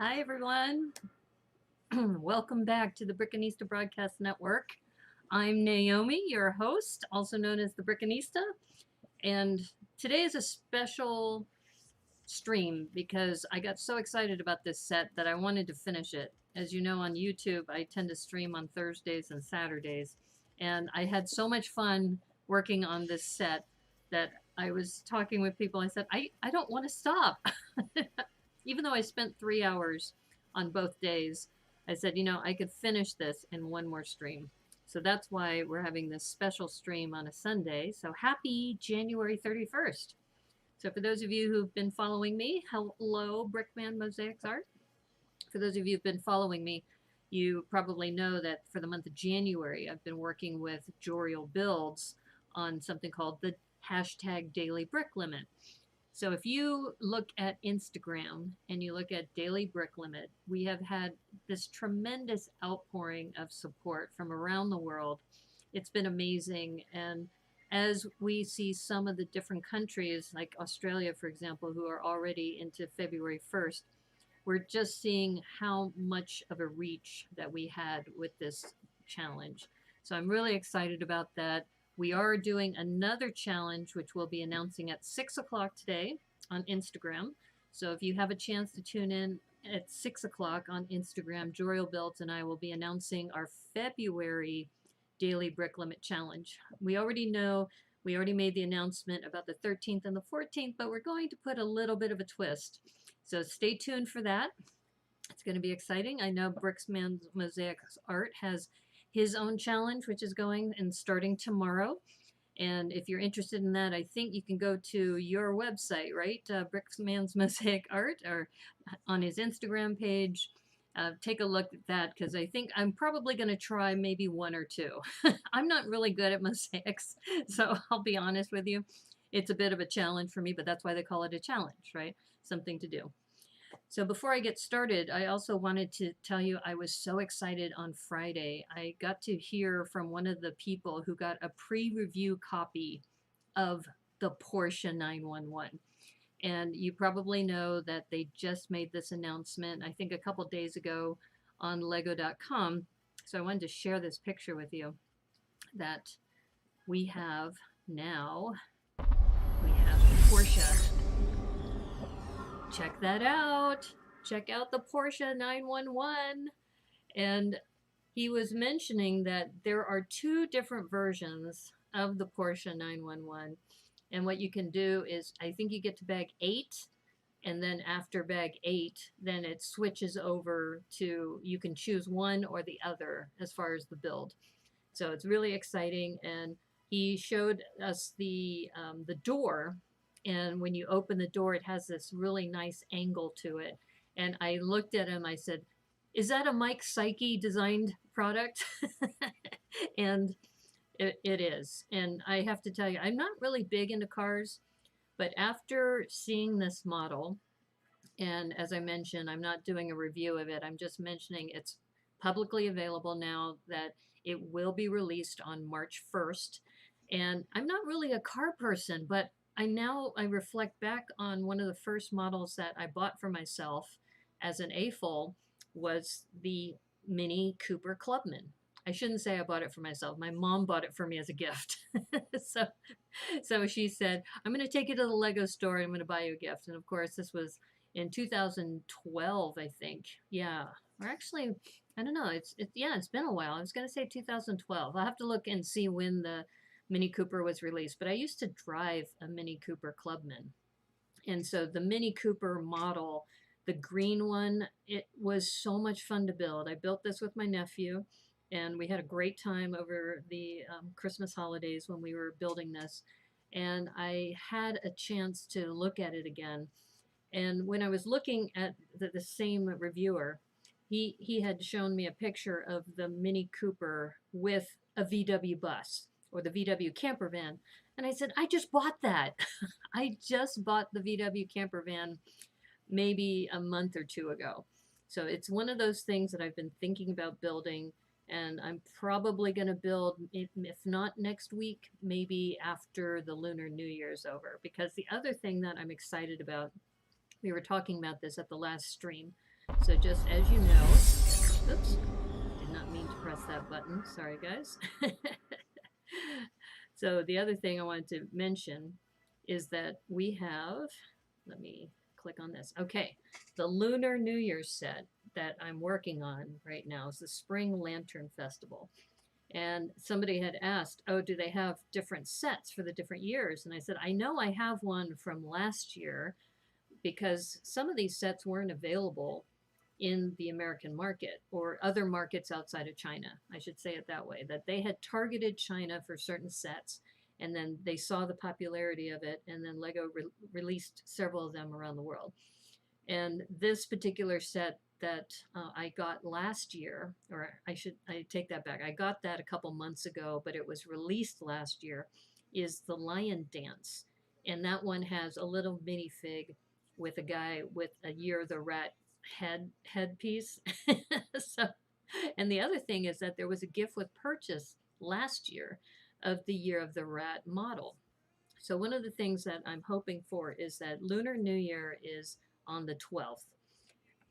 Hi, everyone. Welcome back to the Brickanista Broadcast Network. I'm Naomi, your host, also known as the Brickanista. And today is a special stream because I got so excited about this set that I wanted to finish it. As you know, on YouTube, I tend to stream on Thursdays and Saturdays. And I had so much fun working on this set that I was talking with people. I said, I don't want to stop. Even though I spent 3 hours on both days, I said, I could finish this in one more stream. So that's why we're having this special stream on a Sunday. So happy January 31st. So for those of you who've been following me, hello, Brickman Mosaics Art. For those of you who've been following me, you probably know that for the month of January, I've been working with Jorial Builds on something called the hashtag Daily Brick Limit. So if you look at Instagram and you look at Daily Brick Limit, we have had this tremendous outpouring of support from around the world. It's been amazing. And as we see some of the different countries, like Australia, for example, who are already into February 1st, we're just seeing how much of a reach that we had with this challenge. So I'm really excited about that. We are doing another challenge, which we'll be announcing at 6 o'clock today on Instagram. So if you have a chance to tune in at 6 o'clock on Instagram, Jorial Builds and I will be announcing our February Daily Brick Limit Challenge. We already made the announcement about the 13th and the 14th, but we're going to put a little bit of a twist. So stay tuned for that. It's going to be exciting. I know Brickman Mosaics Art has his own challenge, which is going and starting tomorrow. And if you're interested in that, I think you can go to your website, right? Brickman's Mosaic Art, or on his Instagram page. Take a look at that, because I think I'm probably going to try maybe one or two. I'm not really good at mosaics, so I'll be honest with you. It's a bit of a challenge for me, but that's why they call it a challenge, right? Something to do. So before I get started, I also wanted to tell you I was so excited on Friday. I got to hear from one of the people who got a pre-review copy of the Porsche 911. And you probably know that they just made this announcement, I think a couple days ago on lego.com. So I wanted to share this picture with you that we have now. We have the Porsche. Check that out. Check out the Porsche 911. And he was mentioning that there are two different versions of the Porsche 911. And what you can do is, I think you get to bag 8, and then after bag 8, then it switches over to, you can choose one or the other as far as the build. So it's really exciting. And he showed us the door. And when you open the door, it has this really nice angle to it. And I looked at him, I said, is that a Mike Psyche designed product? And it is. And I have to tell you, I'm not really big into cars, but after seeing this model, and as I mentioned, I'm not doing a review of it, I'm just mentioning it's publicly available now, that it will be released on March 1st. And I'm not really a car person, but I reflect back on one of the first models that I bought for myself as an AFOL was the Mini Cooper Clubman. I shouldn't say I bought it for myself. My mom bought it for me as a gift. so she said, I'm going to take you to the Lego store and I'm going to buy you a gift. And of course, this was in 2012, I think. Yeah. Or actually, I don't know. It's been a while. I was going to say 2012. I'll have to look and see when the Mini Cooper was released. But I used to drive a Mini Cooper Clubman. And so the Mini Cooper model, the green one, it was so much fun to build. I built this with my nephew, and we had a great time over the Christmas holidays when we were building this. And I had a chance to look at it again. And when I was looking at the same reviewer, he had shown me a picture of the Mini Cooper with a VW bus or the VW camper van. And I said, I just bought that. I just bought the VW camper van maybe a month or two ago. So it's one of those things that I've been thinking about building, and I'm probably going to build, if not next week, maybe after the Lunar New Year's over. Because the other thing that I'm excited about, we were talking about this at the last stream. So just as you know, oops, did not mean to press that button. Sorry, guys. So the other thing I wanted to mention is that we have, let me click on this. Okay, the Lunar New Year's set that I'm working on right now is the Spring Lantern Festival. And somebody had asked, oh, do they have different sets for the different years? And I said, I know I have one from last year because some of these sets weren't available in the American market or other markets outside of China. I should say it that way, that they had targeted China for certain sets, and then they saw the popularity of it, and then Lego released several of them around the world. And this particular set that I got last year, or I take that back. I got that a couple months ago, but it was released last year, is the Lion Dance. And that one has a little minifig with a guy with a Year of the Rat headpiece. So, and the other thing is that there was a gift with purchase last year of the Year of the Rat model. So one of the things that I'm hoping for is that Lunar New Year is on the 12th.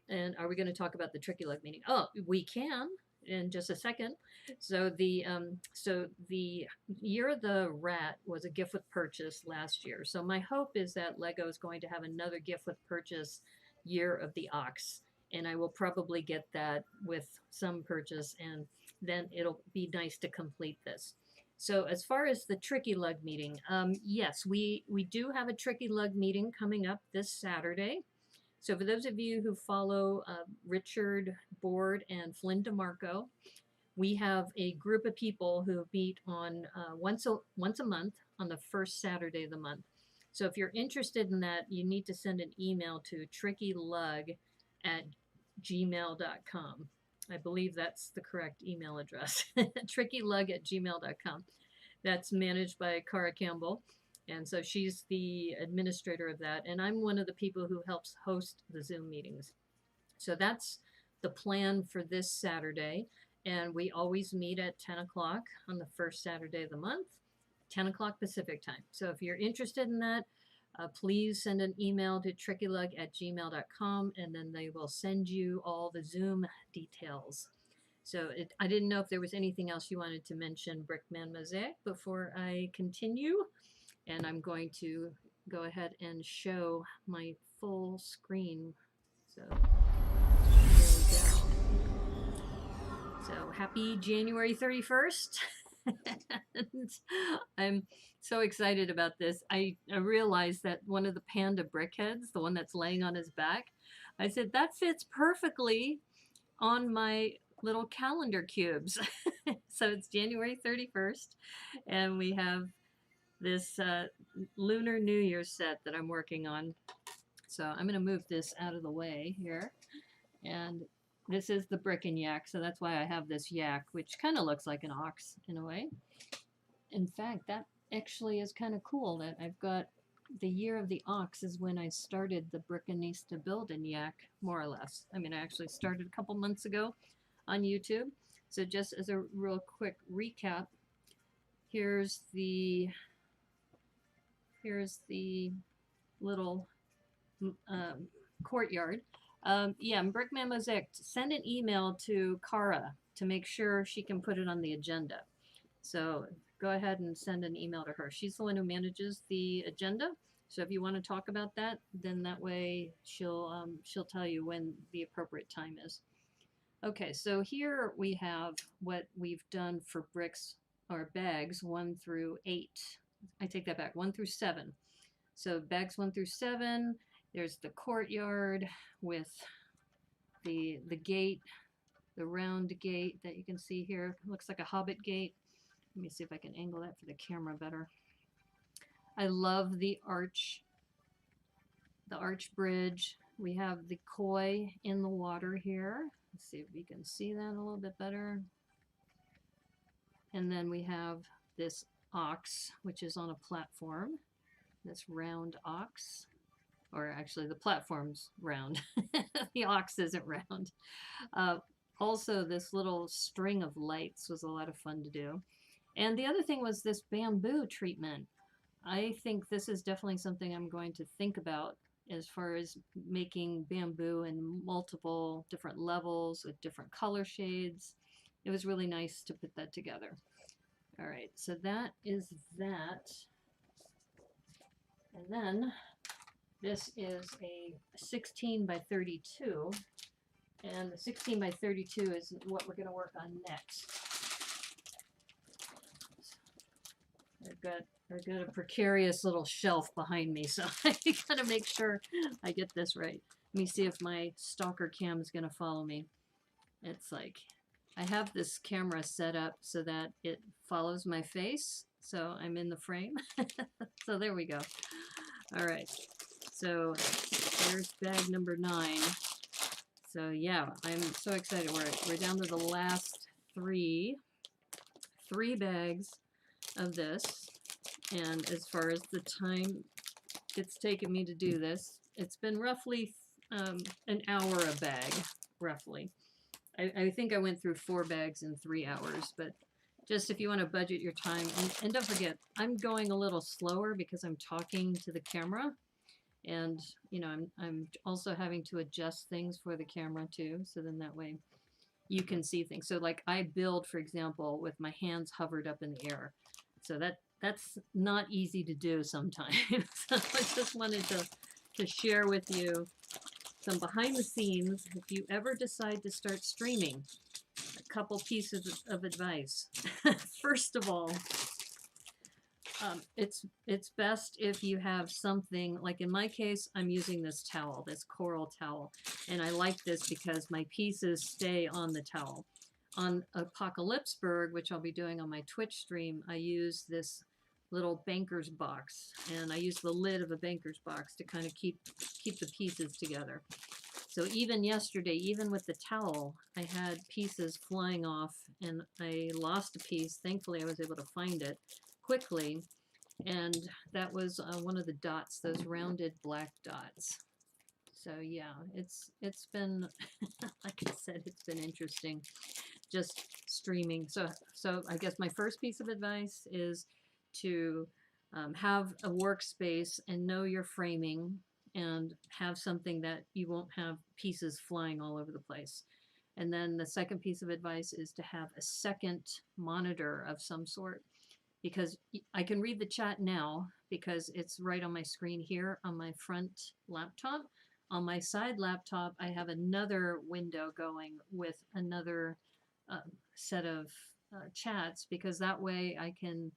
And are we going to talk about the Tricky Lug meeting? Oh, we can in just a second. So the Year of the Rat was a gift with purchase last year. So my hope is that Lego is going to have another gift with purchase, Year of the Ox. And I will probably get that with some purchase, and then it'll be nice to complete this. So as far as the Tricky Lug meeting, yes, we do have a Tricky Lug meeting coming up this Saturday. So for those of you who follow Richard Board and Flynn DeMarco, we have a group of people who meet on once a month on the first Saturday of the month. So if you're interested in that, you need to send an email to trickylug@gmail.com. I believe that's the correct email address, trickylug@gmail.com. That's managed by Cara Campbell. And so she's the administrator of that. And I'm one of the people who helps host the Zoom meetings. So that's the plan for this Saturday. And we always meet at 10 o'clock on the first Saturday of the month, 10 o'clock Pacific time. So if you're interested in that, please send an email to trickylug@gmail.com, and then they will send you all the Zoom details. So I didn't know if there was anything else you wanted to mention, Brickman Mosaic, before I continue. And I'm going to go ahead and show my full screen. So here we go. So happy January 31st. And I'm so excited about this. I realized that one of the panda brickheads, the one that's laying on his back, I said, that fits perfectly on my little calendar cubes. So it's January 31st, and we have this Lunar New Year set that I'm working on. So I'm going to move this out of the way here. And this is the Brick and Yak, so that's why I have this yak, which kind of looks like an ox in a way. In fact, that actually is kind of cool that I've got the Year of the Ox is when I started the Brickanista Build and Yak, more or less. I mean, I actually started a couple months ago on YouTube. So just as a real quick recap, here's the little courtyard. Yeah, Brickman Mosaic, send an email to Cara to make sure she can put it on the agenda. So go ahead and send an email to her. She's the one who manages the agenda. So if you want to talk about that, then that way she'll tell you when the appropriate time is. Okay, so here we have what we've done for bricks or bags 1 through 8. I take that back, 1 through 7. So bags 1 through 7, there's the courtyard with the gate, the round gate that you can see here. It looks like a hobbit gate. Let me see if I can angle that for the camera better. I love the arch bridge. We have the koi in the water here. Let's see if we can see that a little bit better. And then we have this ox, which is on a platform, this round ox. Or actually the platform's round. The ox isn't round. Also, this little string of lights was a lot of fun to do. And the other thing was this bamboo treatment. I think this is definitely something I'm going to think about as far as making bamboo in multiple different levels with different color shades. It was really nice to put that together. All right, so that is that. And then this is a 16 by 32, and the 16 by 32 is what we're going to work on next. I've got a precarious little shelf behind me, so I got to make sure I get this right. Let me see if my stalker cam is going to follow me. It's like, I have this camera set up so that it follows my face, so I'm in the frame. So there we go. All right. So there's bag number 9. So yeah, I'm so excited. We're down to the last three bags of this. And as far as the time it's taken me to do this, it's been roughly an hour a bag, roughly. I think I went through 4 bags in 3 hours, but just if you want to budget your time, and don't forget, I'm going a little slower because I'm talking to the camera. And, you know, I'm also having to adjust things for the camera too, so then that way you can see things. So like I build, for example, with my hands hovered up in the air. So that's not easy to do sometimes. So I just wanted to share with you some behind the scenes. If you ever decide to start streaming, a couple pieces of advice. First of all, it's best if you have something, like in my case, I'm using this towel, this coral towel, and I like this because my pieces stay on the towel. On Apocalypseburg, which I'll be doing on my Twitch stream, I use this little banker's box, and I use the lid of a banker's box to kind of keep the pieces together. So even yesterday, even with the towel, I had pieces flying off, and I lost a piece. Thankfully, I was able to find it quickly, and that was one of the dots, those rounded black dots. So yeah, it's been like I said, it's been interesting just streaming. So I guess my first piece of advice is to have a workspace and know your framing, and have something that you won't have pieces flying all over the place. And then the second piece of advice is to have a second monitor of some sort, because I can read the chat now because it's right on my screen here on my front laptop. On my side laptop, I have another window going with another set of chats, because that way I can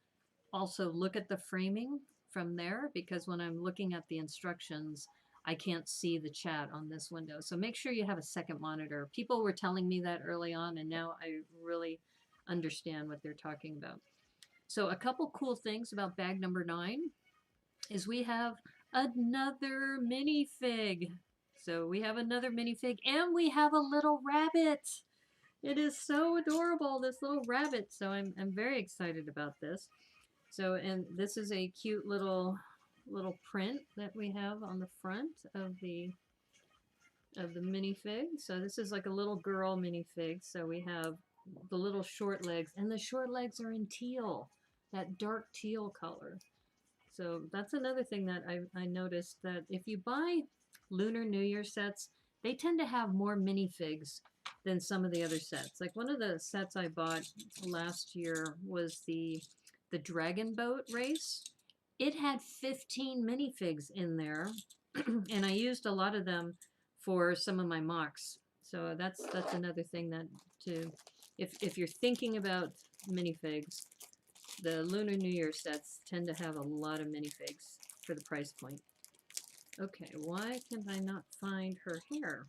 also look at the framing from there, because when I'm looking at the instructions, I can't see the chat on this window. So make sure you have a second monitor. People were telling me that early on, and now I really understand what they're talking about. So a couple cool things about bag number 9 is we have another minifig. So we have another minifig, and we have a little rabbit. It is so adorable, this little rabbit. So I'm very excited about this. So, and this is a cute little print that we have on the front of the minifig. So this is like a little girl minifig. So we have the little short legs, and the short legs are in teal, that dark teal color. So that's another thing that I noticed, that if you buy Lunar New Year sets, they tend to have more minifigs than some of the other sets. Like one of the sets I bought last year was the Dragon Boat race. It had 15 minifigs in there, and I used a lot of them for some of my MOCs. So that's another thing that if you're thinking about minifigs, The Lunar New Year sets tend to have a lot of minifigs for the price point. Okay, why can I not find her hair?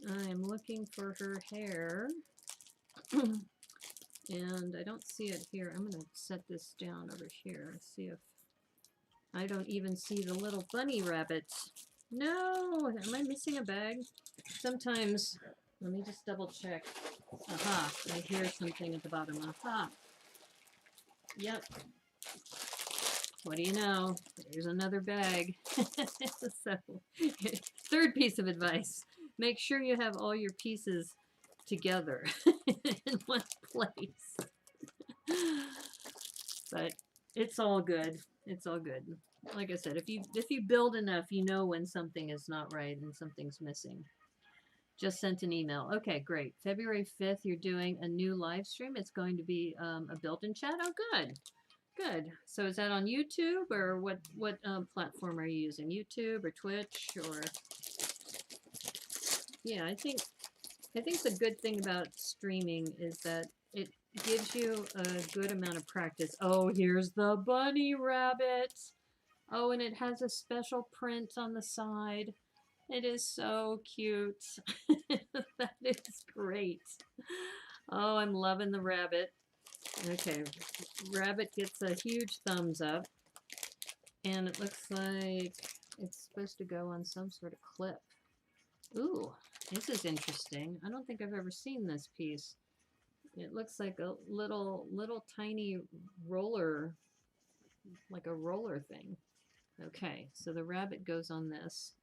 I'm looking for her hair. And I don't see it here. I'm going to set this down over here. See if I don't even see the little bunny rabbits. No! Am I missing a bag? Sometimes, let me just double check. Aha, I hear something at the bottom. Aha. Yep. What do you know? There's another bag. So, third piece of advice. Make sure you have all your pieces together in one place. But it's all good. It's all good. Like I said, if you build enough, you know when something is not right and something's missing. Just sent an email. Okay, great. February 5th, you're doing a new live stream. It's going to be a built-in chat. Oh, good. Good. So is that on YouTube or what platform are you using? YouTube or Twitch or? Yeah, I think the good thing about streaming is that it gives you a good amount of practice. Oh, here's the bunny rabbit. Oh, and it has a special print on the side. It is so cute. That is great. Oh, I'm loving the rabbit. Okay, rabbit gets a huge thumbs up. And it looks like it's supposed to go on some sort of clip. Ooh, this is interesting. I don't think I've ever seen this piece. It looks like a little tiny roller, like a roller thing. Okay, so the rabbit goes on this,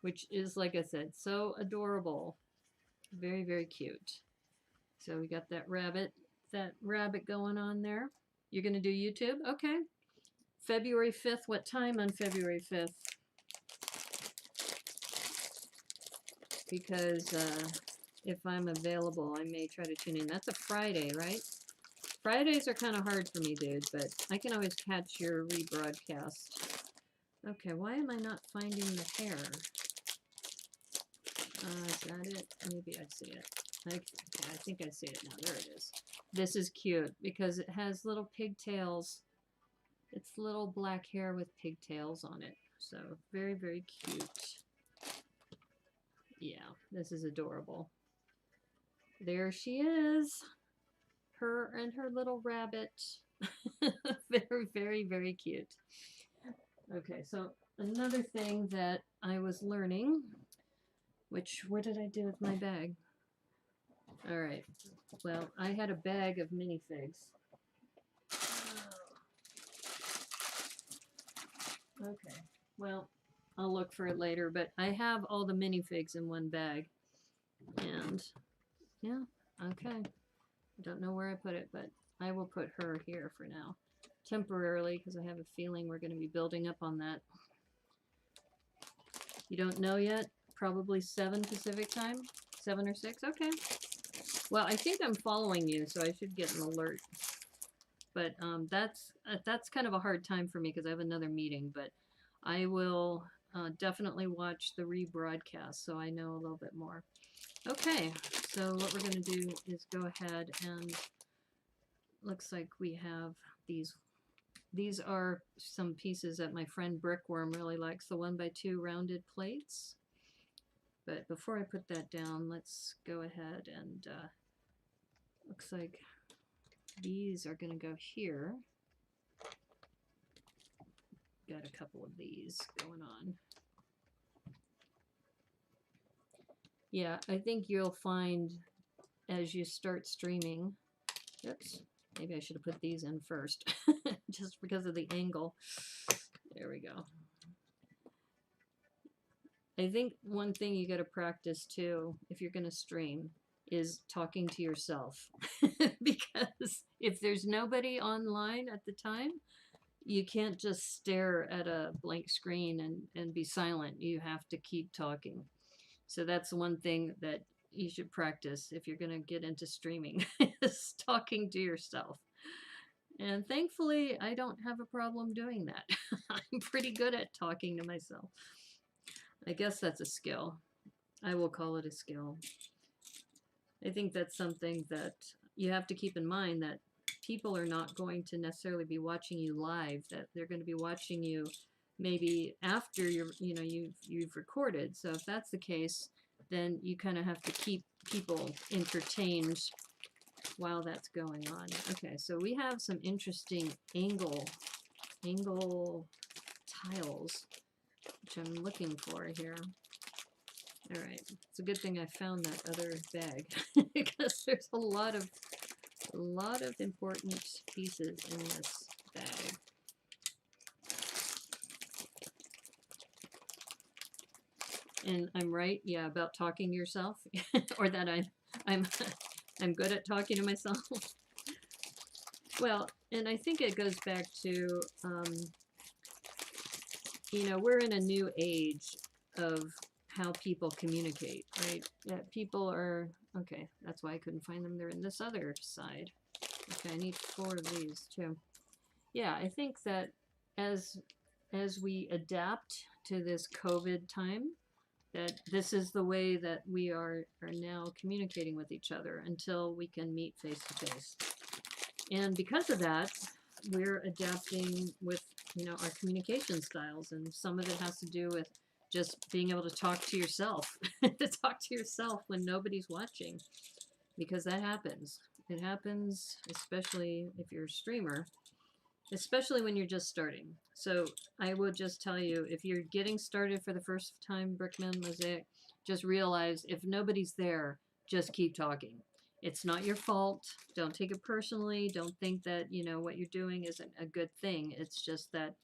which is, like I said, so adorable. Very, very cute. So we got that rabbit going on there. You're going to do YouTube? Okay. February 5th. What time on February 5th? Because if I'm available, I may try to tune in. That's a Friday, right? Fridays are kind of hard for me, dude, but I can always catch your rebroadcast. Okay, why am I not finding the hair? Is that it? Maybe I see it. Okay, I think I see it now. There it is. This is cute because it has little pigtails. It's little black hair with pigtails on it. So very, very cute. Yeah, this is adorable. There she is. Her and her little rabbit. Very, very, very cute. Okay, so another thing that I was learning, what did I do with my bag? All right, well, I had a bag of minifigs. Okay, well, I'll look for it later, but I have all the minifigs in one bag. And, yeah, okay. I don't know where I put it, but I will put her here for now. Temporarily, because I have a feeling we're going to be building up on that. You don't know yet? Probably 7 Pacific time? 7 or 6? Okay. Well, I think I'm following you, so I should get an alert. But that's kind of a hard time for me because I have another meeting. But I will definitely watch the rebroadcast so I know a little bit more. Okay, so what we're going to do is go ahead and looks like we have these. These are some pieces that my friend Brickworm really likes, the 1x2 rounded plates. But before I put that down, let's go ahead and looks like these are going to go here. Got a couple of these going on. Yeah, I think you'll find as you start streaming, oops, maybe I should have put these in first, just because of the angle. There we go. I think one thing you got to practice too, if you're going to stream, is talking to yourself. Because if there's nobody online at the time, you can't just stare at a blank screen and be silent. You have to keep talking. So that's one thing that you should practice if you're going to get into streaming, is talking to yourself. And thankfully, I don't have a problem doing that. I'm pretty good at talking to myself. I guess that's a skill. I will call it a skill. I think that's something that you have to keep in mind that people are not going to necessarily be watching you live, that they're going to be watching you maybe after you've recorded. So if that's the case, then you kind of have to keep people entertained while that's going on. Okay, so we have some interesting angle tiles, which I'm looking for here. All right, it's a good thing I found that other bag because there's a lot of important pieces in this bag. And I'm right, yeah, about talking to yourself, or that I'm I'm good at talking to myself. Well, and I think it goes back to, you know, we're in a new age of how people communicate, right? Yeah, people are, okay, that's why I couldn't find them. They're in this other side. Okay, I need 4 of these too. Yeah, I think that as we adapt to this COVID time, that this is the way that we are now communicating with each other until we can meet face to face. And because of that, we're adapting with, you know, our communication styles, and some of it has to do with just being able to talk to yourself, to talk to yourself when nobody's watching, because that happens. It happens, especially if you're a streamer, especially when you're just starting. So I would just tell you, if you're getting started for the first time, Brickman, Mosaic, just realize if nobody's there, just keep talking. It's not your fault. Don't take it personally. Don't think that, you know, what you're doing isn't a good thing. It's just that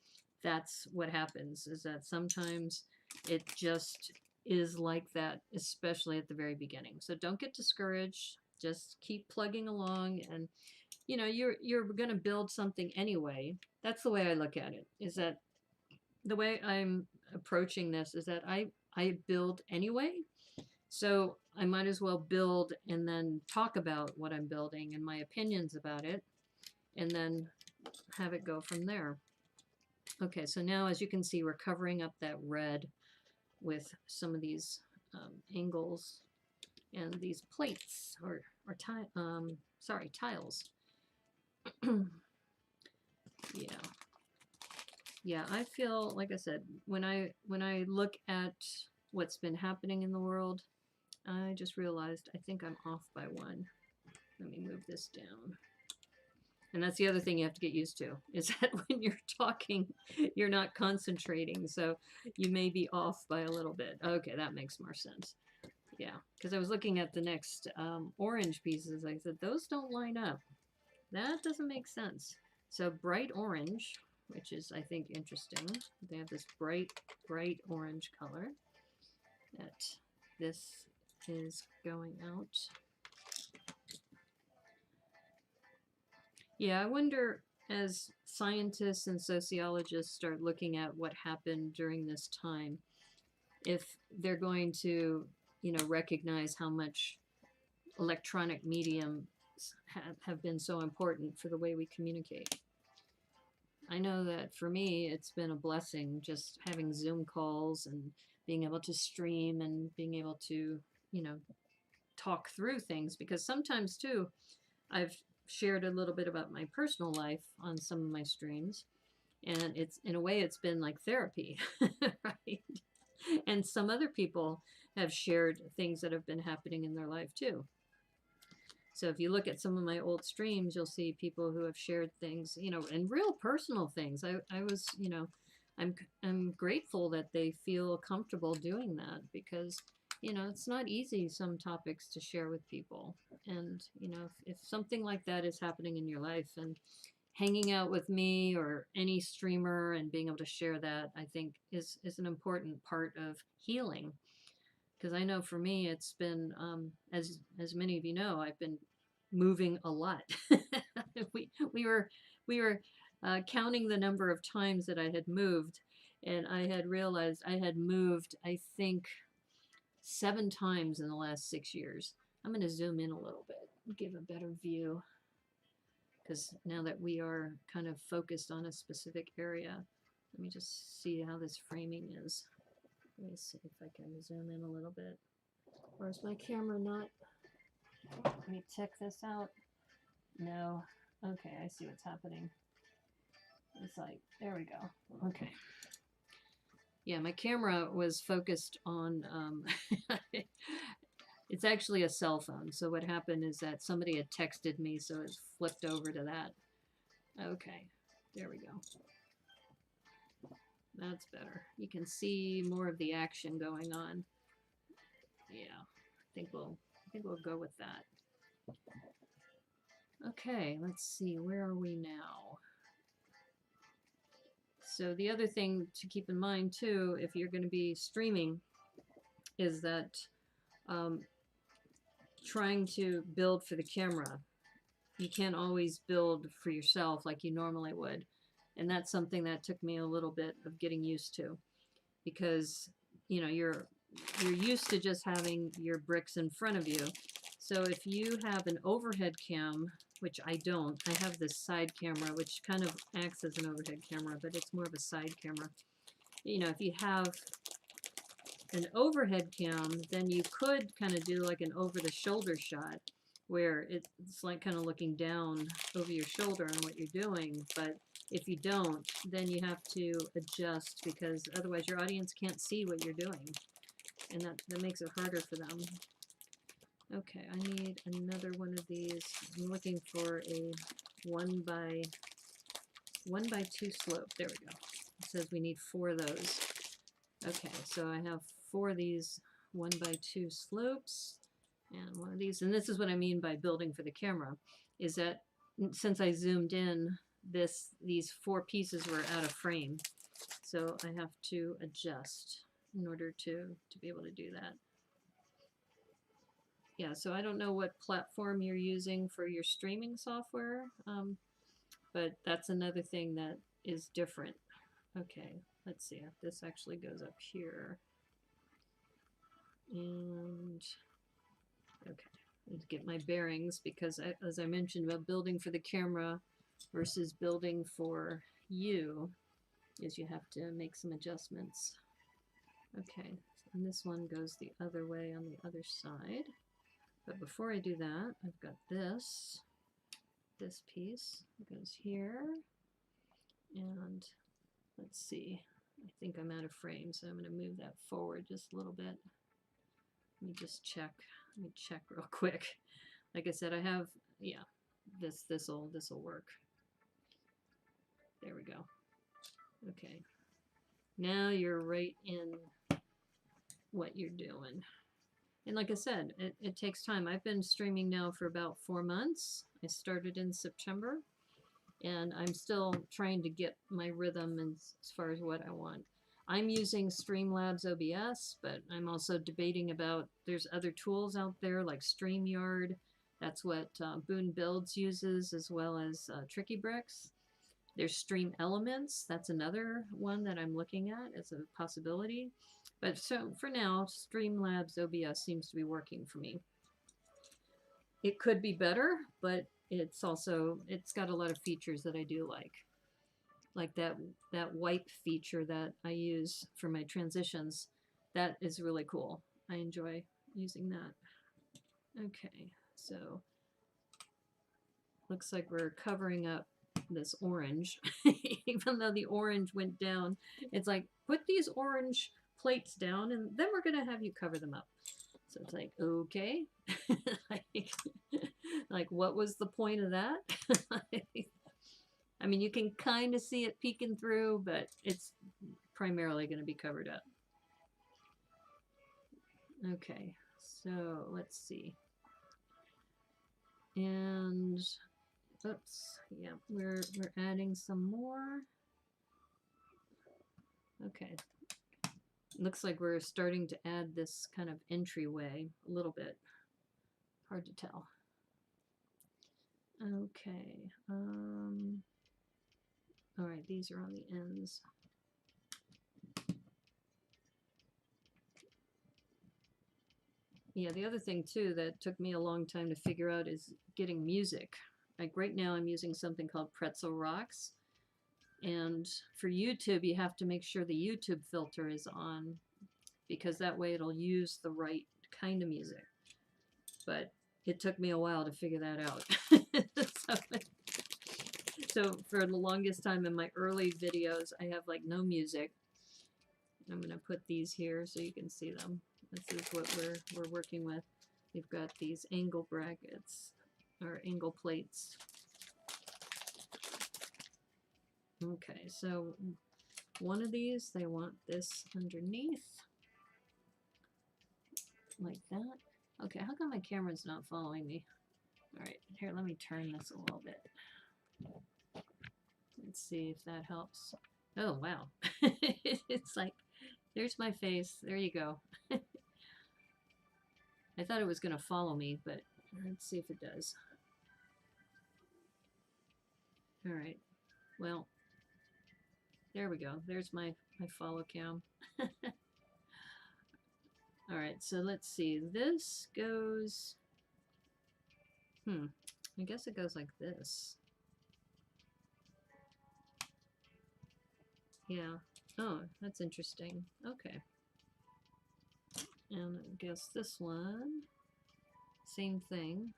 that's what happens, is that sometimes it just is like that, especially at the very beginning. So don't get discouraged. Just keep plugging along, and you know, you're going to build something anyway. That's the way I look at it, is that the way I'm approaching this is that I build anyway. So I might as well build and then talk about what I'm building and my opinions about it, and then have it go from there. Okay, so now as you can see, we're covering up that red with some of these angles and these plates, or tiles. Yeah. Yeah, I feel, like I said, when I look at what's been happening in the world, I just realized I think I'm off by 1. Let me move this down. And that's the other thing you have to get used to, is that when you're talking, you're not concentrating. So you may be off by a little bit. Okay, that makes more sense. Yeah, because I was looking at the next orange pieces. I said, those don't line up. That doesn't make sense. So bright orange, which is, I think, interesting. They have this bright orange color that this is going out. Yeah, I wonder, as scientists and sociologists start looking at what happened during this time, if they're going to, you know, recognize how much electronic mediums have been so important for the way we communicate. I know that for me, it's been a blessing just having Zoom calls and being able to stream and being able to, you know, talk through things, because sometimes too, I've shared a little bit about my personal life on some of my streams, and it's, in a way, it's been like therapy, right? And some other people have shared things that have been happening in their life too. So if you look at some of my old streams, you'll see people who have shared things, you know, and real personal things. I was, you know, I'm grateful that they feel comfortable doing that, because, you know, it's not easy, some topics, to share with people. And, you know, if something like that is happening in your life, and hanging out with me or any streamer and being able to share that, I think is an important part of healing. Because I know for me, it's been, as many of you know, I've been moving a lot. we were counting the number of times that I had moved, and I had realized I had moved, I think, 7 times in the last 6 years. I'm going to zoom in a little bit, give a better view, because now that we are kind of focused on a specific area, let me just see how this framing is. Let me see if I can zoom in a little bit. Or is my camera not? Let me check this out. No. Okay, I see what's happening. It's like, there we go. Okay. Yeah, my camera was focused on, it's actually a cell phone. So what happened is that somebody had texted me, so it flipped over to that. Okay, there we go. That's better. You can see more of the action going on. Yeah, I think we'll go with that. Okay, let's see, where are we now? So the other thing to keep in mind too, if you're going to be streaming, is that trying to build for the camera, you can't always build for yourself like you normally would. And that's something that took me a little bit of getting used to, because you know you're used to just having your bricks in front of you. So if you have an overhead cam, which I don't, I have this side camera which kind of acts as an overhead camera, but it's more of a side camera. You know, if you have an overhead cam, then you could kind of do like an over the shoulder shot where it's like kind of looking down over your shoulder on what you're doing. But if you don't, then you have to adjust, because otherwise your audience can't see what you're doing, and that makes it harder for them. Okay, I need another one of these. I'm looking for a 1 by 2 slope. There we go. It says we need 4 of those. Okay, so I have 4 of these 1 by 2 slopes and 1 of these. And this is what I mean by building for the camera, is that since I zoomed in, these 4 pieces were out of frame. So I have to adjust in order to be able to do that. Yeah, so I don't know what platform you're using for your streaming software, but that's another thing that is different. Okay, let's see if this actually goes up here. And okay, let's get my bearings, because as I mentioned about building for the camera versus building for you, is you have to make some adjustments. Okay, and this one goes the other way on the other side. But before I do that, I've got this piece goes here, and let's see, I think I'm out of frame, so I'm going to move that forward just a little bit. Let me just check. Let me check real quick. Like I said, I have, yeah, this'll work. There we go. Okay. Now you're right in what you're doing. And like I said, it takes time. I've been streaming now for about 4 months. I started in September, and I'm still trying to get my rhythm as far as what I want. I'm using Streamlabs OBS, but I'm also debating about, there's other tools out there like StreamYard. That's what Boone Builds uses, as well as Tricky Bricks. There's Stream Elements. That's another one that I'm looking at as a possibility. But so for now, Streamlabs OBS seems to be working for me. It could be better, but it's got a lot of features that I do like that wipe feature that I use for my transitions. That is really cool. I enjoy using that. Okay, so looks like we're covering up this orange. Even though the orange went down, it's like, put these orange plates down and then we're gonna have you cover them up. So it's like, okay. like what was the point of that? I mean, you can kind of see it peeking through, but it's primarily going to be covered up. Okay, so let's see. And oops, yeah, we're adding some more. Okay, looks like we're starting to add this kind of entryway a little bit. Hard to tell. Okay. All right, these are on the ends. Yeah, the other thing too that took me a long time to figure out is getting music. Like right now I'm using something called Pretzel Rocks. And for YouTube, you have to make sure the YouTube filter is on, because that way it'll use the right kind of music. But it took me a while to figure that out. So for the longest time in my early videos, I have like no music. I'm going to put these here so you can see them. This is what we're working with. We've got these angle brackets or angle plates. Okay, so one of these, they want this underneath like that. Okay, how come my camera's not following me? All right, here, let me turn this a little bit. Let's see if that helps. Oh, wow. It's like, there's my face. There you go. I thought it was going to follow me, but let's see if it does. All right. Well, there we go. There's my follow cam. All right, so let's see. This goes... I guess it goes like this. Yeah. Oh, that's interesting. Okay. And I guess this one, same thing.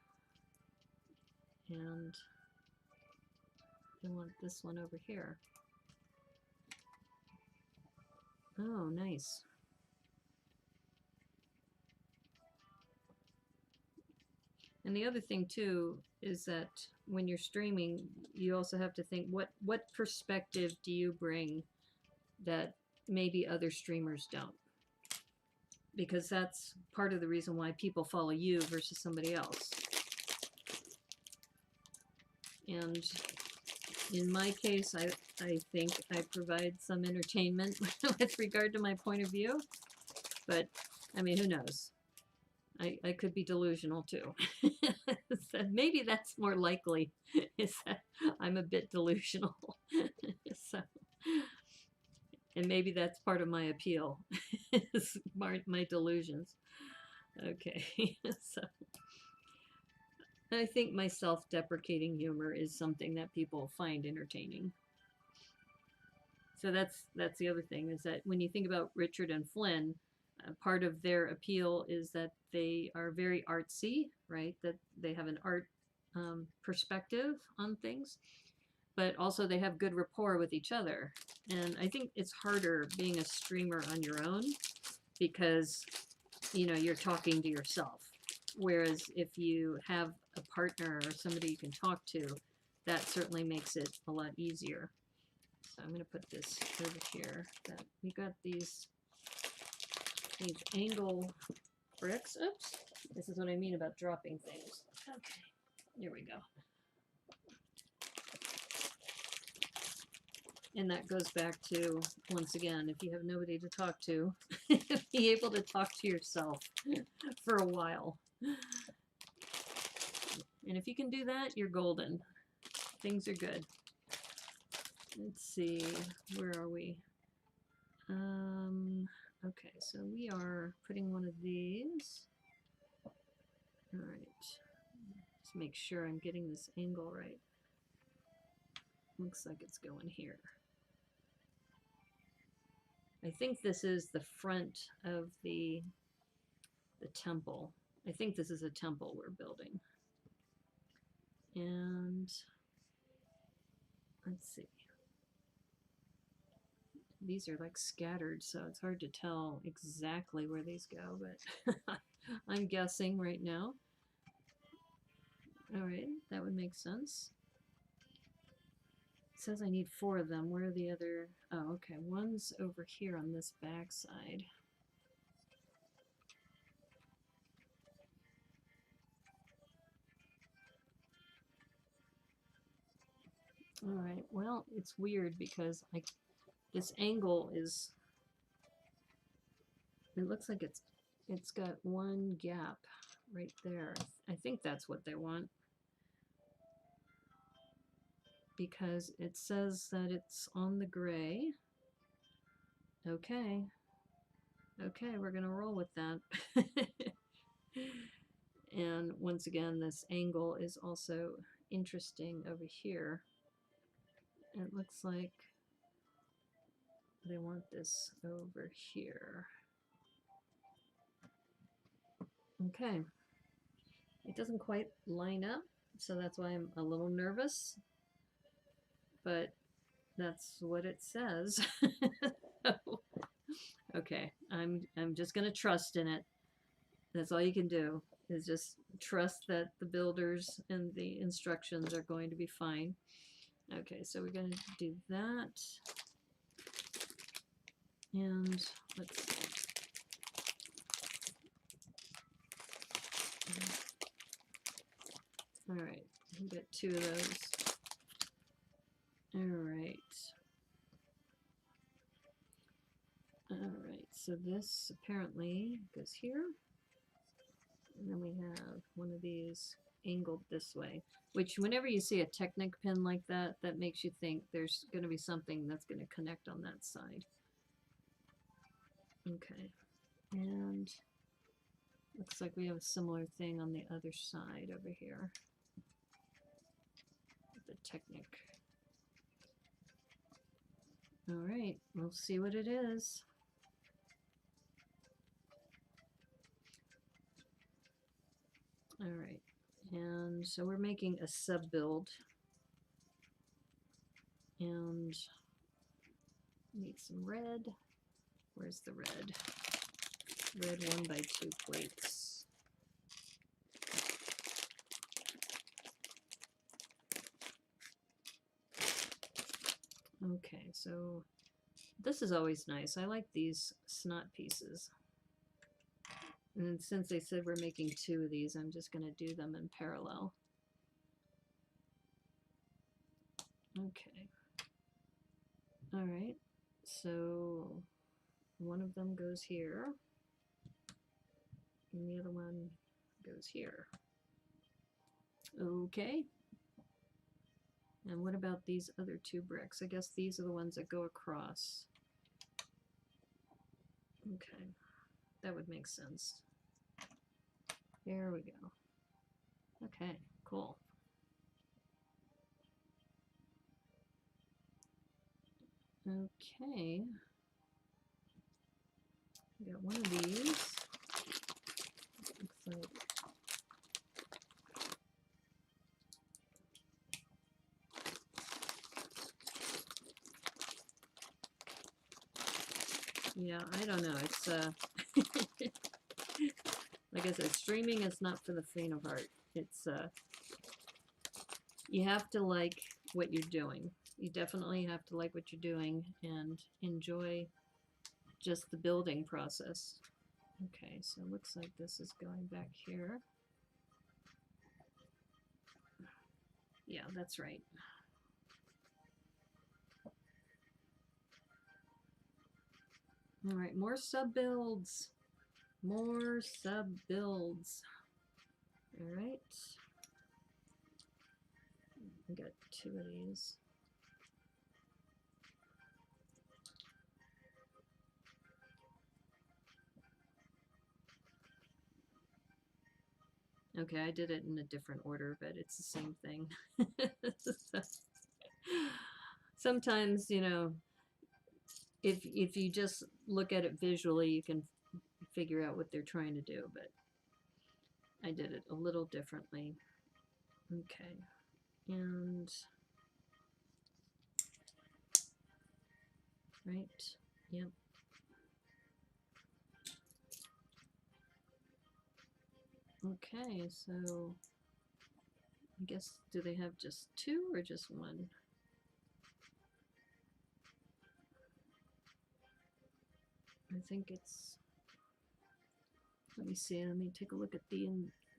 And I want this one over here. Oh, nice. And the other thing too is that when you're streaming, you also have to think what perspective do you bring that maybe other streamers don't? Because that's part of the reason why people follow you versus somebody else. And in my case, I think I provide some entertainment with regard to my point of view. But, I mean, who knows? I could be delusional too. So maybe that's more likely, is that I'm a bit delusional. So, and maybe that's part of my appeal, is my delusions. Okay, so I think my self-deprecating humor is something that people find entertaining. So that's the other thing, is that when you think about Richard and Flynn, part of their appeal is that they are very artsy, right? That they have an art perspective on things, but also they have good rapport with each other. And I think it's harder being a streamer on your own because, you know, you're talking to yourself. Whereas if you have a partner or somebody you can talk to, that certainly makes it a lot easier. So I'm going to put this over here. That we got these angle bricks. Oops, this is what I mean about dropping things. Okay, here we go. And that goes back to, once again, if you have nobody to talk to, be able to talk to yourself for a while. And if you can do that, you're golden. Things are good. Let's see, where are we? Okay, so we are putting one of these. All right, let's make sure I'm getting this angle right. Looks like it's going here. I think this is the front of the temple. I think this is a temple we're building. And let's see. These are like scattered, so it's hard to tell exactly where these go, but I'm guessing right now. All right, that would make sense. It says I need 4 of them. Where are the other? Oh, okay. One's over here on this back side. All right. Well, it's weird because this angle is. It looks like it's got one gap right there. I think that's what they want, because it says that it's on the gray. Okay. Okay, we're gonna roll with that. And once again, this angle is also interesting over here. It looks like they want this over here. Okay. It doesn't quite line up, So that's why I'm a little nervous, but that's what it says. Okay, I'm just gonna trust in it. That's all you can do, is just trust that the builders and the instructions are going to be fine. Okay, so we're gonna do that. And let's see. All right, we got 2 of those. All right. All right, so this apparently goes here. And then we have one of these angled this way, which whenever you see a Technic pin like that, that makes you think there's going to be something that's going to connect on that side. Okay, and looks like we have a similar thing on the other side over here. The Technic. All right, we'll see what it is. All right, and so we're making a sub build, and need some red. Where's the red? Red 1x2 plates. Okay, so this is always nice. I like these snot pieces. And since they said we're making 2 of these, I'm just going to do them in parallel. Okay. All right. So one of them goes here, and the other one goes here. Okay. And what about these other 2 bricks? I guess these are the ones that go across. Okay. That would make sense. There we go. Okay, cool. Okay. We got one of these. Looks like yeah, I don't know. It's like I said, streaming is not for the faint of heart. It's you have to like what you're doing. You definitely have to like what you're doing and enjoy just the building process. Okay, so it looks like this is going back here. Yeah, that's right. All right, more sub builds. More sub builds. All right. I got 2 of these. Okay, I did it in a different order, but it's the same thing. Sometimes, you know, if you just look at it visually, you can figure out what they're trying to do, but I did it a little differently. Okay, and right, yep. Okay, so I guess, do they have just 2 or just 1? I think it's, let me see, let me take a look at the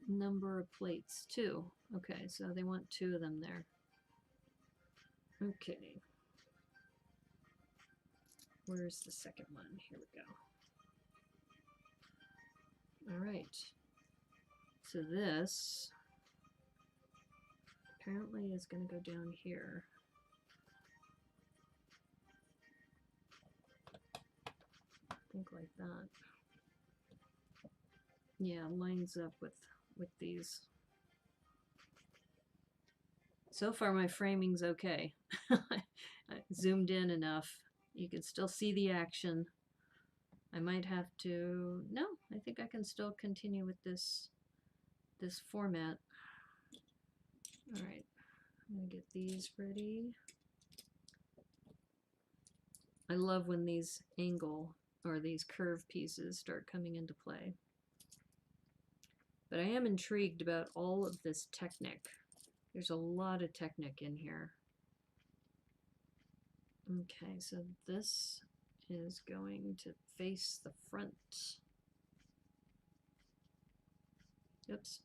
number of plates. 2. Okay, so they want 2 of them there. Okay. Where's the second one? Here we go. All right. So this apparently is going to go down here. I think like that. Yeah, lines up with these. So far my framing's okay. I zoomed in enough. You can still see the action. I might have to, no, I think I can still continue with this format. All right, I'm gonna get these ready. I love when these angle or these curve pieces start coming into play. But I am intrigued about all of this Technic. There's a lot of Technic in here. Okay, so this is going to face the front. Oops.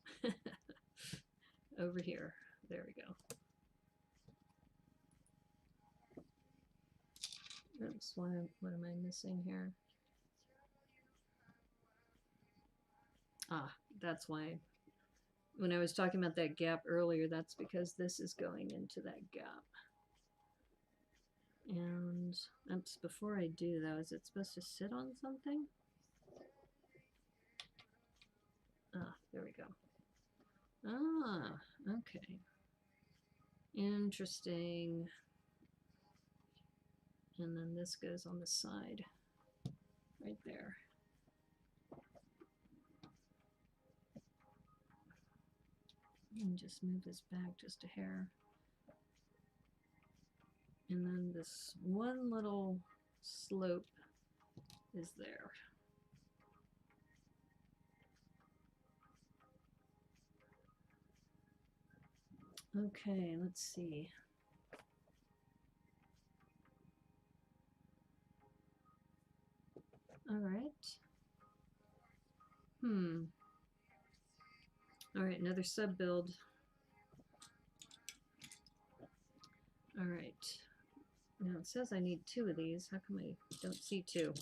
Over here. There we go. Oops, what am I missing here? Ah, that's why. When I was talking about that gap earlier, that's because this is going into that gap. And oops, before I do though, is it supposed to sit on something? Ah, there we go. Ah, okay. Interesting. And then this goes on the side, right there. And just move this back just a hair. And then this one little slope is there. Okay, let's see. All right. All right, another sub build. All right. Now it says I need 2 of these. How come I don't see 2?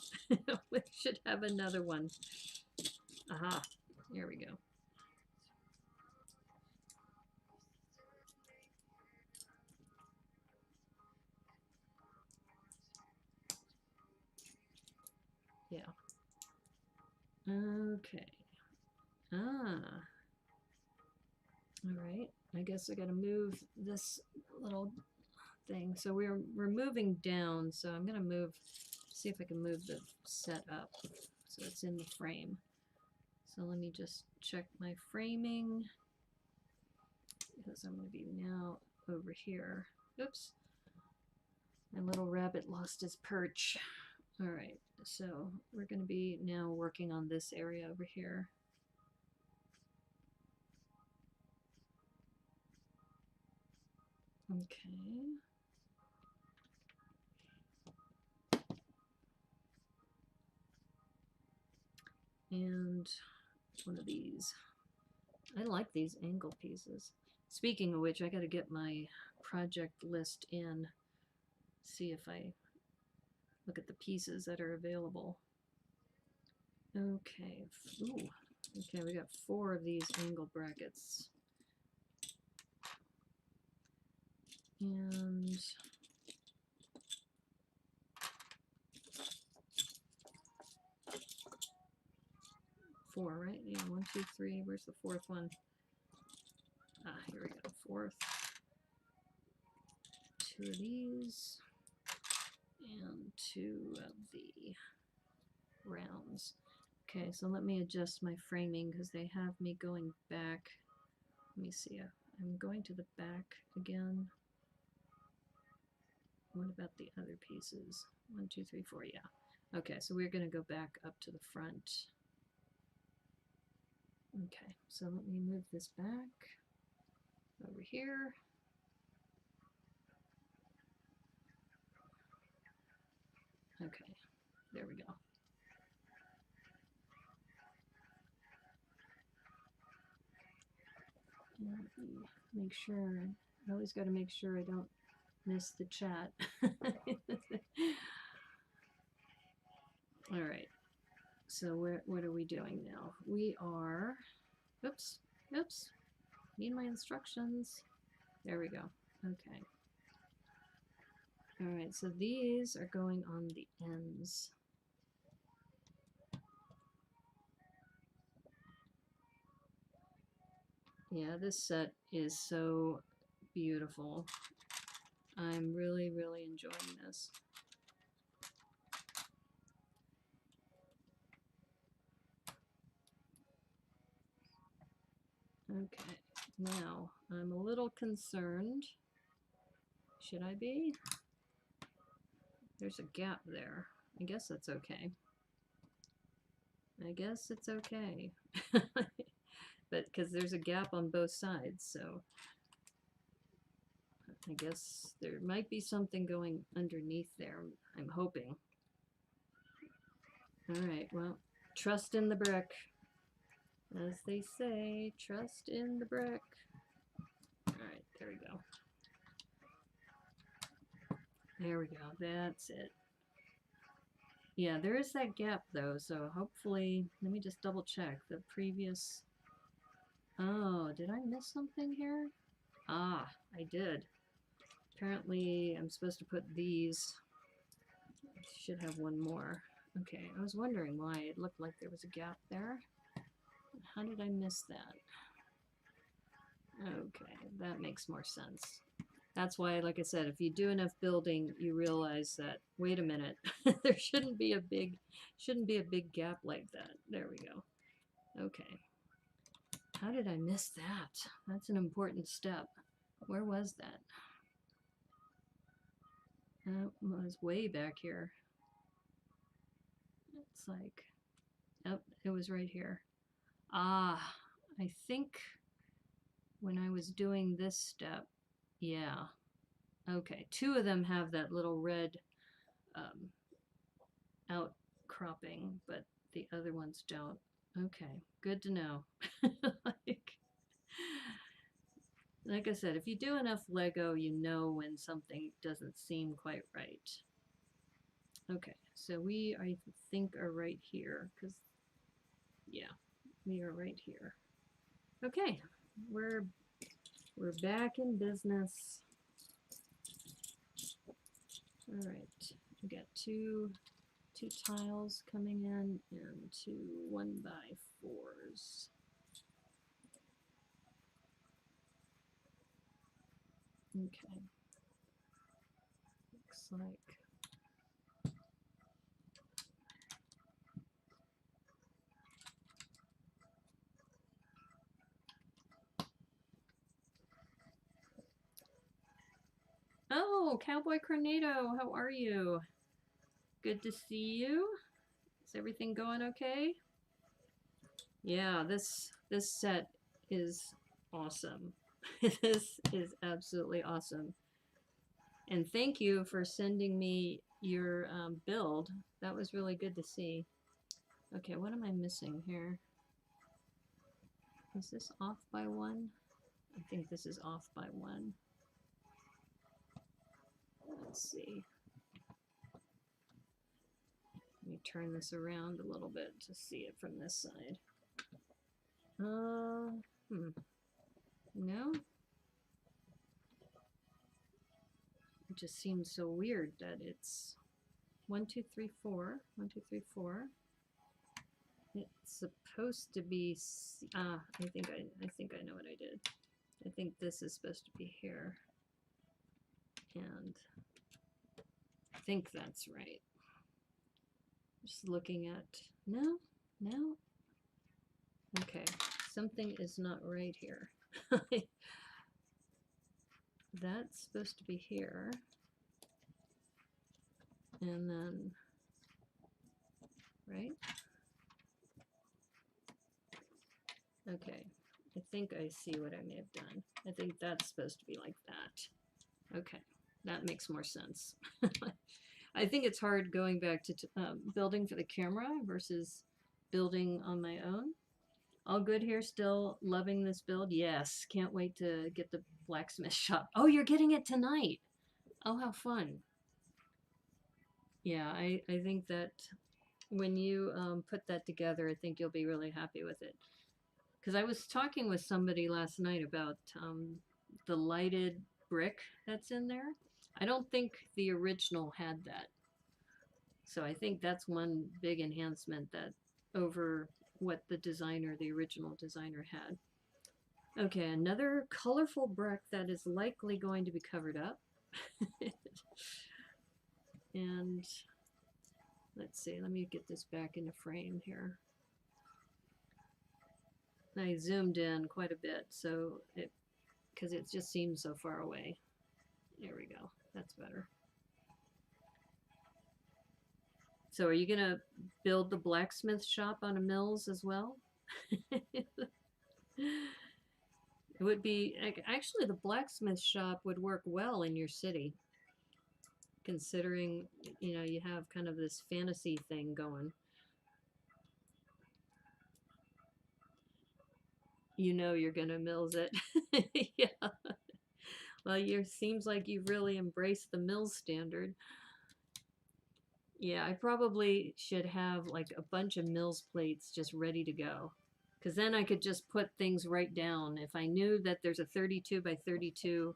We should have another one. Aha, here we go. Yeah. Okay. Ah. All right. I guess I got to move this little thing. So we're moving down. So I'm going to move, see if I can move the set up so it's in the frame. So let me just check my framing because I'm going to be now over here. Oops. My little rabbit lost his perch. All right. So we're going to be now working on this area over here. Okay. And one of these. I like these angle pieces. Speaking of which, I got to get my project list in, see if I look at the pieces that are available. Okay. Ooh. Okay, we got 4 of these angle brackets. And 4, right? Yeah, 1, 2, 3. Where's the 4th one? Ah, here we go. 4th. 2 of these. And 2 of the rounds. Okay, so let me adjust my framing because they have me going back. Let me see. I'm going to the back again. What about the other pieces? 1, 2, 3, 4. Yeah. Okay, so we're going to go back up to the front. Okay, so let me move this back over here. Okay, there we go. And make sure, I always got to make sure I don't miss the chat. All right, so what are we doing now? We are, oops, need my instructions. There we go. Okay. All right, so these are going on the ends. Yeah, this set is so beautiful. I'm really, really enjoying this. Okay, Now, I'm a little concerned. Should I be? There's a gap there. I guess that's okay. I guess it's okay. But because there's a gap on both sides, so I guess there might be something going underneath there. I'm hoping. All right, well, trust in the brick. As they say, trust in the brick. All right, there we go. There we go, that's it. Yeah, there is that gap though, so hopefully, let me just double check the previous. Oh, did I miss something here? Ah, I did. Apparently, I'm supposed to put these. I should have one more. Okay, I was wondering why it looked like there was a gap there. How did I miss that? Okay, that makes more sense. That's why, like I said, if you do enough building, you realize that, wait a minute, there shouldn't be a big gap like that. There we go. Okay. How did I miss that? That's an important step. Where was that? That was way back here. It's like, oh, it was right here. Ah, I think when I was doing this step, yeah. Okay, two of them have that little red outcropping, but the other ones don't. Okay, good to know. like I said, if you do enough Lego, you know when something doesn't seem quite right. Okay, so we, I think, are right here, because, yeah, we are right here. Okay, we're back in business. All right, we got two tiles coming in and two 1x4s. Okay, looks like. Oh, Cowboy Cornado, how are you? Good to see you. Is everything going okay? Yeah, this set is awesome. This is absolutely awesome. And thank you for sending me your build. That was really good to see. Okay, what am I missing here? Is this off by one? I think this is off by one. Let's see. Let me turn this around a little bit to see it from this side. No? It just seems so weird that it's 1, 2, 3, 4. 1, 2, 3, 4. It's supposed to be. I think I know what I did. I think this is supposed to be here, and I think that's right. Just looking at no. Okay, something is not right here. That's supposed to be here, and then right. Okay, I think I see what I may have done. I think that's supposed to be like that. Okay, that makes more sense. I think it's hard going back to building for the camera versus building on my own. All good here still? Loving this build? Yes, can't wait to get the blacksmith shop. Oh, you're getting it tonight. Oh, how fun. Yeah, I think that when you put that together, I think you'll be really happy with it. Because I was talking with somebody last night about the lighted brick that's in there. I don't think the original had that. So I think that's one big enhancement that over what the original designer had. Okay, another colorful brick that is likely going to be covered up. And let's see, let me get this back into frame here. I zoomed in quite a bit, so because it just seems so far away. There we go. That's better. So are you going to build the blacksmith shop on a mills as well? It would be, actually, the blacksmith shop would work well in your city, considering, you have kind of this fantasy thing going. You're going to mills it. Yeah. Well, seems like you've really embraced the mills standard. Yeah, I probably should have like a bunch of mills plates just ready to go. Because then I could just put things right down. If I knew that there's a 32 by 32,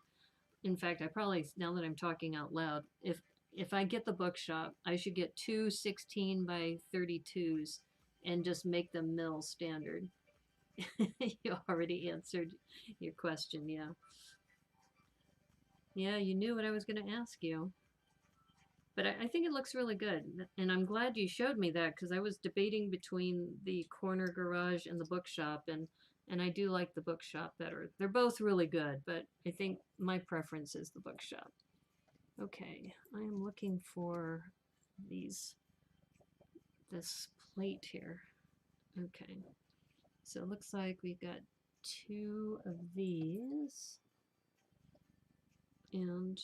in fact, I probably, now that I'm talking out loud, if I get the bookshop, I should get two 16 by 32s and just make them mill standard. You already answered your question, yeah. Yeah, you knew what I was going to ask you. But I think it looks really good. And I'm glad you showed me that because I was debating between the corner garage and the bookshop, and I do like the bookshop better. They're both really good, but I think my preference is the bookshop. Okay, I am looking for this plate here. Okay, so it looks like we've got two of these, and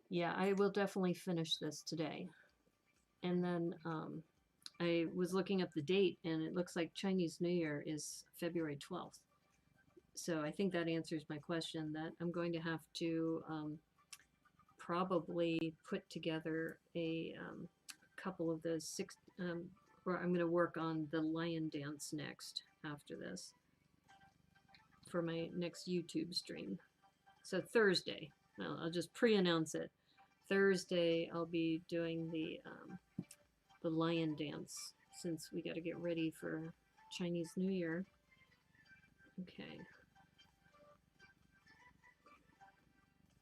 yeah, I will definitely finish this today. And then I was looking up the date, and it looks like Chinese New Year is February 12th. So I think that answers my question that I'm going to have to probably put together a couple of those or I'm going to work on the lion dance next after this for my next YouTube stream. So Thursday, I'll just pre-announce it. Thursday, I'll be doing the lion dance since we got to get ready for Chinese New Year. Okay.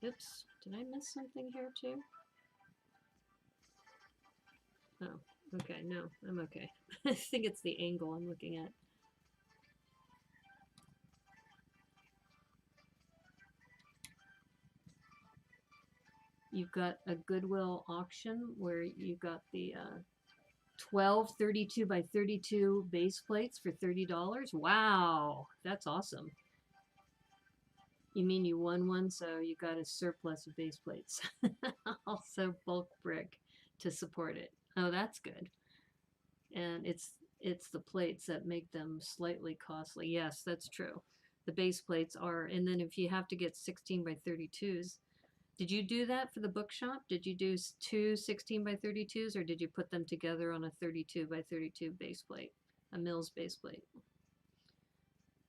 Oops, did I miss something here too? Oh, okay, no, I'm okay. I think it's the angle I'm looking at. You've got a Goodwill auction where you got the 12 32 by 32 base plates for $30. Wow, that's awesome. You mean you won one, so you got a surplus of base plates. Also bulk brick to support it. Oh, that's good. And it's the plates that make them slightly costly. Yes, that's true. The base plates are, and then if you have to get 16 by 32s, did you do that for the bookshop? Did you do two 16 by 32s, or did you put them together on a 32 by 32 base plate, a Mills base plate?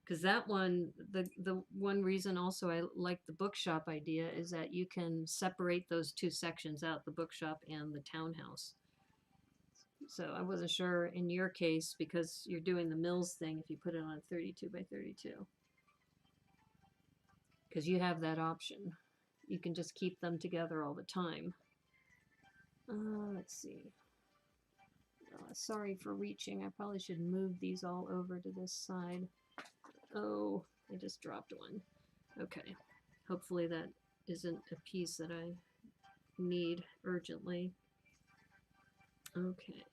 Because that one, the one reason also I like the bookshop idea is that you can separate those two sections out, the bookshop and the townhouse. So I wasn't sure in your case, because you're doing the Mills thing, if you put it on 32 by 32. Because you have that option. You can just keep them together all the time. Let's see. Sorry for reaching. I probably should move these all over to this side. Oh, I just dropped one. Okay. Hopefully that isn't a piece that I need urgently. Okay.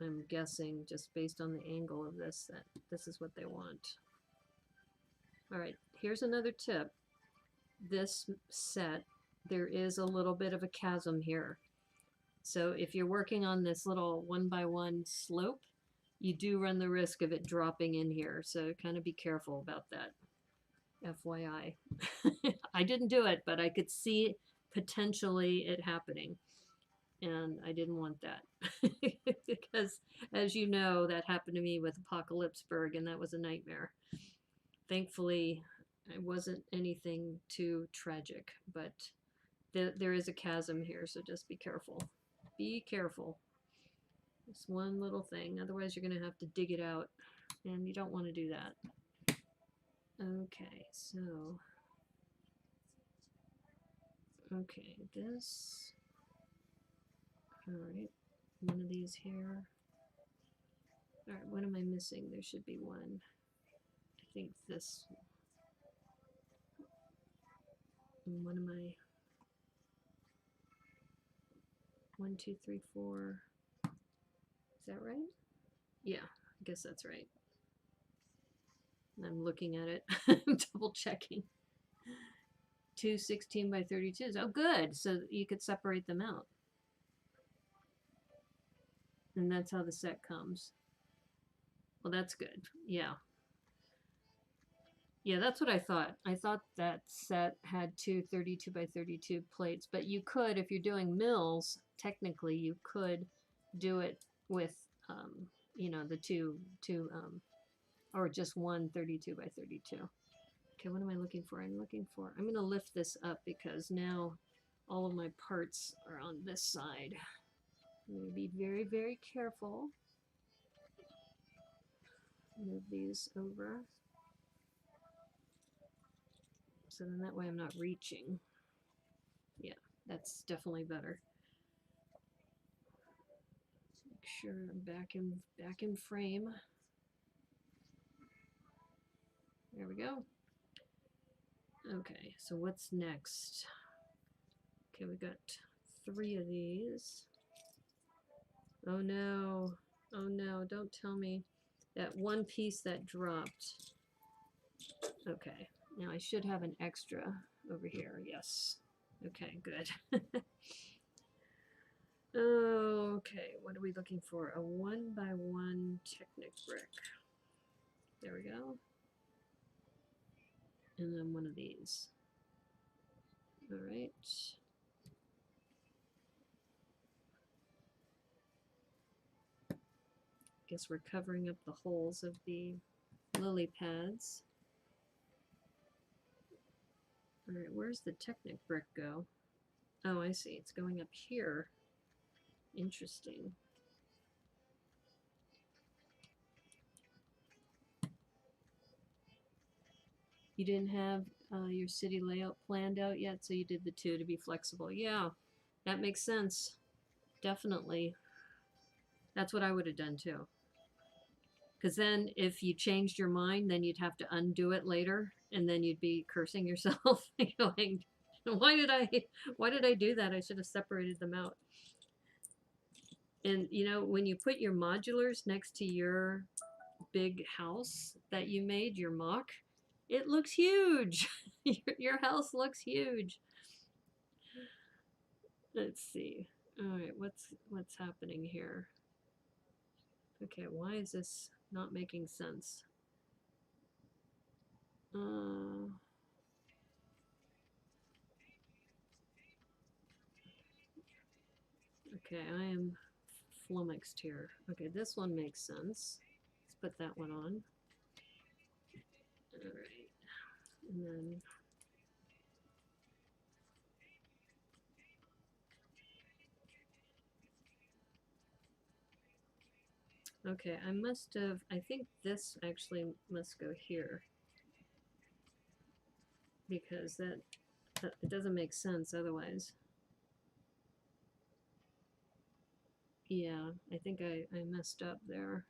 I'm guessing just based on the angle of this that this is what they want. All right, here's another tip. This set, there is a little bit of a chasm here. So if you're working on this little 1x1 slope, you do run the risk of it dropping in here. So kind of be careful about that. FYI. I didn't do it, but I could see potentially it happening. And I didn't want that. Because, as you know, that happened to me with Apocalypseburg, and that was a nightmare. Thankfully, it wasn't anything too tragic, but there is a chasm here, so just be careful. Be careful. It's one little thing, otherwise you're going to have to dig it out, and you don't want to do that. Okay, so, okay, this, all right, one of these here. All right, what am I missing? There should be one. I think this, and what am I, 1, 2, 3, 4, is that right? Yeah, I guess that's right. I'm looking at it, I'm double checking. 2 16 by 32s. Oh, good. So you could separate them out. And that's how the set comes. Well, that's good. Yeah. Yeah, that's what I thought. I thought that set had 2 32 by 32 plates, but you could, if you're doing mills, technically you could do it with, you know, the two, or just one 32 by 32. Okay, what am I looking for? I'm going to lift this up because now all of my parts are on this side. I'm going to be very, very careful. Move these over. So then that way I'm not reaching. Yeah, that's definitely better. Make sure I'm back in frame. There we go. Okay, so what's next? Okay, we got 3 of these. Oh no. Oh no, don't tell me. That one piece that dropped. Okay, now I should have an extra over here. Yes. Okay, good. Okay, what are we looking for? A 1 by 1 Technic brick. There we go. And then one of these. All right. Guess we're covering up the holes of the lily pads. All right, where's the Technic brick go? Oh, I see. It's going up here. Interesting. You didn't have your city layout planned out yet, so you did the 2 to be flexible. Yeah, that makes sense. Definitely. That's what I would have done too. Because then if you changed your mind, then you'd have to undo it later, and then you'd be cursing yourself, going, why did I do that? I should have separated them out. And you know, when you put your modulars next to your big house that you made, your MOC, it looks huge. Your house looks huge. Let's see. All right, what's happening here? Okay, why is this not making sense? Okay, I am flummoxed here. Okay, this one makes sense. Let's put that one on. All right, and then okay, I must have, I think this actually must go here because that it doesn't make sense otherwise. Yeah, I think I messed up there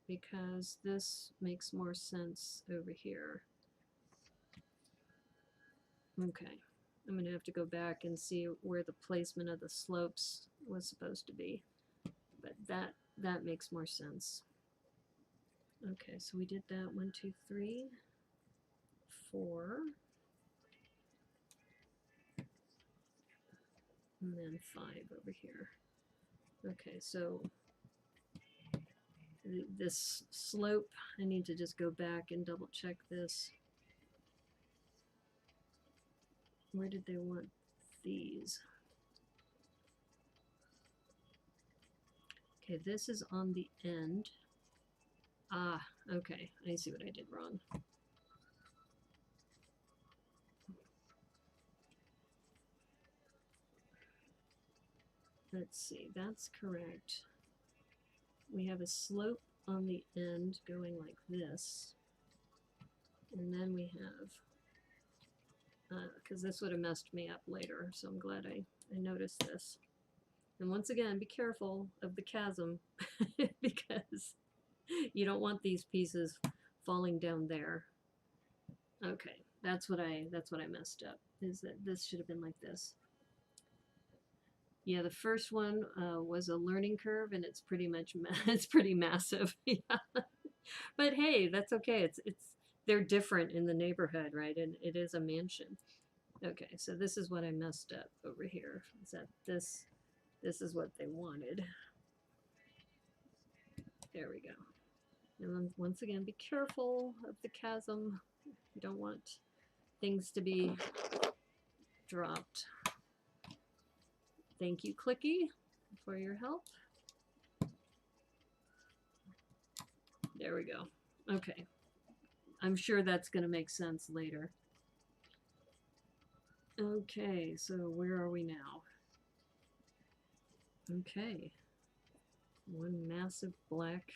because this makes more sense over here. Okay, I'm gonna have to go back and see where the placement of the slopes was supposed to be, but that makes more sense. Okay, so we did that 1 2 3 4 and then 5 over here. Okay, so this slope, I need to just go back and double check this. Where did they want these? Okay, this is on the end. Ah, okay, I see what I did wrong. Let's see, that's correct. We have a slope on the end going like this. And then we have, because this would have messed me up later, so I'm glad I noticed this. And once again, be careful of the chasm because you don't want these pieces falling down there. Okay, that's what I messed up, is that this should have been like this. Yeah, the first one was a learning curve, and it's pretty much it's pretty massive. Yeah. But hey, that's okay. It's they're different in the neighborhood, right? And it is a mansion. Okay, so this is what I messed up over here. Is that this is what they wanted. There we go. And then once again, be careful of the chasm. You don't want things to be dropped. Thank you, Clicky, for your help. There we go. Okay. I'm sure that's going to make sense later. Okay, so where are we now? Okay. One massive black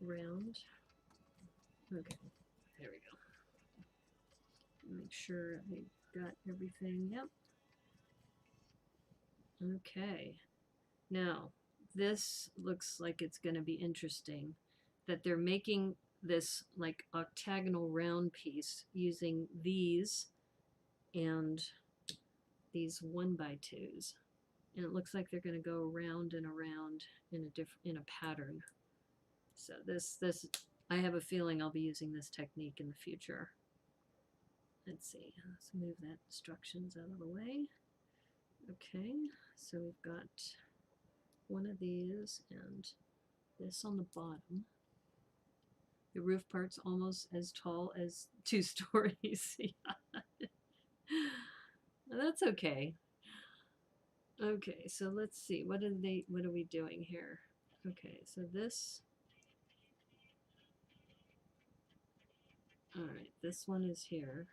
round. Okay, there we go. Make sure I got everything. Yep. Okay. Now, this looks like it's going to be interesting that they're making this like octagonal round piece using these and these 1x2s, and it looks like they're going to go around and around in a pattern. So this I have a feeling I'll be using this technique in the future. Let's see, let's move that instructions out of the way. Okay, so we've got one of these and this on the bottom. The roof part's almost as tall as 2 stories. That's okay. Okay, so let's see. What are we doing here? Okay, so this. All right, this one is here.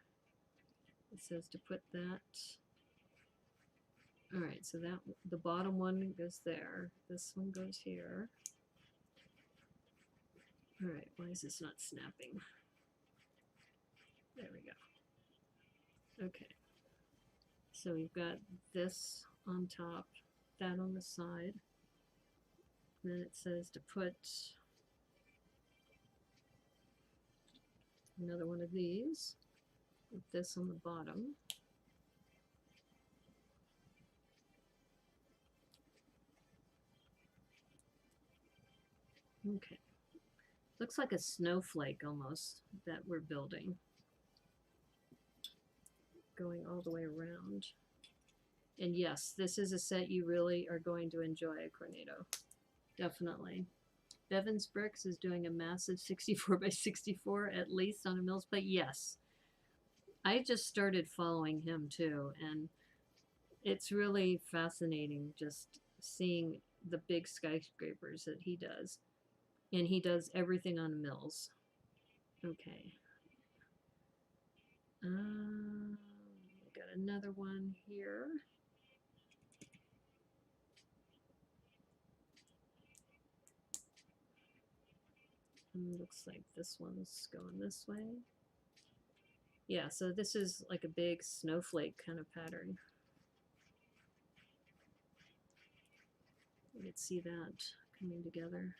It says to put that. All right, so that the bottom one goes there. This one goes here. All right, why is this not snapping? There we go. Okay. So we've got this on top, that on the side. And then it says to put another one of these with this on the bottom. Okay. Looks like a snowflake almost that we're building. Going all the way around. And yes, this is a set you really are going to enjoy, Cornado. Definitely. Bevan's Bricks is doing a massive 64x64 at least on a Mills plate. Yes. I just started following him too, and it's really fascinating just seeing the big skyscrapers that he does. And he does everything on Mills. Okay. Got another one here. And looks like this one's going this way. Yeah, so this is like a big snowflake kind of pattern. You can see that coming together.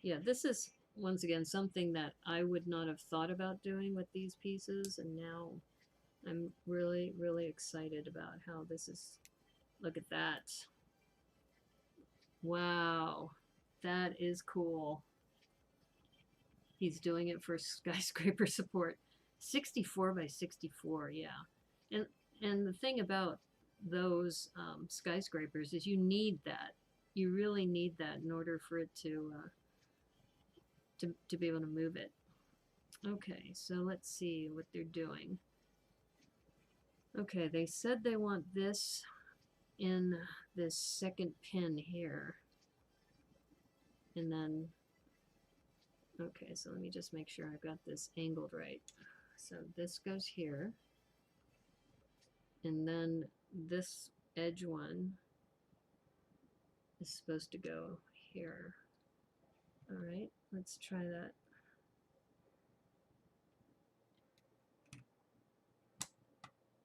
Yeah, this is, once again, something that I would not have thought about doing with these pieces, and now I'm really, really excited about how this is. Look at that. Wow, that is cool. He's doing it for skyscraper support. 64x64, yeah. And the thing about those skyscrapers is you need that. You really need that in order for it to be able to move it. Okay, so let's see what they're doing. Okay, they said they want this in this second pin here. And then, okay, so let me just make sure I've got this angled right. So this goes here. And then this edge one is supposed to go here. All right, let's try that.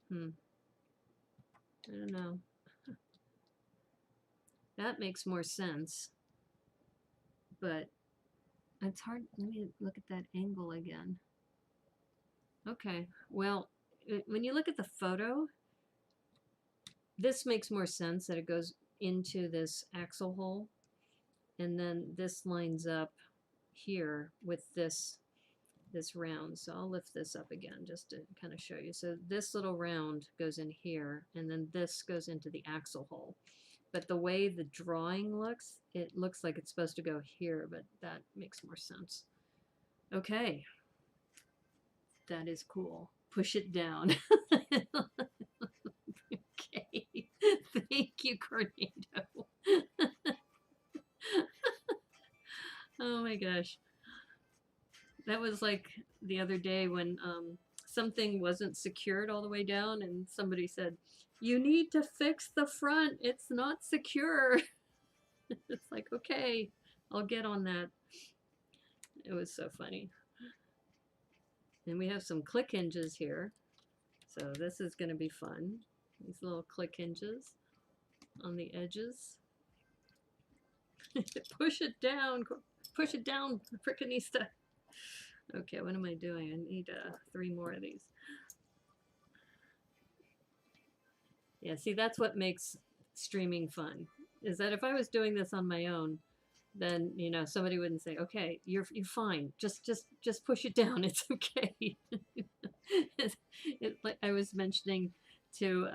I don't know. That makes more sense, but it's hard. Let me look at that angle again. Okay, well, when you look at the photo, this makes more sense that it goes into this axle hole, and then this lines up here with this round. So I'll lift this up again just to kind of show you. So this little round goes in here, and then this goes into the axle hole. But the way the drawing looks, it looks like it's supposed to go here, but that makes more sense. Okay. That is cool. Push it down. Okay. Thank you, Cornado. Oh my gosh. That was like the other day when something wasn't secured all the way down, and somebody said, "You need to fix the front. It's not secure." It's like, okay, I'll get on that. It was so funny. And we have some click hinges here. So this is going to be fun. These little click hinges on the edges. Push it down. Push it down, Brickanista. Okay, what am I doing? I need 3 more of these. Yeah, see, that's what makes streaming fun. Is that if I was doing this on my own, then you know somebody wouldn't say, "Okay, you're fine. Just push it down. It's okay." Like I was mentioning to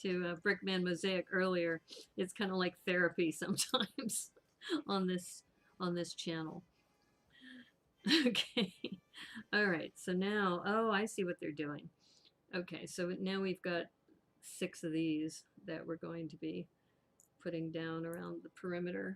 to Brickman Mosaic earlier, it's kind of like therapy sometimes on this channel. Okay. All right. So now, oh, I see what they're doing. Okay. So now we've got 6 of these that we're going to be putting down around the perimeter.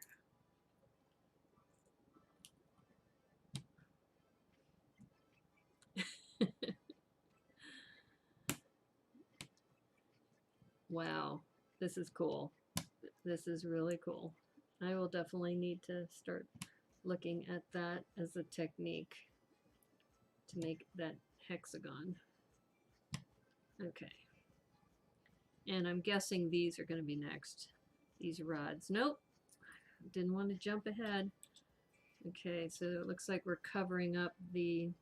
Wow. This is cool. This is really cool. I will definitely need to start looking at that as a technique to make that hexagon. Okay. And I'm guessing these are going to be next. These rods. Nope. Didn't want to jump ahead. Okay, so it looks like we're covering up that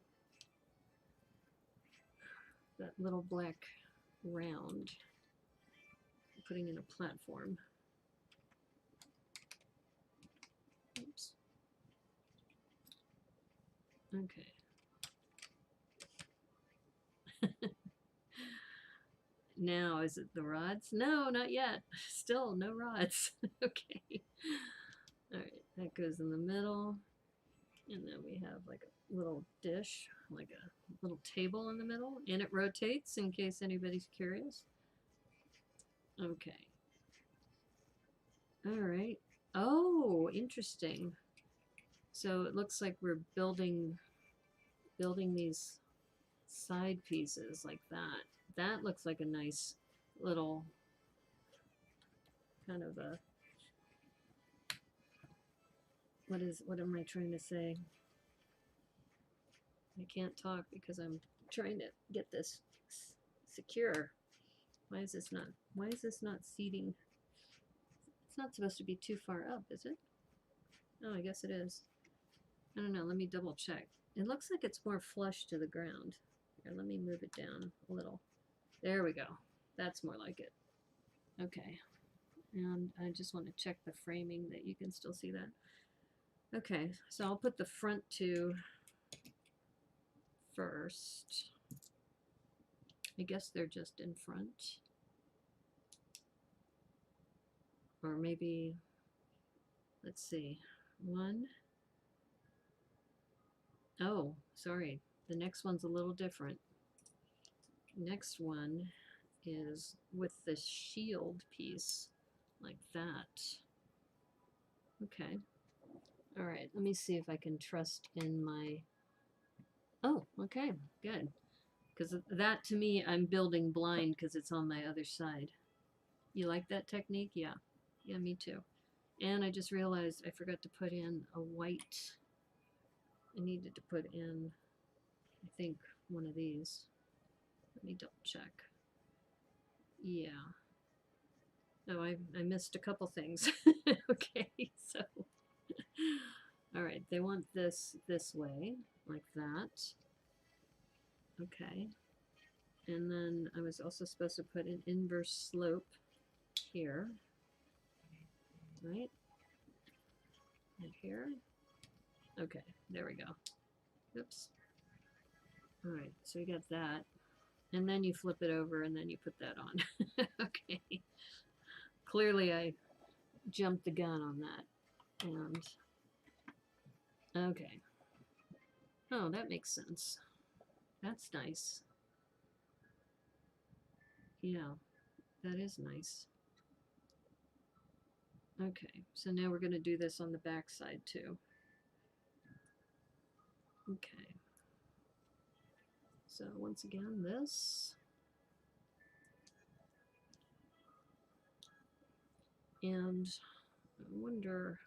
little black round. Putting in a platform. Oops. Okay. Now, is it the rods? No, not yet. Still no rods. Okay. All right, that goes in the middle. And then we have like a little dish, like a little table in the middle, and it rotates in case anybody's curious. Okay. All right. Oh, interesting. So it looks like we're building these side pieces like that. That looks like a nice little kind of a, what am I trying to say? I can't talk because I'm trying to get this secure. Why is this not seating? It's not supposed to be too far up, is it? Oh, I guess it is. I don't know, let me double check. It looks like it's more flush to the ground. Here, let me move it down a little. There we go. That's more like it. Okay. And I just want to check the framing that you can still see that. Okay, so I'll put the front 2 first. I guess they're just in front. Or maybe, let's see, 1. Oh, sorry. The next one's a little different. Next one is with the shield piece, like that. Okay. All right, let me see if I can trust in my... Oh, okay, good. Because that, to me, I'm building blind because it's on my other side. You like that technique? Yeah. Yeah, me too. And I just realized I forgot to put in a white. I needed to put in, I think, one of these. Let me double check. Yeah. Oh, I missed a couple things. Okay, so. All right, they want this way, like that. Okay. And then I was also supposed to put an inverse slope here. Right? And here. Okay, there we go. Oops. All right, so we got that. And then you flip it over and then you put that on. Okay. Clearly I jumped the gun on that. And okay. Oh, that makes sense. That's nice. Yeah, that is nice. Okay, so now we're going to do this on the back side too. Okay. So once again, this. And I wonder,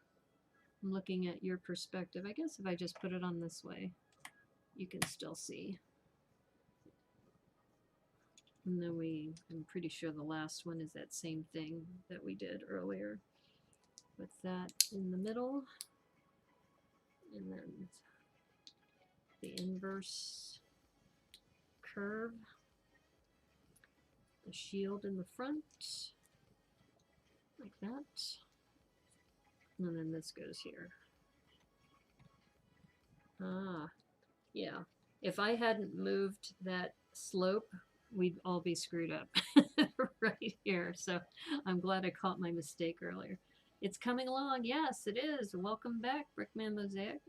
I'm looking at your perspective. I guess if I just put it on this way, you can still see. And then I'm pretty sure the last one is that same thing that we did earlier with that in the middle. And then the inverse curve, the shield in the front, like that. And then this goes here. Ah, yeah. If I hadn't moved that slope, we'd all be screwed up right here. So I'm glad I caught my mistake earlier. It's coming along. Yes, it is. Welcome back, Brickman Mosaic.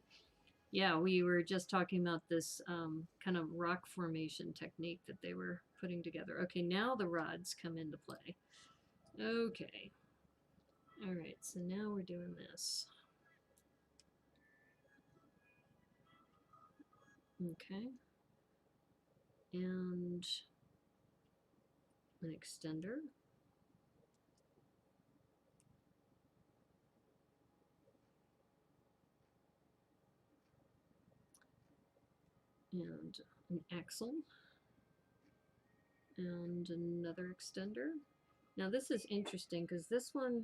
Yeah, we were just talking about this kind of rock formation technique that they were putting together. Okay, now the rods come into play. Okay. All right, so now we're doing this. Okay. And an extender. And an axle. And another extender. Now this is interesting because this one,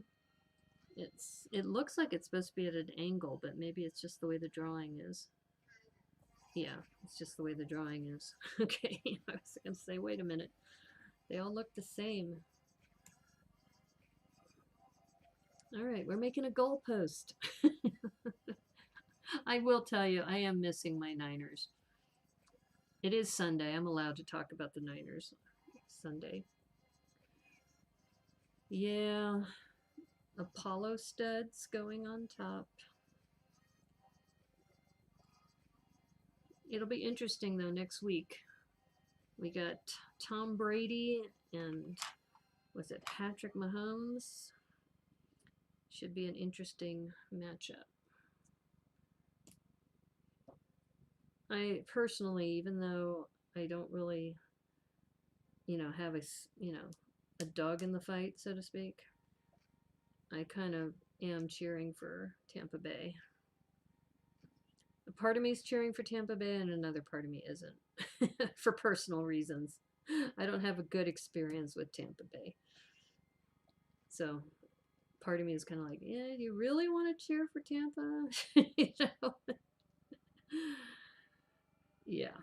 it looks like it's supposed to be at an angle, but maybe it's just the way the drawing is. Yeah, it's just the way the drawing is. Okay, I was going to say, wait a minute. They all look the same. All right, we're making a goalpost. I will tell you, I am missing my Niners. It is Sunday. I'm allowed to talk about the Niners. Sunday. Yeah, Apollo studs going on top. It'll be interesting though next week. We got Tom Brady and was it Patrick Mahomes? Should be an interesting matchup. I personally, even though I don't really, have a dog in the fight, so to speak, I kind of am cheering for Tampa Bay. A part of me is cheering for Tampa Bay and another part of me isn't for personal reasons. I don't have a good experience with Tampa Bay. So part of me is kind of like, yeah, do you really want to cheer for Tampa? Yeah.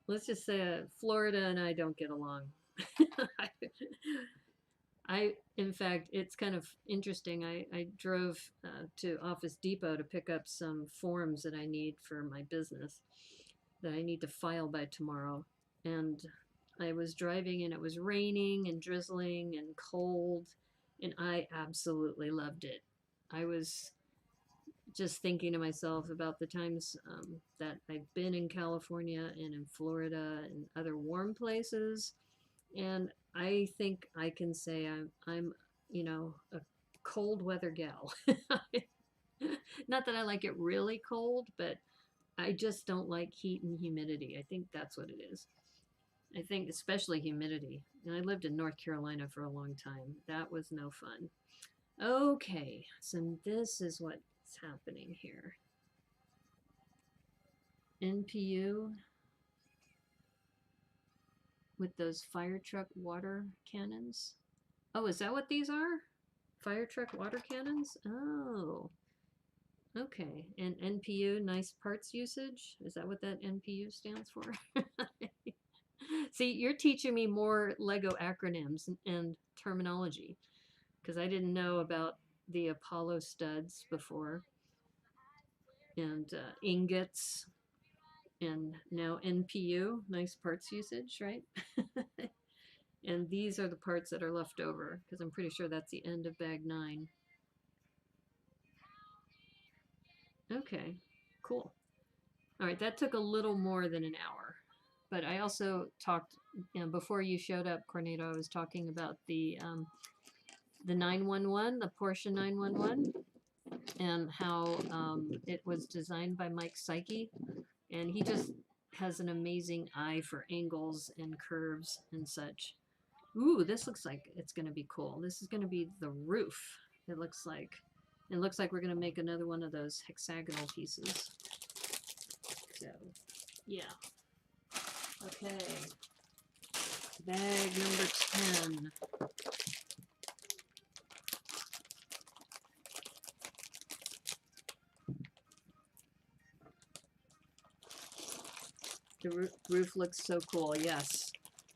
Let's just say Florida and I don't get along. In fact, it's kind of interesting. I drove to Office Depot to pick up some forms that I need for my business that I need to file by tomorrow. And I was driving and it was raining and drizzling and cold, and I absolutely loved it. I was just thinking to myself about the times that I've been in California and in Florida and other warm places, and I think I can say I'm a cold weather gal. Not that I like it really cold, but I just don't like heat and humidity. I think that's what it is. I think especially humidity. And I lived in North Carolina for a long time. That was no fun. Okay, so this is what's happening here. NPU with those fire truck water cannons. Oh, is that what these are? Fire truck water cannons? Oh, okay. And NPU, nice parts usage? Is that what that NPU stands for? See, you're teaching me more Lego acronyms and terminology because I didn't know about the Apollo studs before, and ingots, and now NPU, nice parts usage, right? And these are the parts that are left over because I'm pretty sure that's the end of bag 9. Okay, cool. All right, that took a little more than an hour. But I also talked, before you showed up, Cornado, I was talking about the 911, the Porsche 911, and how it was designed by Mike Psyche. And he just has an amazing eye for angles and curves and such. Ooh, this looks like it's going to be cool. This is going to be the roof. It looks like we're going to make another one of those hexagonal pieces. So, yeah. Okay. Bag number 10. The roof looks so cool. Yes,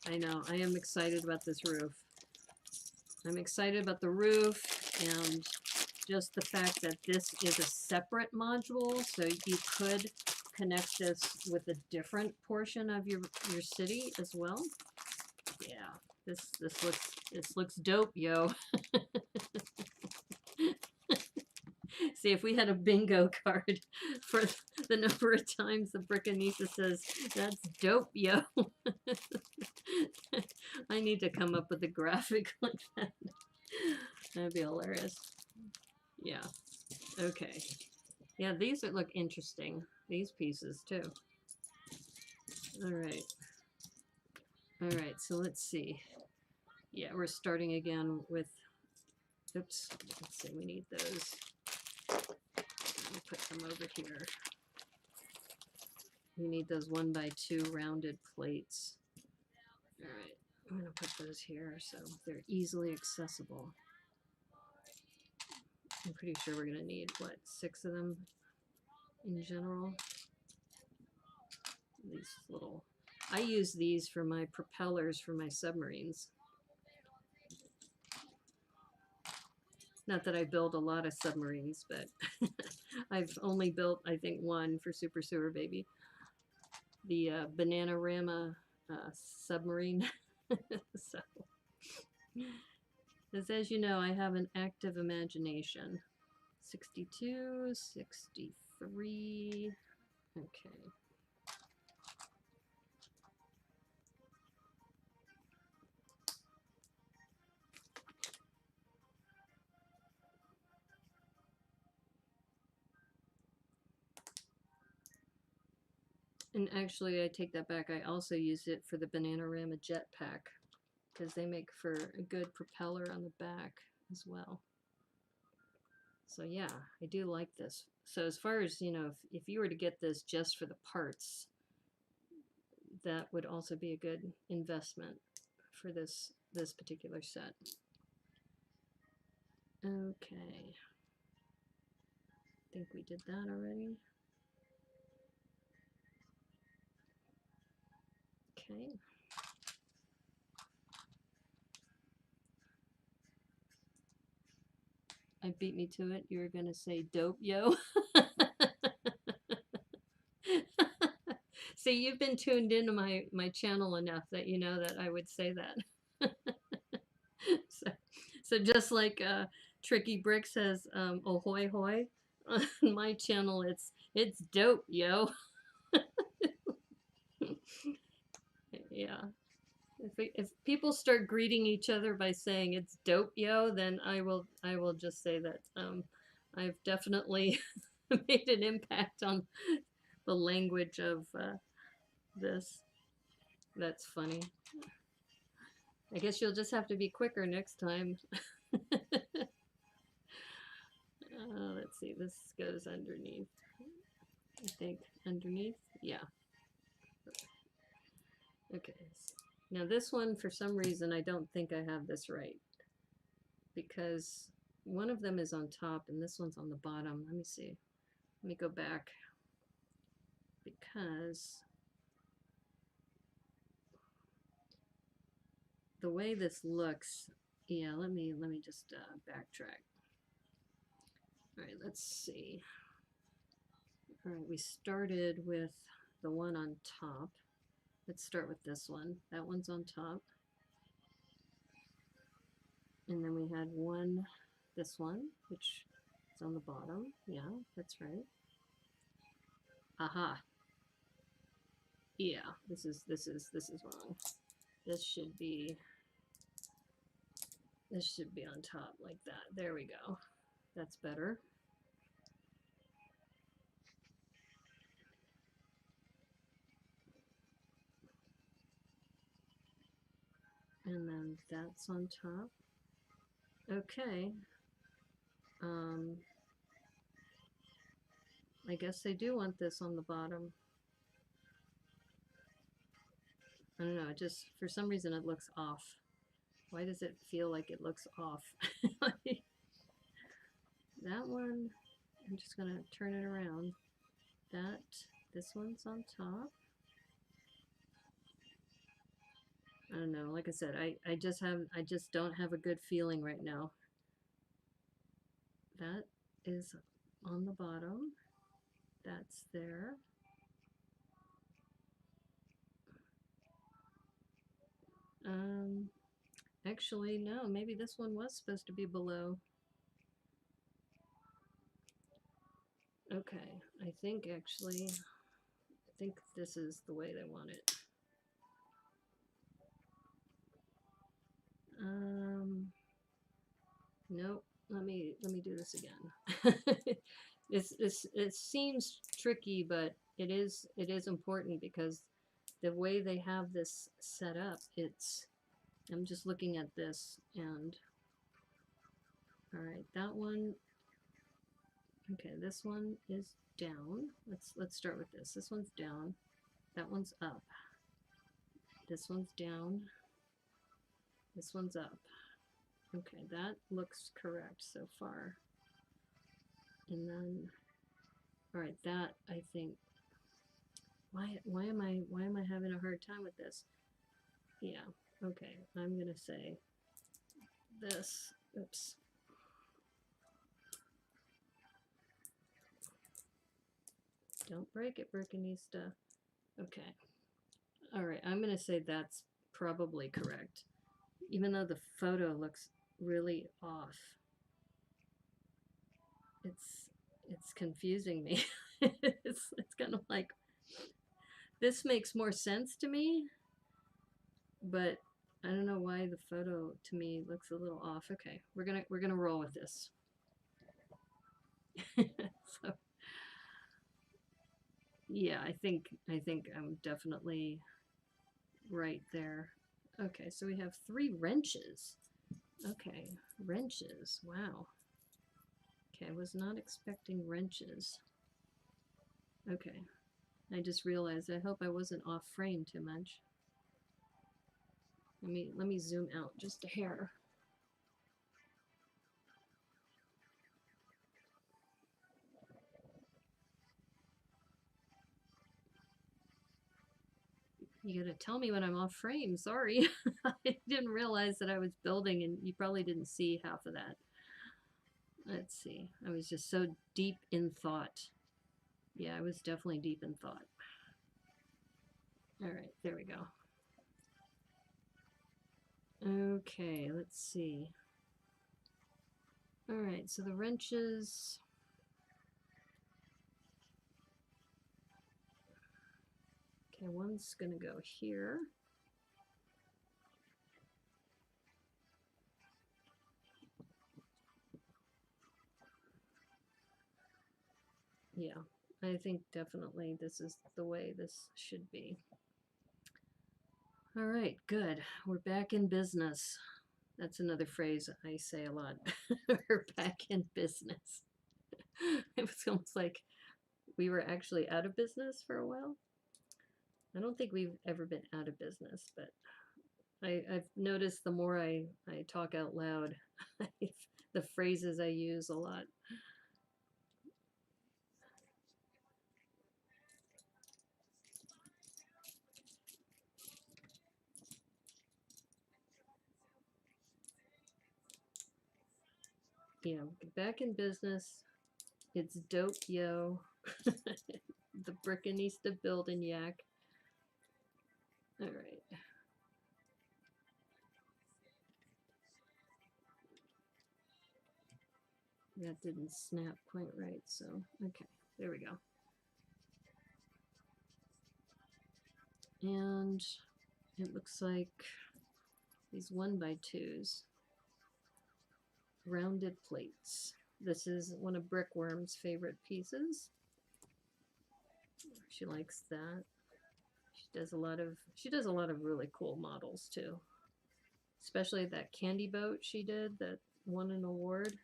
I know. I am excited about this roof. I'm excited about the roof and just the fact that this is a separate module, so you could connect this with a different portion of your city as well. Yeah, this looks dope, yo. See, if we had a bingo card for the number of times the Brickanista says, that's dope, yo. I need to come up with a graphic like that. That'd be hilarious. Yeah. Okay. Yeah, these look interesting. These pieces, too. All right. All right, so let's see. Yeah, we're starting again with, oops, let's see, we need those. We'll put them over here. We need those 1x2 rounded plates. All right, I'm gonna put those here so they're easily accessible. I'm pretty sure we're gonna need, what, 6 of them in general? These little, I use these for my propellers for my submarines. Not that I build a lot of submarines, but I've only built, I think, one for Super Sewer Baby. The Bananarama submarine. So, as you know, I have an active imagination. 62, 63. Okay. And actually, I take that back. I also use it for the Bananarama jetpack because they make for a good propeller on the back as well. So yeah, I do like this. So as far as, you know, if you were to get this just for the parts, that would also be a good investment for this particular set. Okay. I think we did that already. Okay. I beat me to it. You were gonna say dope, yo. See, you've been tuned into my channel enough that you know that I would say that. So just like Tricky Brick says, "Ahoy hoy," on my channel it's dope, yo. Yeah. If people start greeting each other by saying it's dope, yo, then I will just say that I've definitely made an impact on the language of this. That's funny. I guess you'll just have to be quicker next time. Let's see, this goes underneath. I think underneath, yeah. Okay, now this one, for some reason, I don't think I have this right, because one of them is on top and this one's on the bottom. Let me see. Let me go back, because the way this looks, yeah, let me just backtrack. All right, let's see. All right, we started with the one on top. Let's start with this one. That one's on top. And then we had one, this one, which is on the bottom. Yeah, that's right. Aha. Yeah, this is wrong. This should be on top like that. There we go. That's better. And then that's on top. Okay. I guess I do want this on the bottom. I don't know, it just, for some reason it looks off. Why does it feel like it looks off? That one, I'm just gonna turn it around. This one's on top. I don't know, like I said, I just don't have a good feeling right now. That is on the bottom. That's there. Actually, no, maybe this one was supposed to be below. Okay, I think this is the way they want it. Nope. Let me do this again. It seems tricky, but it is important, because the way they have this set up, I'm just looking at this, and all right, that one. Okay, this one is down. Let's start with this. This one's down. That one's up. This one's down. This one's up. Okay, that looks correct so far. And then, all right, that, I think, why am I having a hard time with this? Yeah, okay, I'm gonna say this. Oops. Don't break it, Brickanista. Okay. All right, I'm gonna say that's probably correct, even though the photo looks really off. It's confusing me. it's kind of like, this makes more sense to me, but I don't know why the photo to me looks a little off. Okay, we're gonna roll with this. So yeah, I think I'm definitely right there. Okay, so we have 3 wrenches. Okay, wrenches. Wow. Okay, I was not expecting wrenches. Okay, I just realized, I hope I wasn't off frame too much. Let me zoom out just a hair. You gotta tell me when I'm off frame. Sorry. I didn't realize that I was building, and you probably didn't see half of that. Let's see. I was just so deep in thought. Yeah, I was definitely deep in thought. All right, there we go. Okay, let's see. All right, so the wrenches. Okay, one's gonna go here. Yeah, I think definitely this is the way this should be. All right, good. We're back in business. That's another phrase I say a lot. We're back in business. It was almost like we were actually out of business for a while. I don't think we've ever been out of business, but I've noticed the more I talk out loud, the phrases I use a lot. Yeah, back in business. It's dope, yo. The Brickanista Build and Yak. All right. That didn't snap quite right, so okay, there we go. And it looks like these 1x2s, rounded plates. This is one of Brickworm's favorite pieces. She likes that. She does a lot of really cool models too. Especially that candy boat she did that won an award.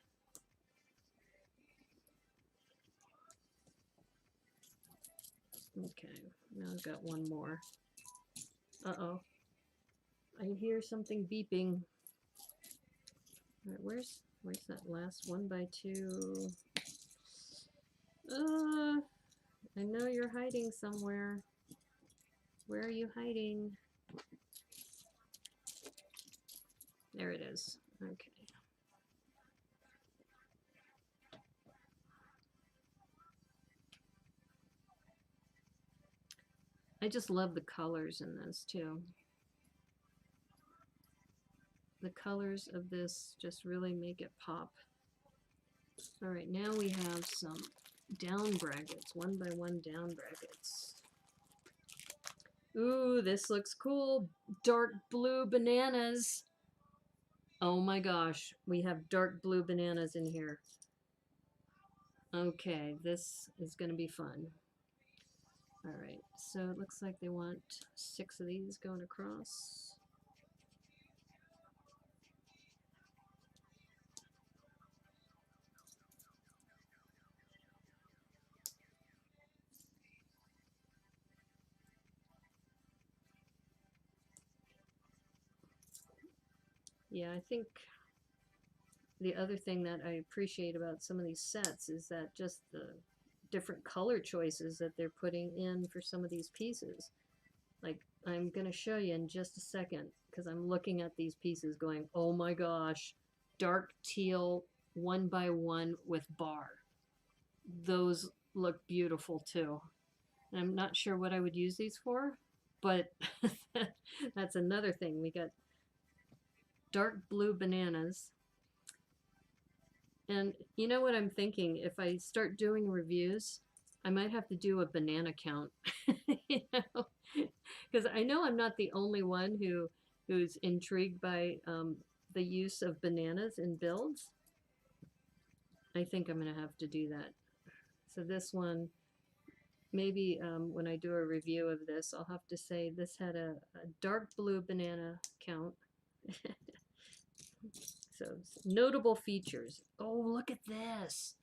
Okay, now I've got one more. Uh-oh. I hear something beeping. All right, where's that last 1x2? I know you're hiding somewhere. Where are you hiding? There it is. Okay. I just love the colors in this too. The colors of this just really make it pop. All right, now we have some down brackets, 1x1 down brackets. Ooh, this looks cool. Dark blue bananas. Oh my gosh, we have dark blue bananas in here. Okay, this is going to be fun. All right, so it looks like they want 6 of these going across. Yeah, I think the other thing that I appreciate about some of these sets is that just the different color choices that they're putting in for some of these pieces. Like, I'm going to show you in just a second because I'm looking at these pieces going, oh my gosh, dark teal 1x1 with bar. Those look beautiful too. And I'm not sure what I would use these for, but that's another thing. We got dark blue bananas. And you know what I'm thinking? If I start doing reviews, I might have to do a banana count, you know, because I know I'm not the only one who's intrigued by the use of bananas in builds. I think I'm going to have to do that. So this one, maybe when I do a review of this, I'll have to say this had a dark blue banana count. So notable features. Oh, look at this.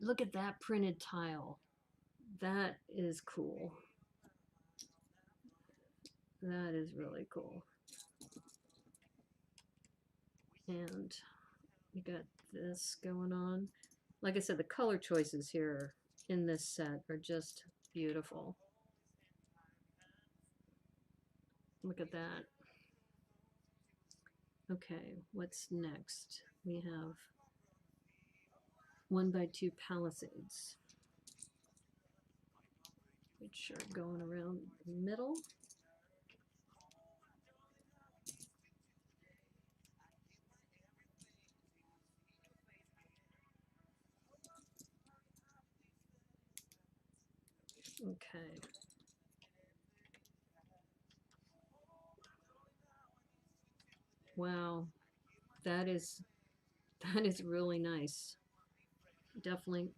Look at that printed tile. That is cool. That is really cool. And you got this going on. Like I said, the color choices here in this set are just beautiful. Look at that. Okay, what's next? We have 1x2 palisades, which are going around the middle. Okay. Wow, that is really nice. Definitely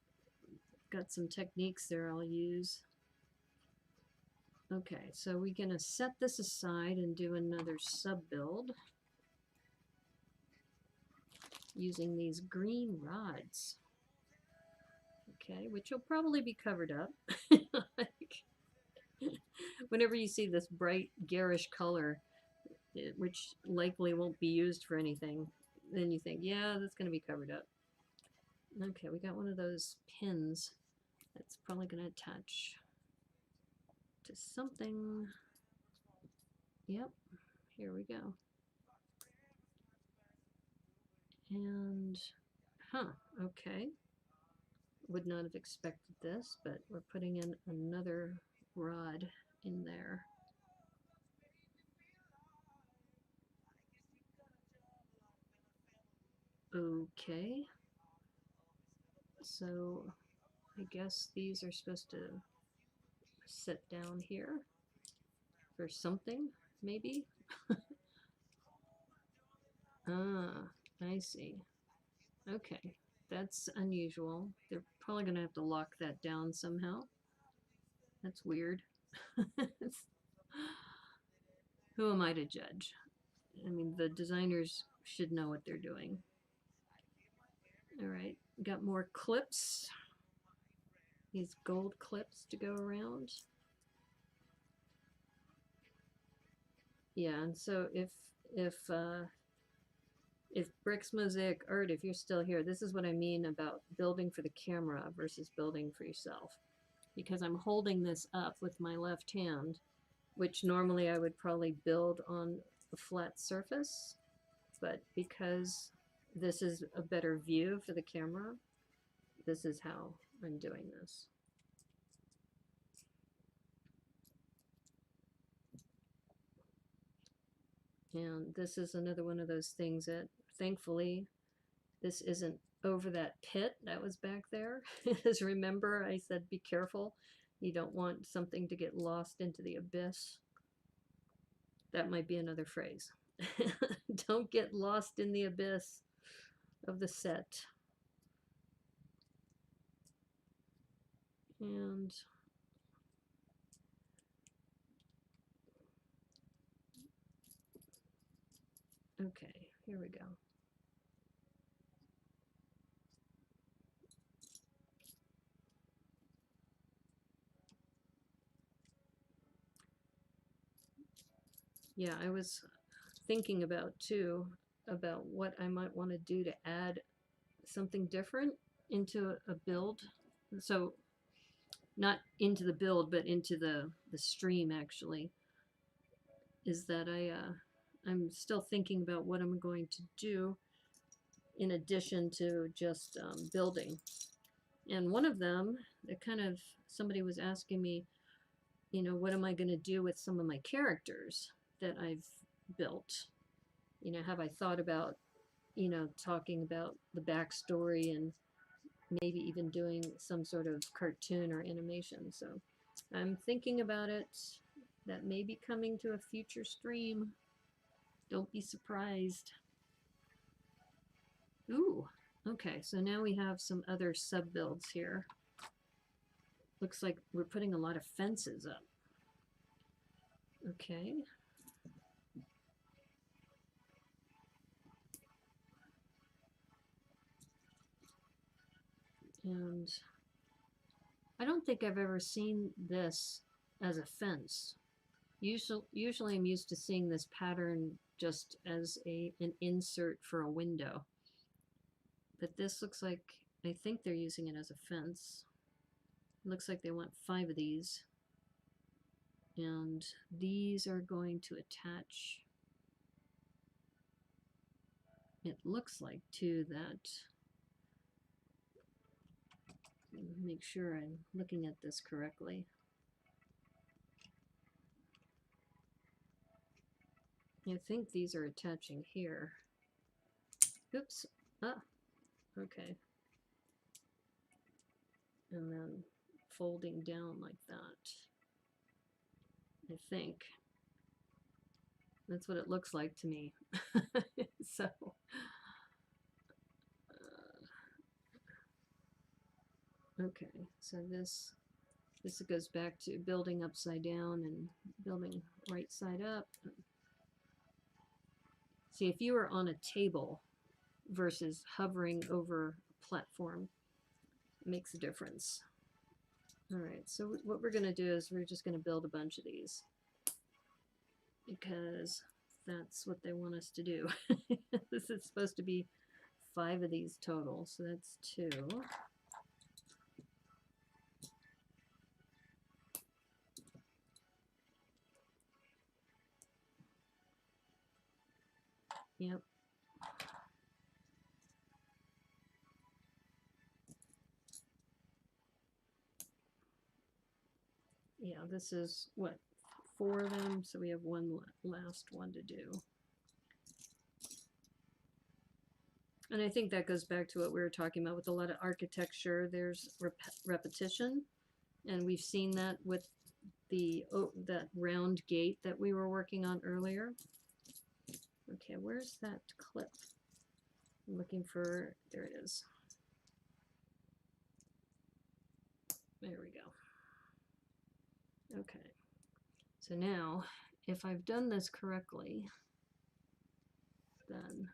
got some techniques there I'll use. Okay, so we're gonna set this aside and do another sub build using these green rods. Okay, which will probably be covered up. Like, whenever you see this bright garish color, which likely won't be used for anything, then you think, yeah, that's going to be covered up. Okay, we got one of those pins that's probably going to attach to something. Yep, here we go. And, okay. Would not have expected this, but we're putting in another rod in there. Okay. So I guess these are supposed to sit down here for something, maybe? Ah, I see. Okay, that's unusual. They're probably going to have to lock that down somehow. That's weird. Who am I to judge? I mean, the designers should know what they're doing. All right, got more clips. These gold clips to go around. Yeah, and so if Bricks Mosaic Art, if you're still here, this is what I mean about building for the camera versus building for yourself. Because I'm holding this up with my left hand, which normally I would probably build on a flat surface, but because this is a better view for the camera, this is how I'm doing this. And this is another one of those things that, thankfully, this isn't over that pit that was back there. As remember, I said be careful. You don't want something to get lost into the abyss. That might be another phrase. Don't get lost in the abyss of the set. And okay, here we go. Yeah, I was thinking about too about what I might want to do to add something different into a build. So not into the build, but into the stream actually. Is that I'm still thinking about what I'm going to do in addition to just building. And one of them, it kind of, somebody was asking me, you know, what am I going to do with some of my characters that I've built? You know, have I thought about, you know, talking about the backstory and maybe even doing some sort of cartoon or animation? So I'm thinking about it. That may be coming to a future stream. Don't be surprised. Ooh, okay, so now we have some other sub builds here. Looks like we're putting a lot of fences up. Okay. And I don't think I've ever seen this as a fence. Usually I'm used to seeing this pattern just as an insert for a window. But this looks like, I think they're using it as a fence. It looks like they want 5 of these. And these are going to attach, it looks like, to that. Make sure I'm looking at this correctly. I think these are attaching here. Oops. Ah, okay. And then folding down like that. I think. That's what it looks like to me. So, okay, so this This goes back to building upside down and building right side up. See, if you were on a table versus hovering over a platform, it makes a difference. All right, so what we're going to do is we're just going to build a bunch of these because that's what they want us to do. This is supposed to be 5 of these total, so that's 2. Yep. Yeah, this is what, 4 of them, so we have one last one to do. And I think that goes back to what we were talking about with a lot of architecture. There's repetition, and we've seen that with the that round gate that we were working on earlier. Okay, where's that clip? I'm looking for, there it is. There we go. Okay, so now if I've done this correctly, then,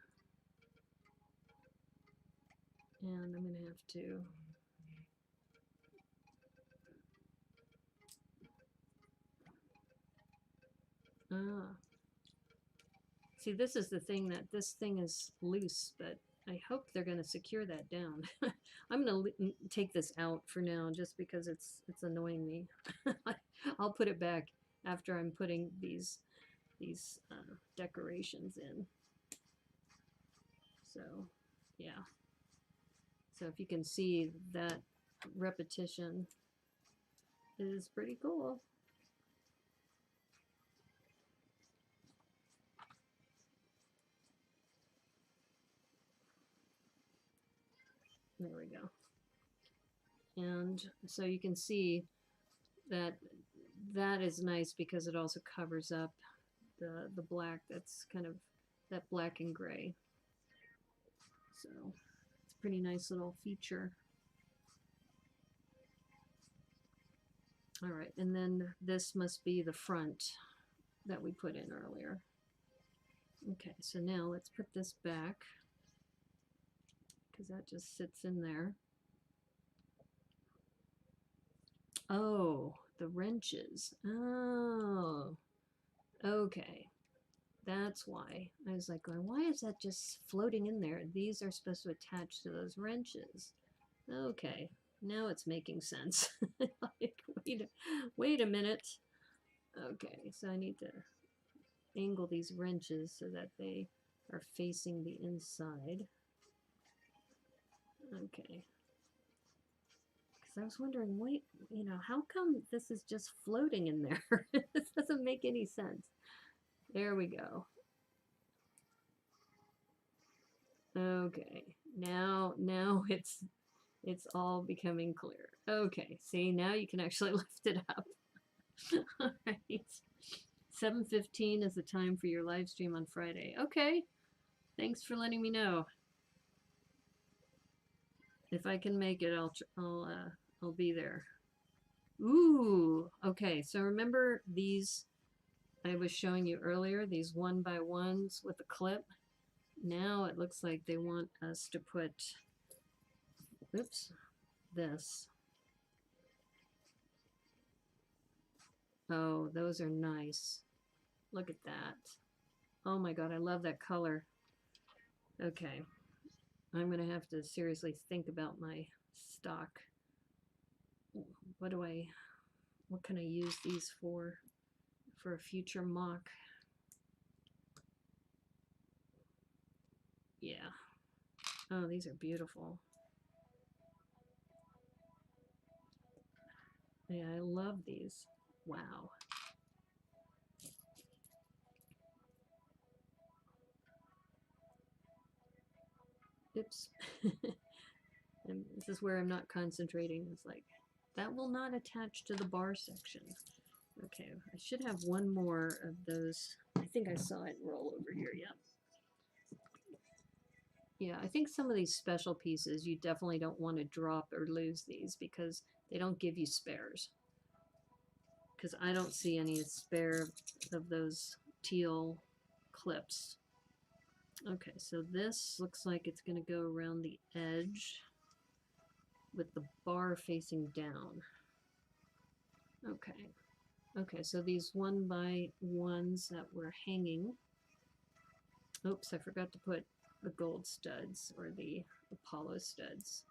and I'm gonna have to, see, this is the thing, that this thing is loose, but I hope they're going to secure that down. I'm going to take this out for now just because it's annoying me. I'll put it back after I'm putting these decorations in. So, yeah. So if you can see, that repetition is pretty cool. There we go. And so you can see that that is nice because it also covers up the black that's kind of that black and gray. So it's a pretty nice little feature. All right, and then this must be the front that we put in earlier. Okay, so now let's put this back because that just sits in there. Oh, the wrenches. Oh, okay. That's why. I was like going, why is that just floating in there? These are supposed to attach to those wrenches. Okay, now it's making sense. Like, wait a minute. Okay, so I need to angle these wrenches so that they are facing the inside. Okay. Because I was wondering, wait, you know, how come this is just floating in there? This doesn't make any sense. There we go. Okay, now it's all becoming clear. Okay, see, now you can actually lift it up. All right. 7:15 is the time for your live stream on Friday. Okay, thanks for letting me know. If I can make it, I'll be there. Ooh, okay. So remember these I was showing you earlier, these 1x1s with a clip? Now it looks like they want us to put, oops, this. Oh, those are nice. Look at that. Oh my God, I love that color. Okay, I'm gonna have to seriously think about my stock. What can I use these for a future mock? Yeah. Oh, these are beautiful. Yeah, I love these. Wow. Oops. And this is where I'm not concentrating. It's like, that will not attach to the bar section. Okay, I should have one more of those. I think I saw it roll over here, yeah. Yeah, I think some of these special pieces, you definitely don't want to drop or lose these because they don't give you spares. because I don't see any spare of those teal clips. Okay, so this looks like it's going to go around the edge with the bar facing down. Okay. Okay, so these 1x1s that were hanging. Oops, I forgot to put the gold studs or the Apollo studs.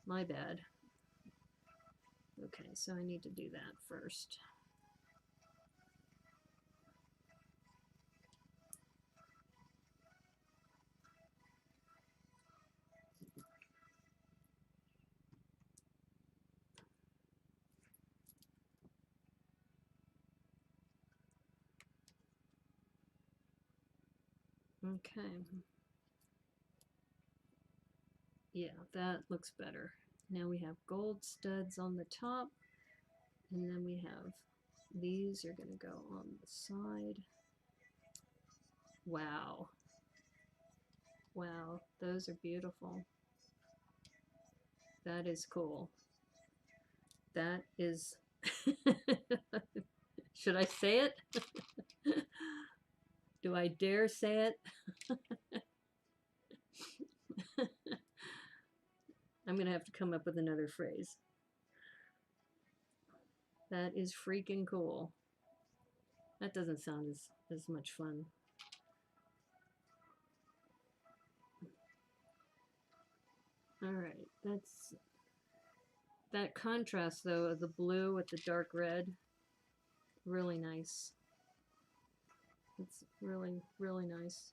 My bad. Okay, so I need to do that first. Okay. Yeah, that looks better. Now we have gold studs on the top, and then we have these are going to go on the side. Wow. Wow, those are beautiful. That is cool. That is... Should I say it? Do I dare say it? I'm going to have to come up with another phrase. That is freaking cool. That doesn't sound as much fun. All right, that contrast though of the blue with the dark red, really nice. It's really, really nice.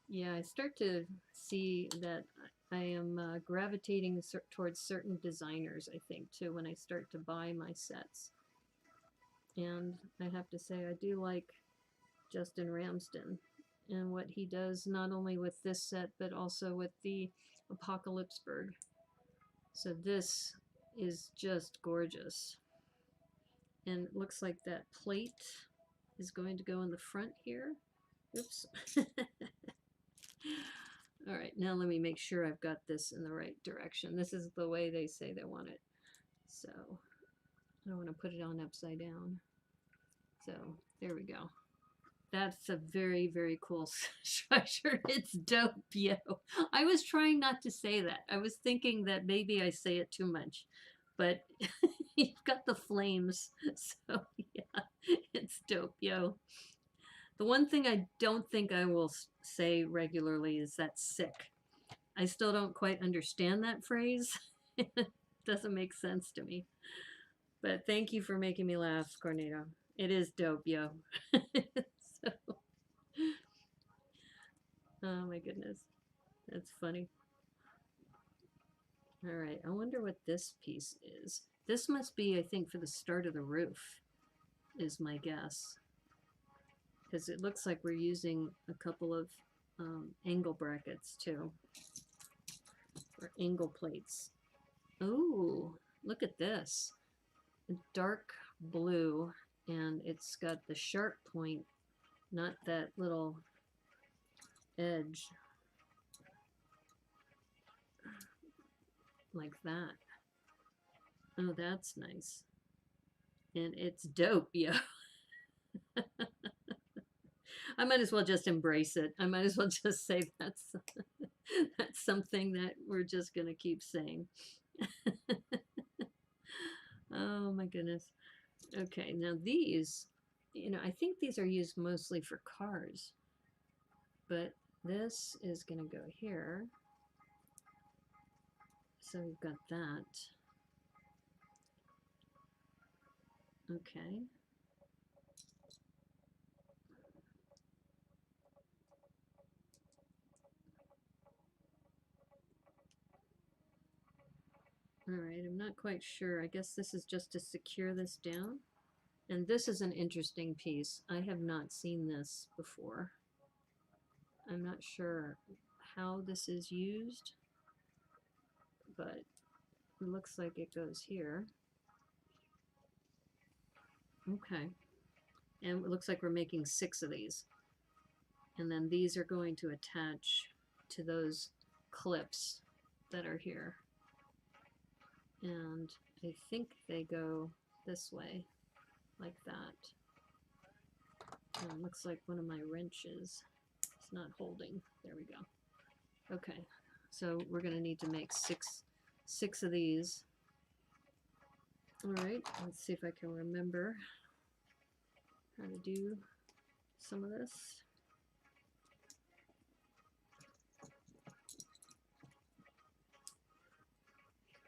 Yeah, I start to see that I am gravitating towards certain designers, I think, too, when I start to buy my sets. And I have to say, I do like Justin Ramsden and what he does, not only with this set, but also with the Apocalypseburg. So this is just gorgeous. And it looks like that plate is going to go in the front here. Oops. All right, now let me make sure I've got this in the right direction. This is the way they say they want it. So I don't want to put it on upside down. So there we go. That's a very, very cool structure. It's dope, yo. I was trying not to say that. I was thinking that maybe I say it too much, but you've got the flames. So yeah, it's dope, yo. The one thing I don't think I will say regularly is that's sick. I still don't quite understand that phrase. It doesn't make sense to me. But thank you for making me laugh, Cornado. It is dope, yo. So, oh my goodness. That's funny. All right, I wonder what this piece is. This must be, I think, for the start of the roof, is my guess. Because it looks like we're using a couple of angle brackets too, or angle plates. Ooh, look at this. A dark blue, and it's got the sharp point, not that little edge like that. Oh, that's nice. And it's dope, yo. I might as well just embrace it. I might as well just say that's something that we're just gonna keep saying. Oh my goodness. Okay, now these, I think these are used mostly for cars, but this is gonna go here. So we've got that. Okay. All right, I'm not quite sure. I guess this is just to secure this down. And this is an interesting piece. I have not seen this before. I'm not sure how this is used, but it looks like it goes here. Okay. And it looks like we're making 6 of these. And then these are going to attach to those clips that are here. And I think they go this way, like that. And it looks like one of my wrenches is not holding. There we go. Okay, so we're going to need to make six of these. All right, let's see if I can remember how to do some of this.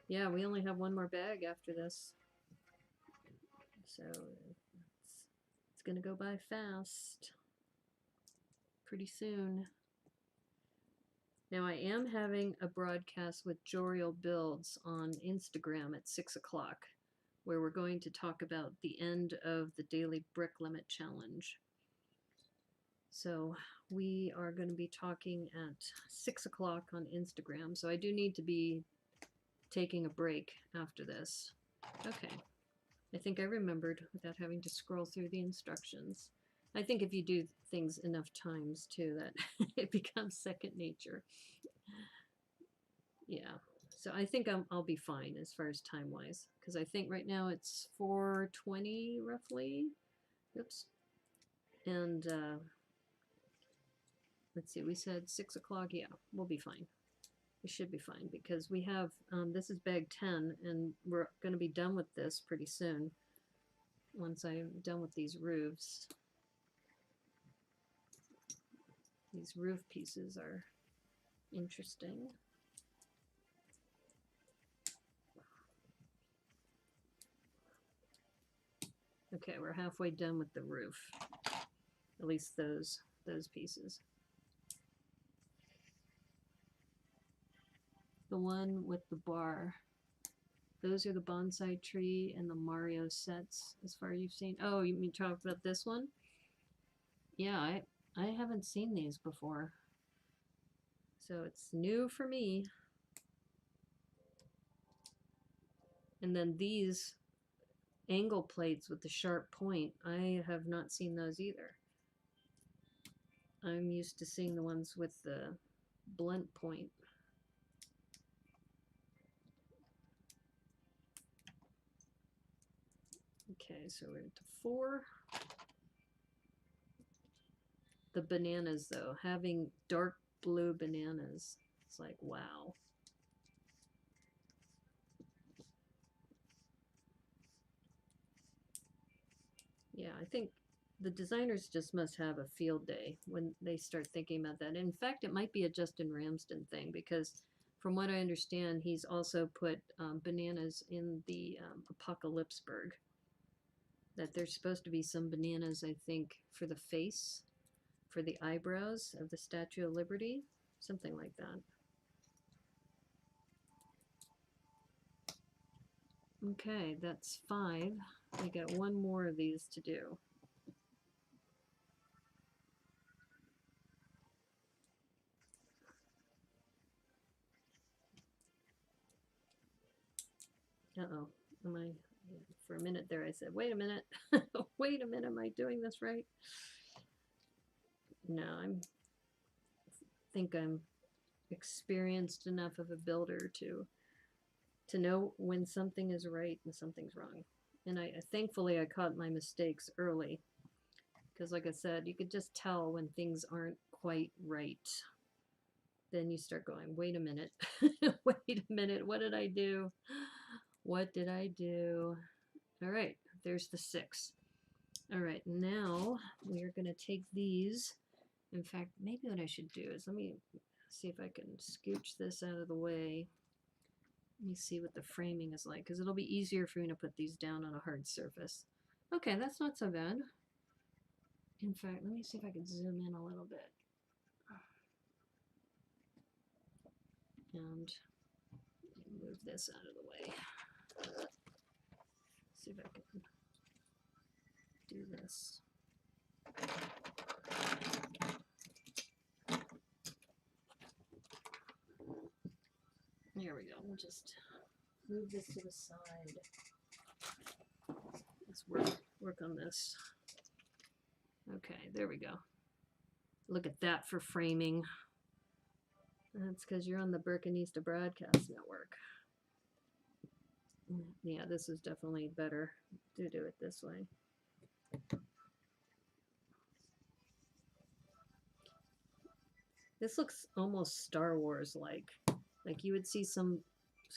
Yeah, we only have one more bag after this. So it's going to go by fast. Pretty soon. Now I am having a broadcast with Joriel Builds on Instagram at 6 o'clock, where we're going to talk about the end of the daily brick limit challenge. So we are going to be talking at 6 o'clock on Instagram. So I do need to be taking a break after this. Okay. I think I remembered without having to scroll through the instructions. I think if you do things enough times too, that it becomes second nature. Yeah, so I think I'll be fine as far as time-wise, because I think right now it's 4:20 roughly. Oops. And let's see, we said 6 o'clock. Yeah, we'll be fine. We should be fine because we have, this is bag 10, and we're going to be done with this pretty soon once I'm done with these roofs. These roof pieces are interesting. Okay, we're halfway done with the roof. At least those pieces. The one with the bar. Those are the bonsai tree and the Mario sets, as far as you've seen. Oh, you mean talk about this one? Yeah, I haven't seen these before. So it's new for me. And then these angle plates with the sharp point, I have not seen those either. I'm used to seeing the ones with the blunt point. Okay, so we're into 4. The bananas, though, having dark blue bananas, it's like, wow. Yeah, I think the designers just must have a field day when they start thinking about that. In fact, it might be a Justin Ramsden thing, because from what I understand, he's also put bananas in the Apocalypseburg. That there's supposed to be some bananas, I think, for the face, for the eyebrows of the Statue of Liberty, something like that. Okay, that's 5. We got one more of these to do. Uh-oh. For a minute there I said, wait a minute. Wait a minute, am I doing this right? No, I think I'm experienced enough of a builder to know when something is right and something's wrong. And thankfully I caught my mistakes early, because like I said, you could just tell when things aren't quite right. Then you start going, wait a minute. Wait a minute, what did I do? What did I do? All right, there's the 6. All right, now we're going to take these. In fact, maybe what I should do is, let me see if I can scooch this out of the way. Let me see what the framing is like, because it'll be easier for me to put these down on a hard surface. Okay, that's not so bad. In fact, let me see if I can zoom in a little bit. And move this out of the way. See if I can do this. There we go. We'll just move this to the side. Let's work on this. Okay, there we go. Look at that for framing. That's because you're on the Brickanista Broadcast Network. Yeah, this is definitely better to do it this way. This looks almost Star Wars like. Like you would see some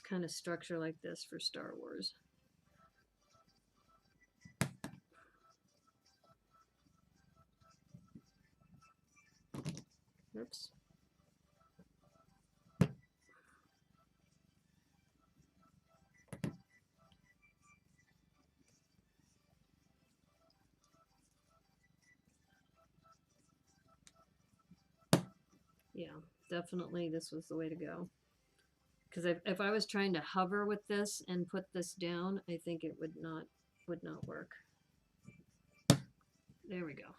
kind of structure like this for Star Wars. Oops. Yeah, definitely this was the way to go. Because if I was trying to hover with this and put this down, I think it would not work. There we go.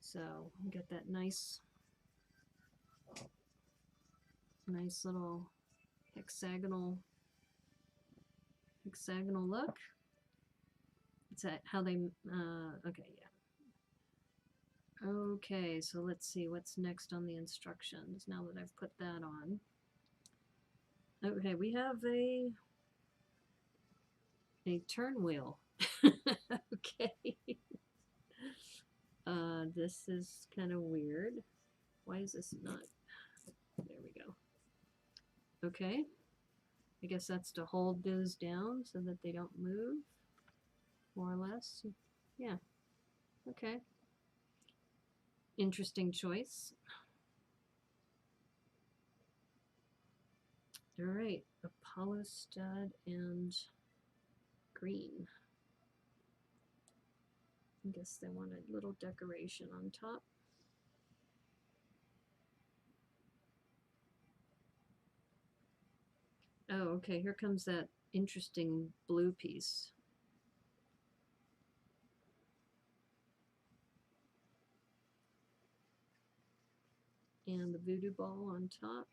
So get that nice little hexagonal look. Is that how they? Okay, yeah. Okay, so let's see what's next on the instructions now that I've put that on. Okay, we have a turn wheel. Okay. This is kind of weird. Why is this not? There we go. Okay. I guess that's to hold those down so that they don't move, more or less. Yeah. Okay. Interesting choice. All right. Apollo stud and green. I guess they want a little decoration on top. Oh, okay. Here comes that interesting blue piece. And the voodoo ball on top.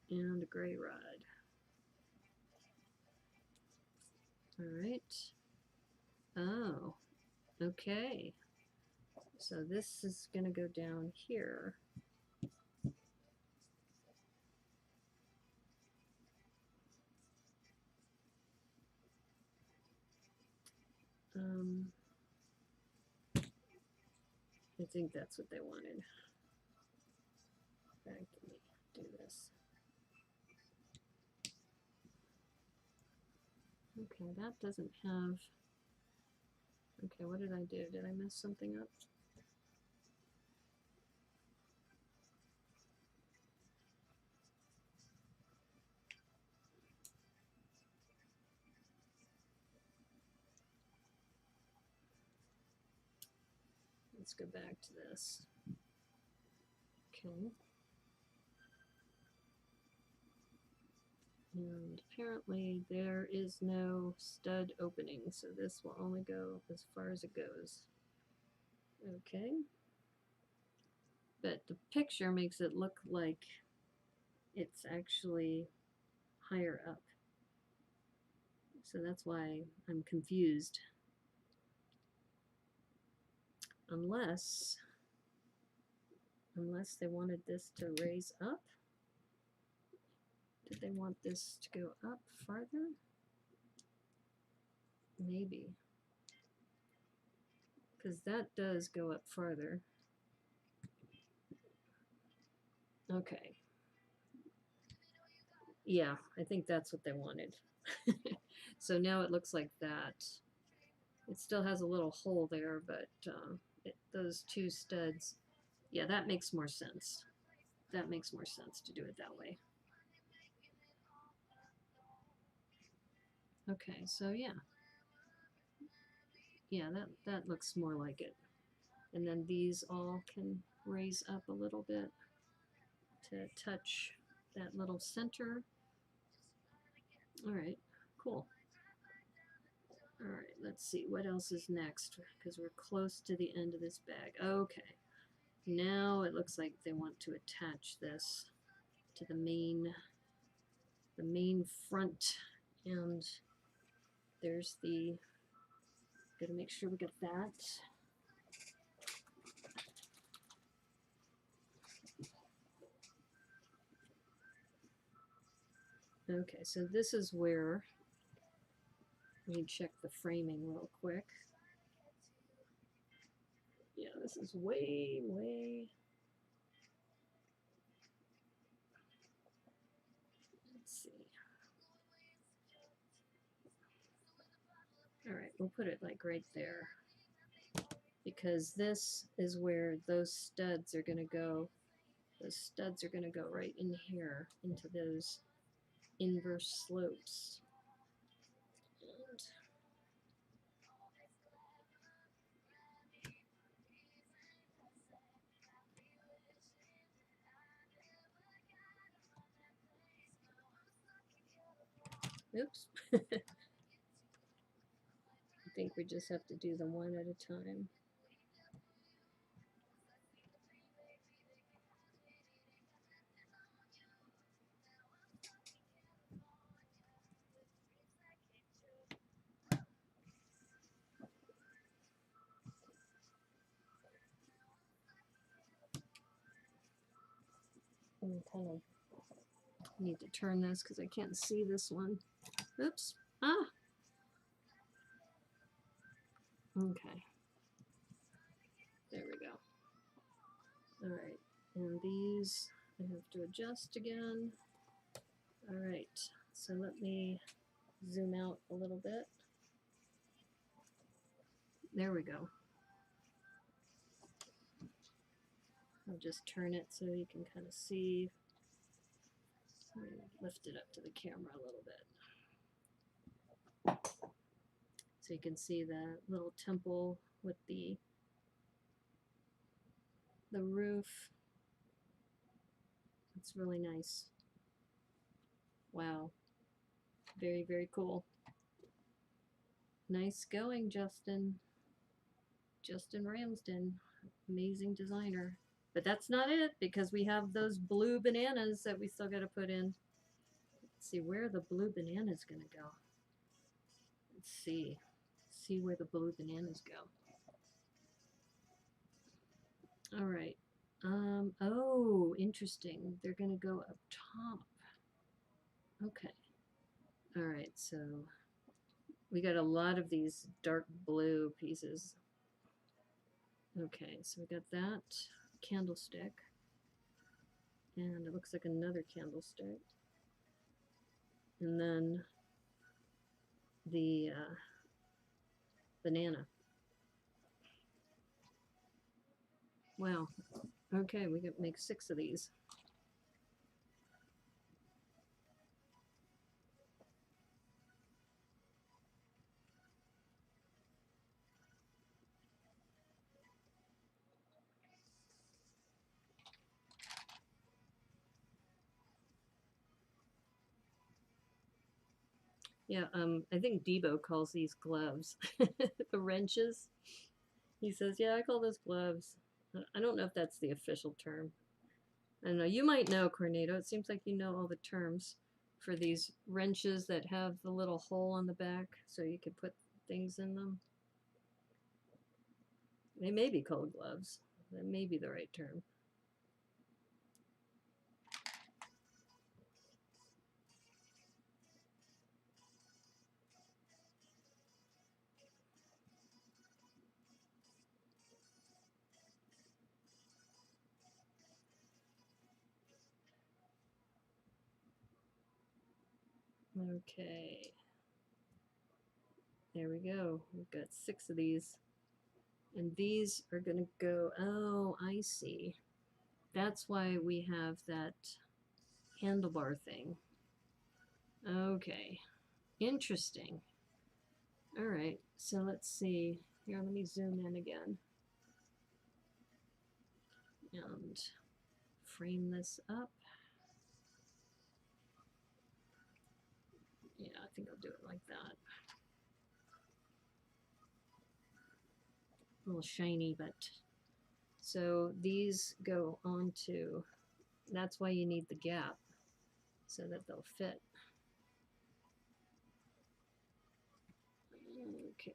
And a gray rod. All right. Oh, okay. So this is going to go down here. I think that's what they wanted. In fact, let me do this. Okay, that doesn't have... Okay, what did I do? Did I mess something up? Let's go back to this. Okay. And apparently there is no stud opening, so this will only go as far as it goes. Okay. But the picture makes it look like it's actually higher up. So that's why I'm confused. Unless they wanted this to raise up. Did they want this to go up farther? Maybe. Because that does go up farther. Okay. Yeah, I think that's what they wanted. So now it looks like that. It still has a little hole there, but those two studs, yeah, that makes more sense. That makes more sense to do it that way. Okay, so yeah. Yeah, that looks more like it. And then these all can raise up a little bit to touch that little center. All right, cool. All right, let's see what else is next because we're close to the end of this bag. Okay, now it looks like they want to attach this to the main front, and there's the, gotta make sure we get that. Okay, so this is where we check the framing real quick. Yeah, this is way. Let's see. All right, we'll put it like right there, because this is where those studs are going to go. Those studs are going to go right in here into those inverse slopes. And oops. I think we just have to do them one at a time. I kind of need to turn this because I can't see this one. Oops. Ah. Okay. There we go. All right. And these I have to adjust again. All right. So let me zoom out a little bit. There we go. I'll just turn it so you can kind of see. Lift it up to the camera a little bit. So you can see the little temple with the roof. It's really nice. Wow. Very, very cool. Nice going, Justin. Justin Ramsden. Amazing designer. But that's not it, because we have those blue bananas that we still got to put in. Let's see where the blue banana's going to go. Let's see. See where the blue bananas go. All right. Oh, interesting. They're going to go up top. Okay. All right, so we got a lot of these dark blue pieces. Okay, so we got that candlestick. And it looks like another candlestick. And then the banana. Wow. Okay, we could make 6 of these. Yeah, I think Debo calls these gloves. The wrenches. He says, yeah, I call those gloves. I don't know if that's the official term. I don't know. You might know, Cornado. It seems like you know all the terms for these wrenches that have the little hole on the back so you could put things in them. They may be called gloves. That may be the right term. Okay. There we go. We've got 6 of these. And these are going to go, oh, I see. That's why we have that handlebar thing. Okay. Interesting. All right. So let's see. Here, let me zoom in again. And frame this up. Yeah, I think I'll do it like that. A little shiny, but so these go onto, that's why you need the gap so that they'll fit. Okay.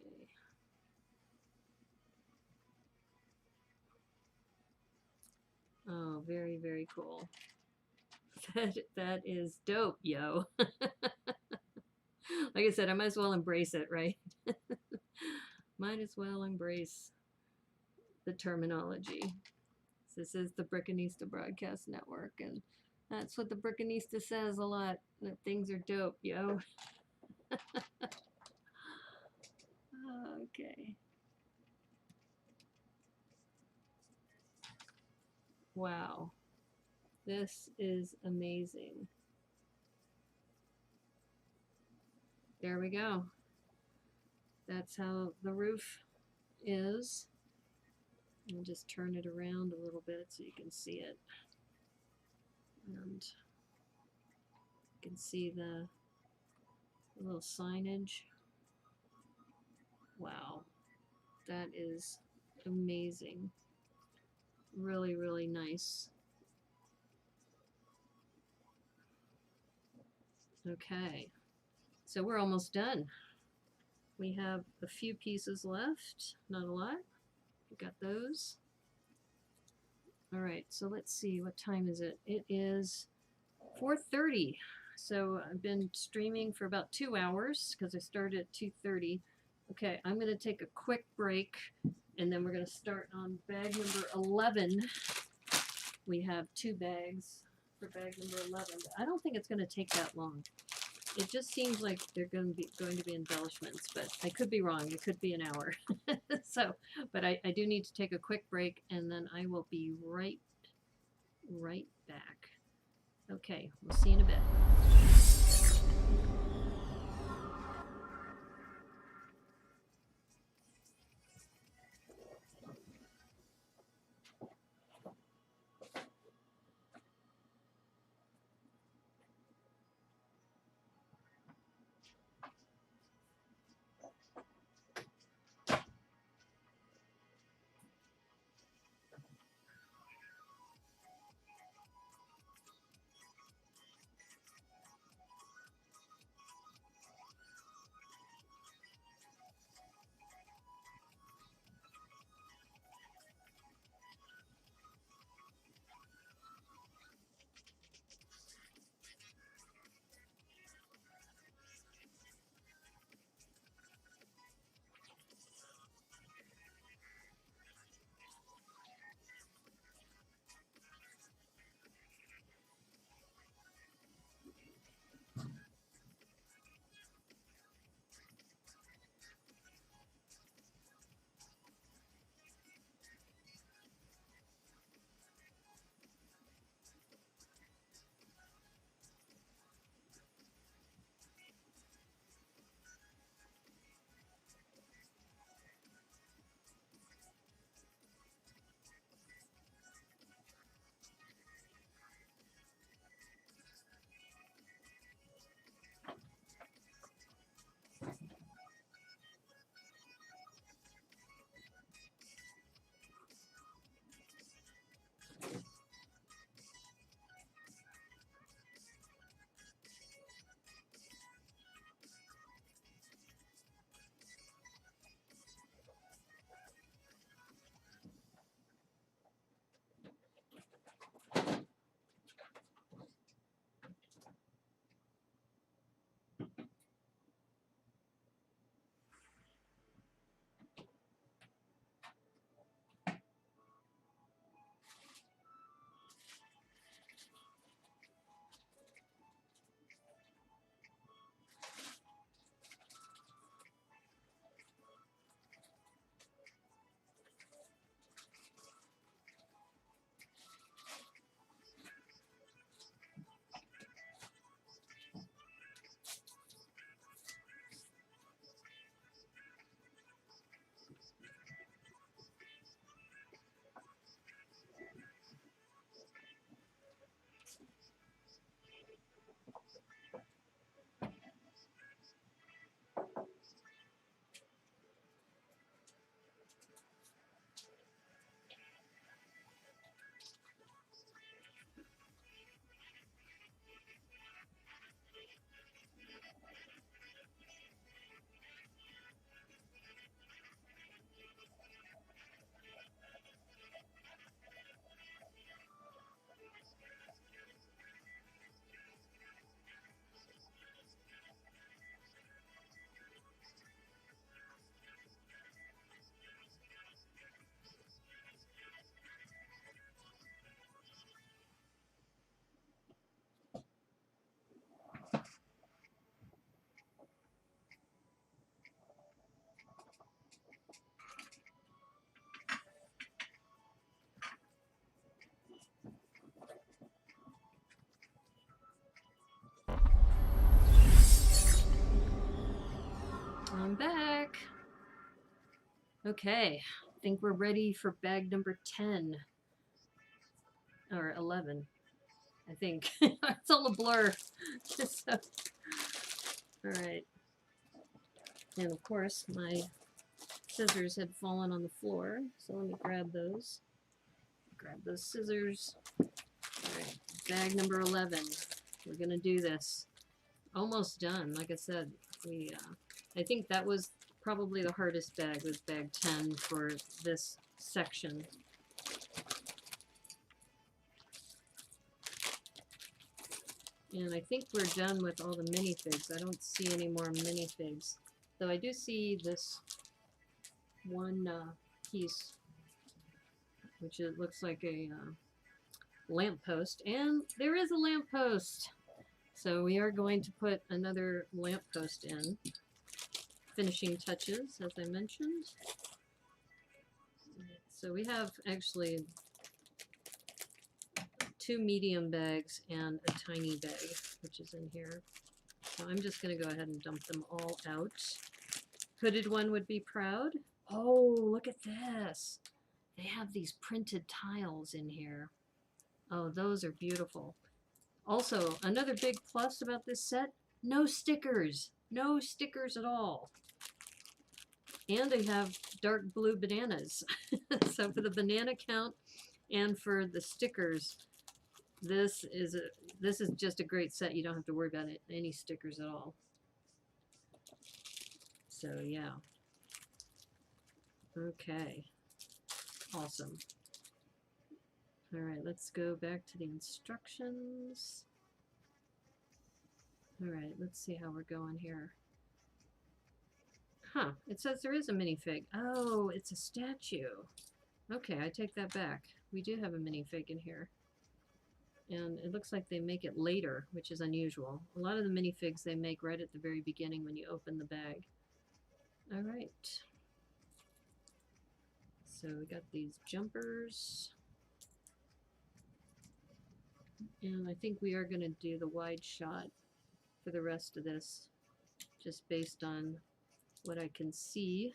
Oh, very, very cool. That is dope, yo. Like I said, I might as well embrace it, right? Might as well embrace the terminology. This is the Brickanista Broadcast Network, and that's what the Brickanista says a lot, that things are dope, yo. Okay. Wow. This is amazing. There we go. That's how the roof is. I'll just turn it around a little bit so you can see it. And you can see the little signage. Wow. That is amazing. Really, really nice. Okay. So we're almost done. We have a few pieces left, not a lot. We got those. All right, so let's see, what time is it? It is 4:30. So I've been streaming for about 2 hours because I started at 2:30. Okay, I'm going to take a quick break and then we're going to start on bag number 11. We have 2 bags for bag number 11. I don't think it's going to take that long. It just seems like they're going to be embellishments, but I could be wrong. It could be an hour. So, but I do need to take a quick break, and then I will be right back. Okay, we'll see you in a bit. Okay, I think we're ready for bag number 10 or 11. I think it's all a blur. So, all right, and of course my scissors had fallen on the floor, so let me grab those. Grab those scissors. All right, bag number 11. We're gonna do this. Almost done. Like I said, I think that was probably the hardest bag, was bag 10 for this section. And I think we're done with all the minifigs. I don't see any more minifigs. Though I do see this one piece, which it looks like a lamppost. And there is a lamppost! So we are going to put another lamppost in. Finishing touches, as I mentioned. So we have actually 2 medium bags and a tiny bag, which is in here. So I'm just going to go ahead and dump them all out. Hooded one would be proud. Oh, look at this. They have these printed tiles in here. Oh, those are beautiful. Also, another big plus about this set, no stickers. No stickers at all. And they have dark blue bananas. So for the banana count and for the stickers, this is just a great set. You don't have to worry about any stickers at all. So yeah. Okay. Awesome. All right, let's go back to the instructions. All right, let's see how we're going here. Huh, it says there is a minifig. Oh, it's a statue. Okay, I take that back. We do have a minifig in here. And it looks like they make it later, which is unusual. A lot of the minifigs they make right at the very beginning when you open the bag. All right. So we got these jumpers. And I think we are going to do the wide shot for the rest of this, just based on what I can see.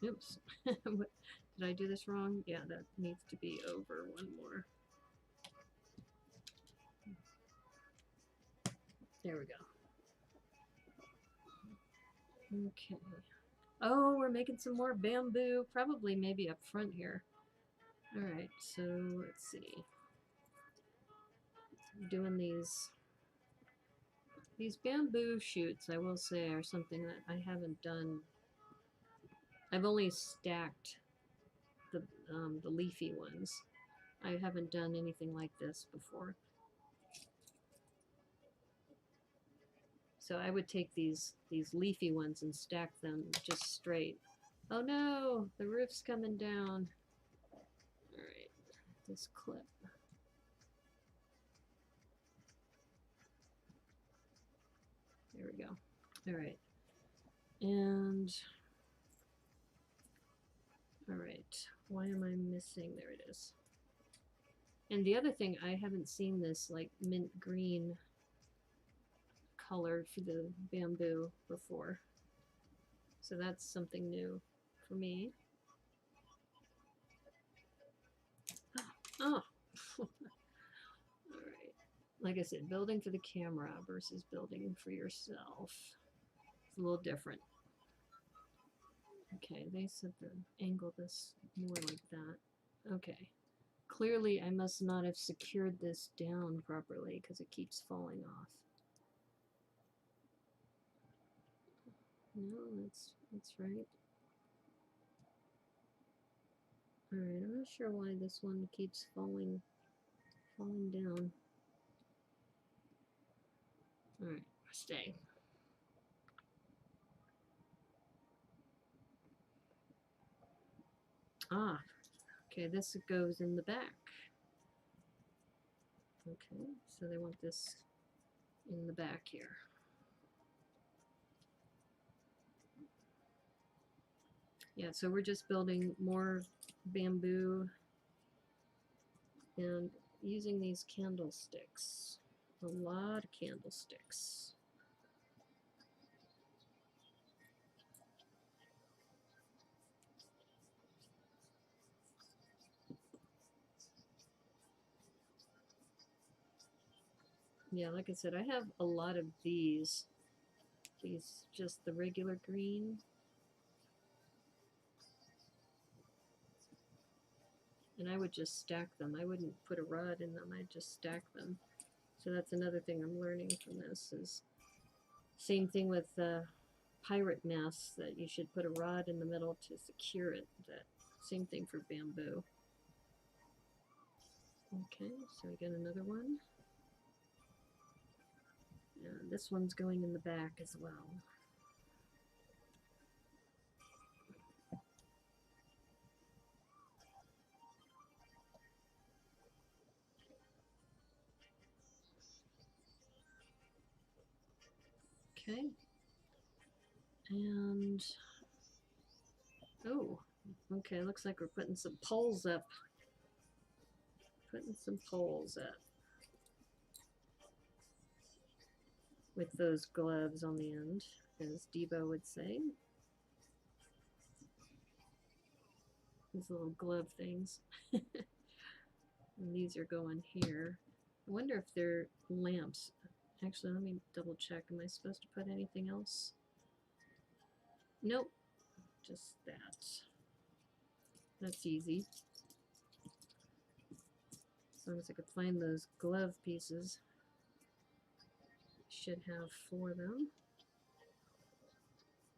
Oops. Did I do this wrong? Yeah, that needs to be over one more. There we go. Okay. Oh, we're making some more bamboo, probably maybe up front here. All right, so let's see. I'm doing these bamboo shoots, I will say, are something that I haven't done. I've only stacked the leafy ones. I haven't done anything like this before. So I would take these leafy ones and stack them just straight. Oh no, the roof's coming down. All right, this clip. There we go. All right. And, all right, why am I missing? There it is. And the other thing, I haven't seen this like mint green color for the bamboo before. So that's something new for me. Oh. All right. Like I said, building for the camera versus building for yourself. It's a little different. Okay, they said to angle this more like that. Okay. Clearly, I must not have secured this down properly because it keeps falling off. No, that's right. Alright, I'm not sure why this one keeps falling down. Alright, stay. Ah, Okay, this goes in the back. Okay, so they want this in the back here. Yeah, so we're just building more bamboo and using these candlesticks. A lot of candlesticks. Yeah, like I said, I have a lot of these. These, just the regular green. And I would just stack them. I wouldn't put a rod in them, I'd just stack them. So that's another thing I'm learning from this is same thing with pirate masts, that you should put a rod in the middle to secure it. That same thing for bamboo. Okay, so we get another one. And this one's going in the back as well. Okay. And oh, okay, looks like we're putting some poles up. Putting some poles up with those gloves on the end, as Debo would say. These little glove things. And these are going here. I wonder if they're lamps. Actually, let me double check. Am I supposed to put anything else? Nope. Just that. That's easy. As long as I could find those glove pieces. Should have 4 of them.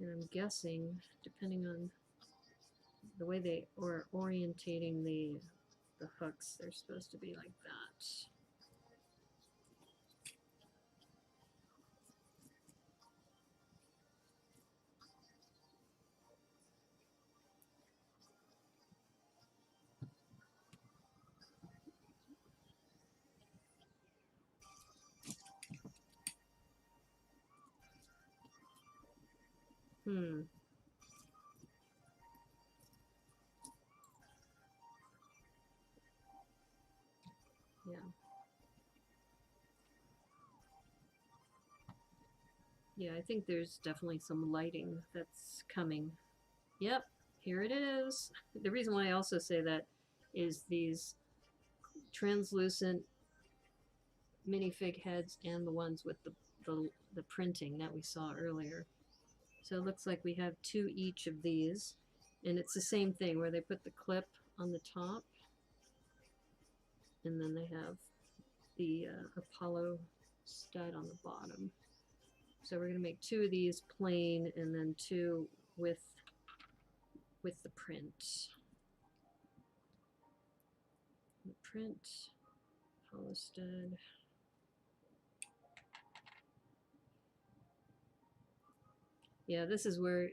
And I'm guessing, depending on the way they are orientating the hooks, they're supposed to be like that. Yeah. Yeah, I think there's definitely some lighting that's coming. Yep, here it is. The reason why I also say that is these translucent minifig heads and the ones with the printing that we saw earlier. So it looks like we have 2 each of these, and it's the same thing where they put the clip on the top and then they have the Apollo stud on the bottom. So we're going to make 2 of these plain and then 2 with the print. The print, Apollo stud. Yeah, this is where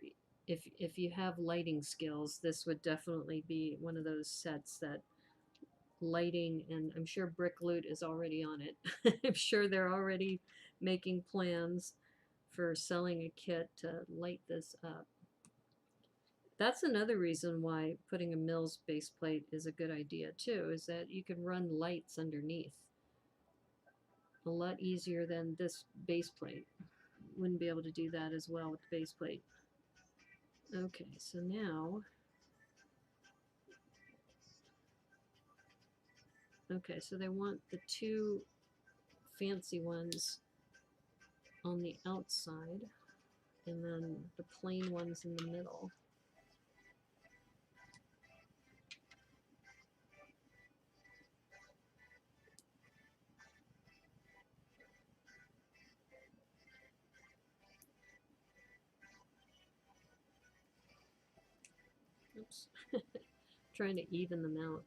if you have lighting skills, this would definitely be one of those sets that lighting, and I'm sure Brick Loot is already on it. I'm sure they're already making plans for selling a kit to light this up. That's another reason why putting a Mills base plate is a good idea too, is that you can run lights underneath a lot easier than this base plate. Wouldn't be able to do that as well with the base plate. Okay, so now, okay, so they want the 2 fancy ones on the outside and then the plain ones in the middle. Oops. Trying to even them out.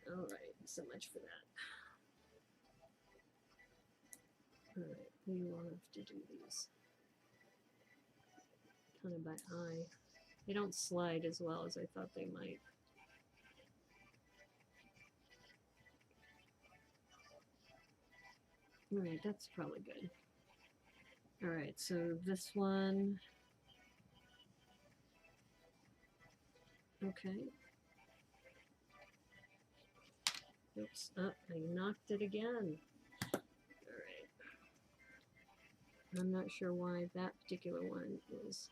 Alright, so much for that. Alright, we will have to do these kind of by eye. They don't slide as well as I thought they might. All right, that's probably good. All right, so this one, okay. Oops, oh, I knocked it again. All right. I'm not sure why that particular one is.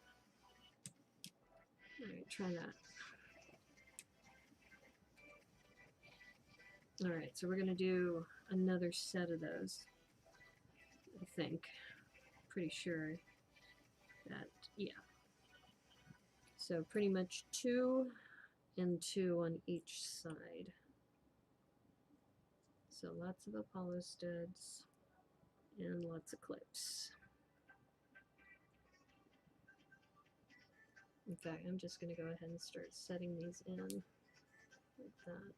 All right, try that. All right, so we're going to do another set of those, I think. Pretty sure that, yeah. So pretty much 2 and 2 on each side. So lots of Apollo studs and lots of clips. In fact, I'm just going to go ahead and start setting these in like that.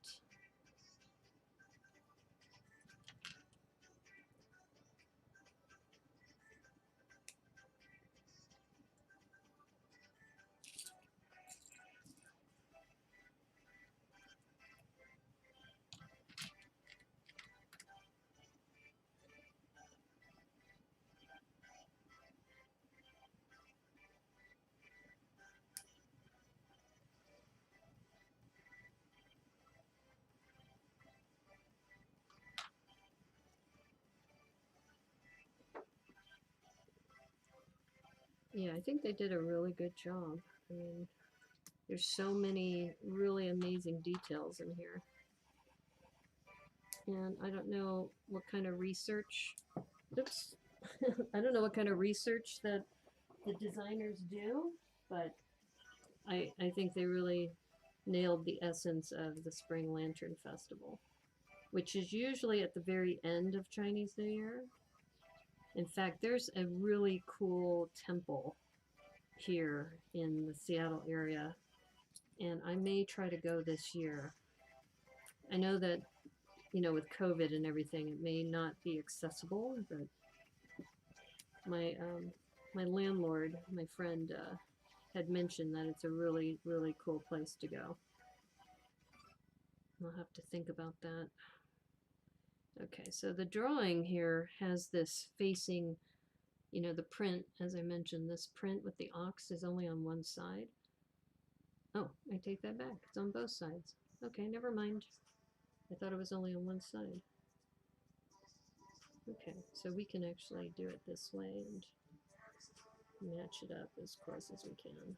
Yeah, I think they did a really good job. I mean, there's so many really amazing details in here. And I don't know what kind of research, oops, I don't know what kind of research that the designers do, but I think they really nailed the essence of the Spring Lantern Festival, which is usually at the very end of Chinese New Year. In fact, there's a really cool temple here in the Seattle area, and I may try to go this year. I know that, you know, with COVID and everything, it may not be accessible, but my landlord, my friend, had mentioned that it's a really, really cool place to go. I'll have to think about that. Okay, so the drawing here has this facing, you know, the print, as I mentioned, this print with the ox is only on one side. Oh, I take that back. It's on both sides. Okay, never mind. I thought it was only on one side. Okay, so we can actually do it this way and match it up as close as we can.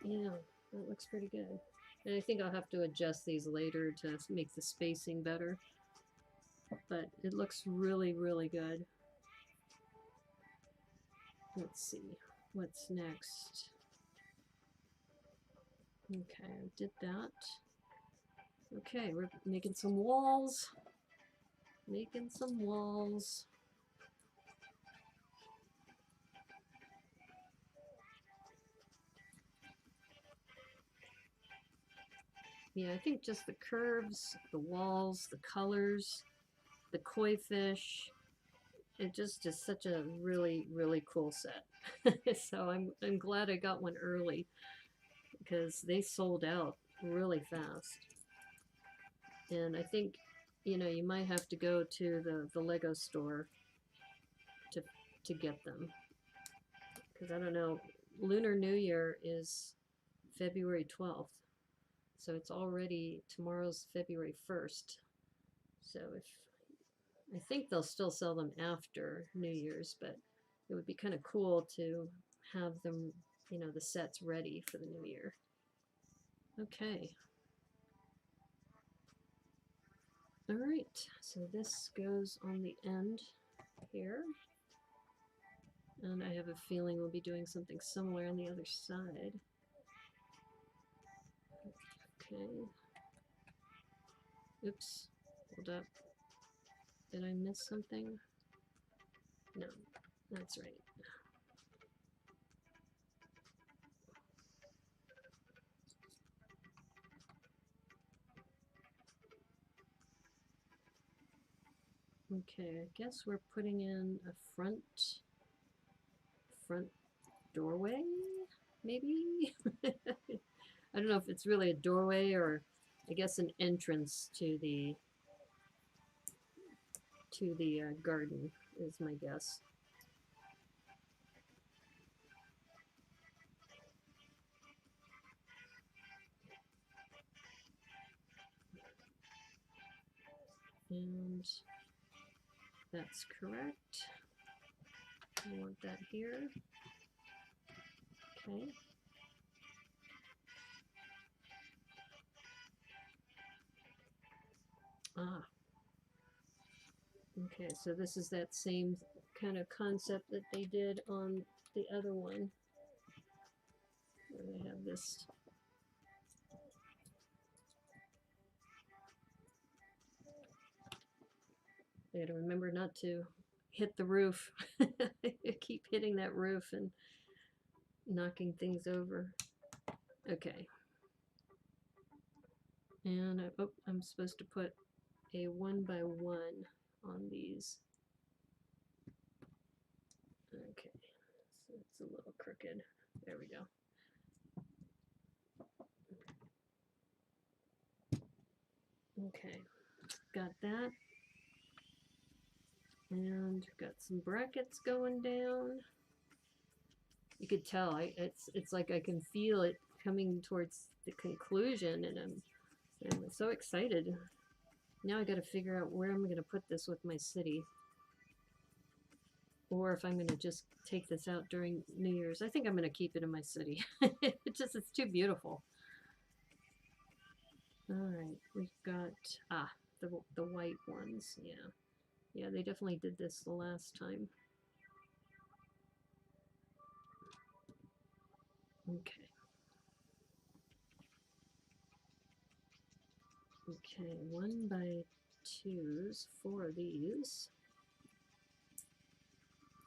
Yeah, that looks pretty good. And I think I'll have to adjust these later to make the spacing better. But it looks really, really good. Let's see, what's next? Okay, I did that. Okay, we're making some walls. Making some walls. Yeah, I think just the curves, the walls, the colors, the koi fish, it just is such a really, really cool set. So I'm glad I got one early because they sold out really fast. And I think, you know, you might have to go to the Lego store to get them. Because I don't know, Lunar New Year is February 12th. So it's already, tomorrow's February 1st. So if, I think they'll still sell them after New Year's, but it would be kind of cool to have them, you know, the sets ready for the new year. Okay. All right, so this goes on the end here. And I have a feeling we'll be doing something similar on the other side. Okay. Oops, hold up. Did I miss something? No, that's right. Okay, I guess we're putting in a front doorway, maybe? I don't know if it's really a doorway or I guess an entrance to the to the garden, is my guess. And that's correct. I want that here. Okay. Ah. Okay, so this is that same kind of concept that they did on the other one, where they have this. They got to remember not to hit the roof. Keep hitting that roof and knocking things over. Okay. And I'm supposed to put a 1x1 on these. Okay, so it's a little crooked. There we go. Okay, got that. And got some brackets going down. You could tell it's like I can feel it coming towards the conclusion, and I'm so excited. Now I got to figure out where I'm going to put this with my city, or if I'm going to just take this out during New Year's. I think I'm going to keep it in my city. It's too beautiful. All right, we've got the white ones. Yeah, they definitely did this the last time. Okay. Okay, 1x2s, 4 of these,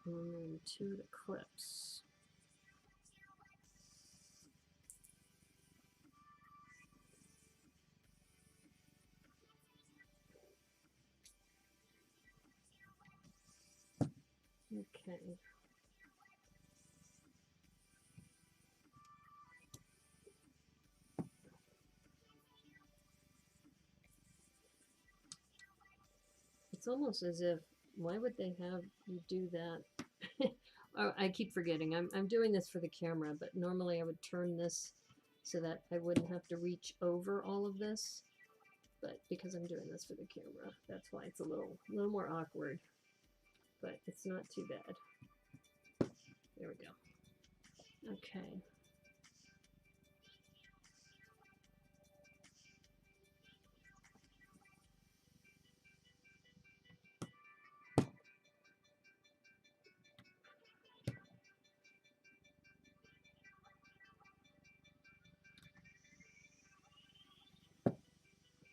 and then 2 of the clips. Okay. It's almost as if, why would they have you do that? Oh, I keep forgetting. I'm doing this for the camera, but normally I would turn this so that I wouldn't have to reach over all of this. But because I'm doing this for the camera, that's why it's a little more awkward. But it's not too bad. There we go. Okay.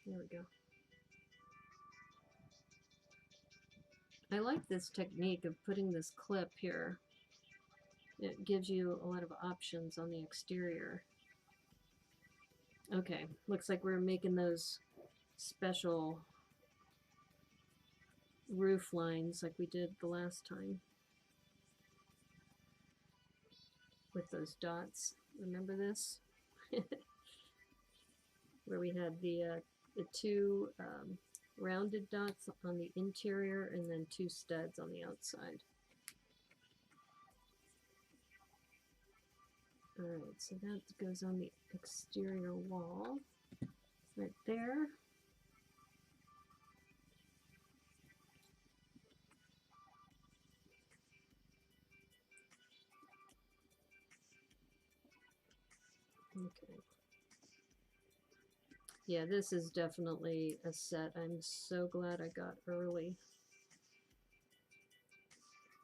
There we go. I like this technique of putting this clip here. It gives you a lot of options on the exterior. Okay, looks like we're making those special roof lines like we did the last time with those dots. Remember this? Where we had the 2 rounded dots on the interior and then 2 studs on the outside. Alright, so that goes on the exterior wall right there. Okay. Yeah, this is definitely a set I'm so glad I got early.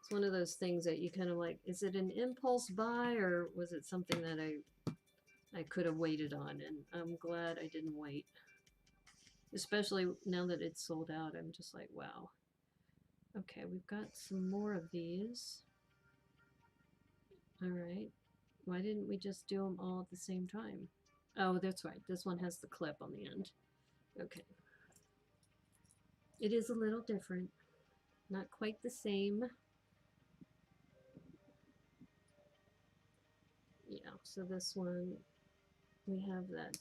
It's one of those things that you kind of like, is it an impulse buy or was it something that I could have waited on? And I'm glad I didn't wait. Especially now that it's sold out, I'm just like, wow. Okay, we've got some more of these. All right. Why didn't we just do them all at the same time? Oh, that's right. This one has the clip on the end. Okay. It is a little different. Not quite the same. Yeah, so this one, we have that.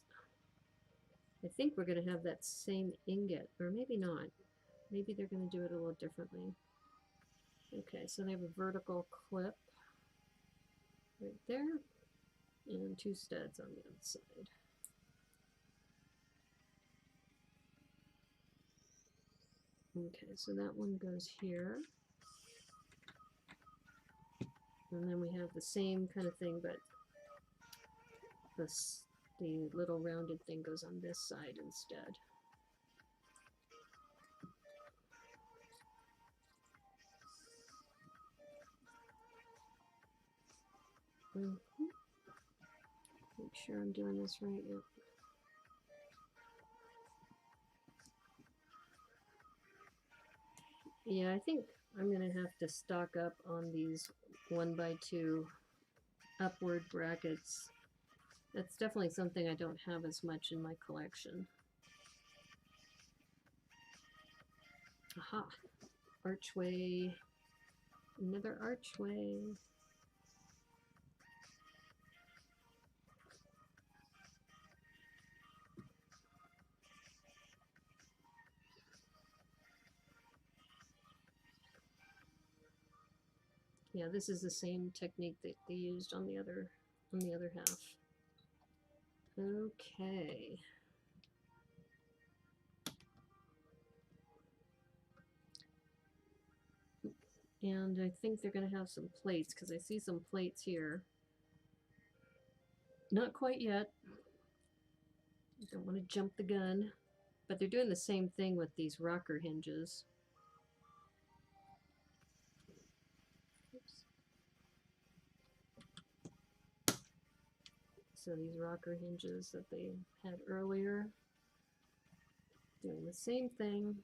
I think we're going to have that same ingot, or maybe not. Maybe they're going to do it a little differently. Okay, so they have a vertical clip right there and 2 studs on the outside. Okay, so that one goes here. And then we have the same kind of thing, but the little rounded thing goes on this side instead. Make sure I'm doing this right. Yep. Yeah, I think I'm going to have to stock up on these 1x2 upward brackets. That's definitely something I don't have as much in my collection. Aha! Archway. Another archway. Yeah, this is the same technique that they used on the other half. Okay. And I think they're going to have some plates because I see some plates here. Not quite yet. I don't want to jump the gun. But they're doing the same thing with these rocker hinges. Oops. So these rocker hinges that they had earlier, doing the same thing.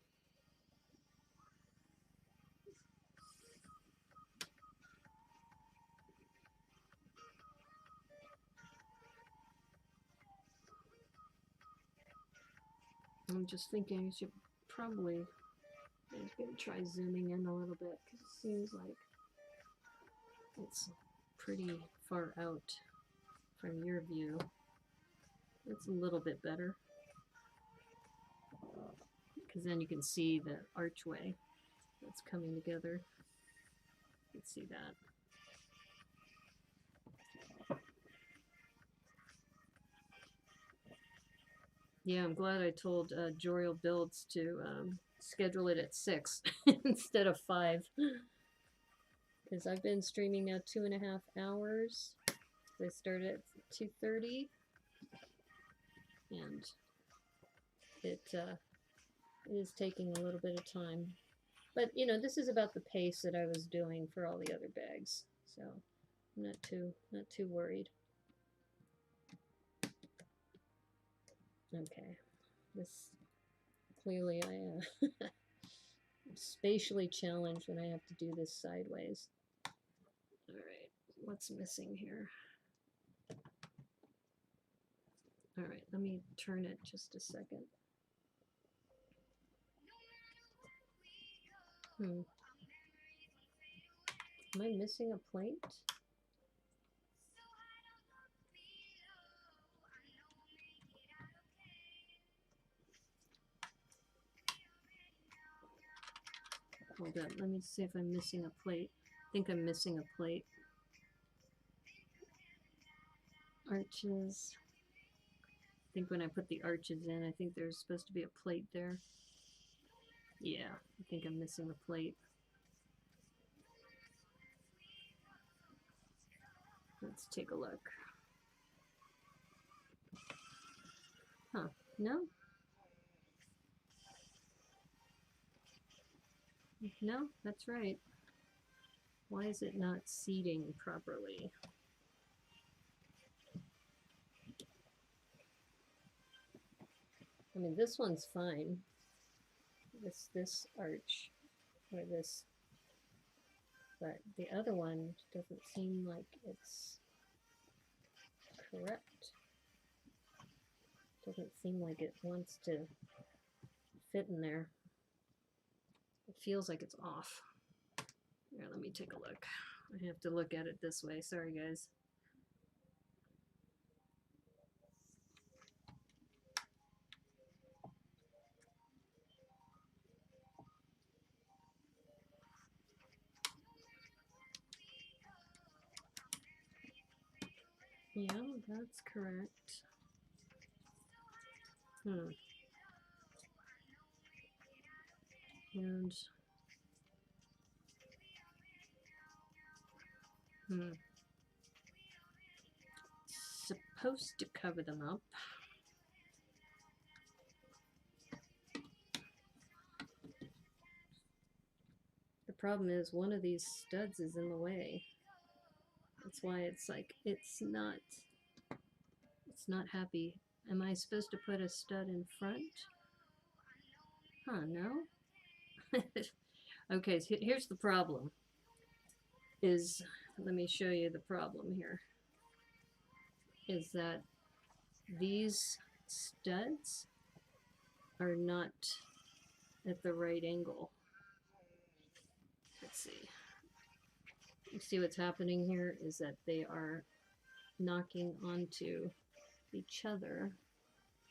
I'm just thinking I should probably, I'm going to try zooming in a little bit because it seems like it's pretty far out from your view. It's a little bit better because then you can see the archway that's coming together. You can see that. Yeah, I'm glad I told Joriel Builds to schedule it at 6 instead of 5. Because I've been streaming now 2.5 hours. I started at 2:30. And it is taking a little bit of time. But, you know, this is about the pace that I was doing for all the other bags. So I'm not too worried. Okay, this clearly I'm spatially challenged when I have to do this sideways. All right, what's missing here? All right, let me turn it just a second. Am I missing a plate? Hold on, let me see if I'm missing a plate. I think I'm missing a plate. Arches. I think when I put the arches in, I think there's supposed to be a plate there. Yeah, I think I'm missing a plate. Let's take a look. Huh, no? No, that's right. Why is it not seating properly? I mean, this one's fine. This arch, or this, but the other one doesn't seem like it's correct. Doesn't seem like it wants to fit in there. It feels like it's off. Here, let me take a look. I have to look at it this way. Sorry, guys. Yeah, that's correct. And supposed to cover them up. The problem is one of these studs is in the way. That's why it's like it's not happy. Am I supposed to put a stud in front? Huh, no? Okay, so here's the problem. Let me show you the problem here. Is that these studs are not at the right angle. Let's see. You see what's happening here is that they are knocking onto each other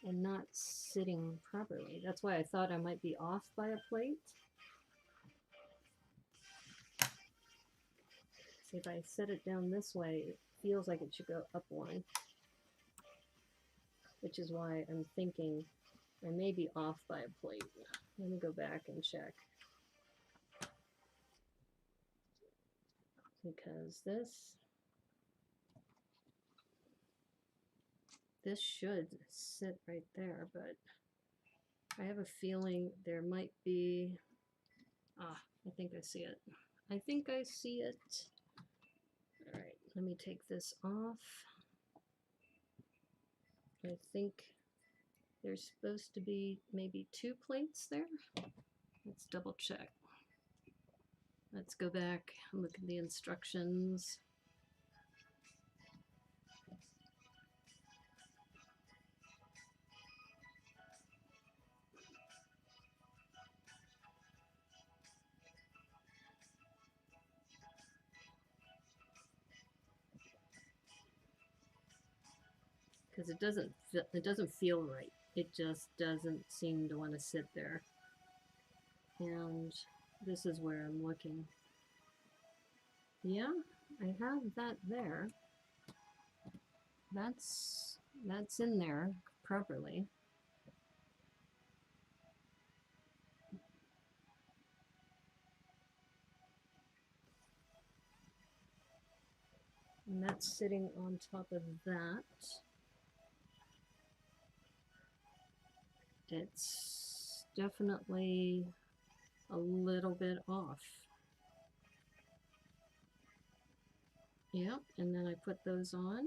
and not sitting properly. That's why I thought I might be off by a plate. See, if I set it down this way, it feels like it should go up one, which is why I'm thinking I may be off by a plate. Let me go back and check. Because this should sit right there, but I have a feeling there might be, I think I see it. I think I see it. All right, let me take this off. I think there's supposed to be maybe 2 plates there. Let's double check. Let's go back and look at the instructions. Because it doesn't feel right. It just doesn't seem to want to sit there. And this is where I'm looking. Yeah, I have that there. That's in there properly. And that's sitting on top of that. It's definitely a little bit off. Yep, and then I put those on.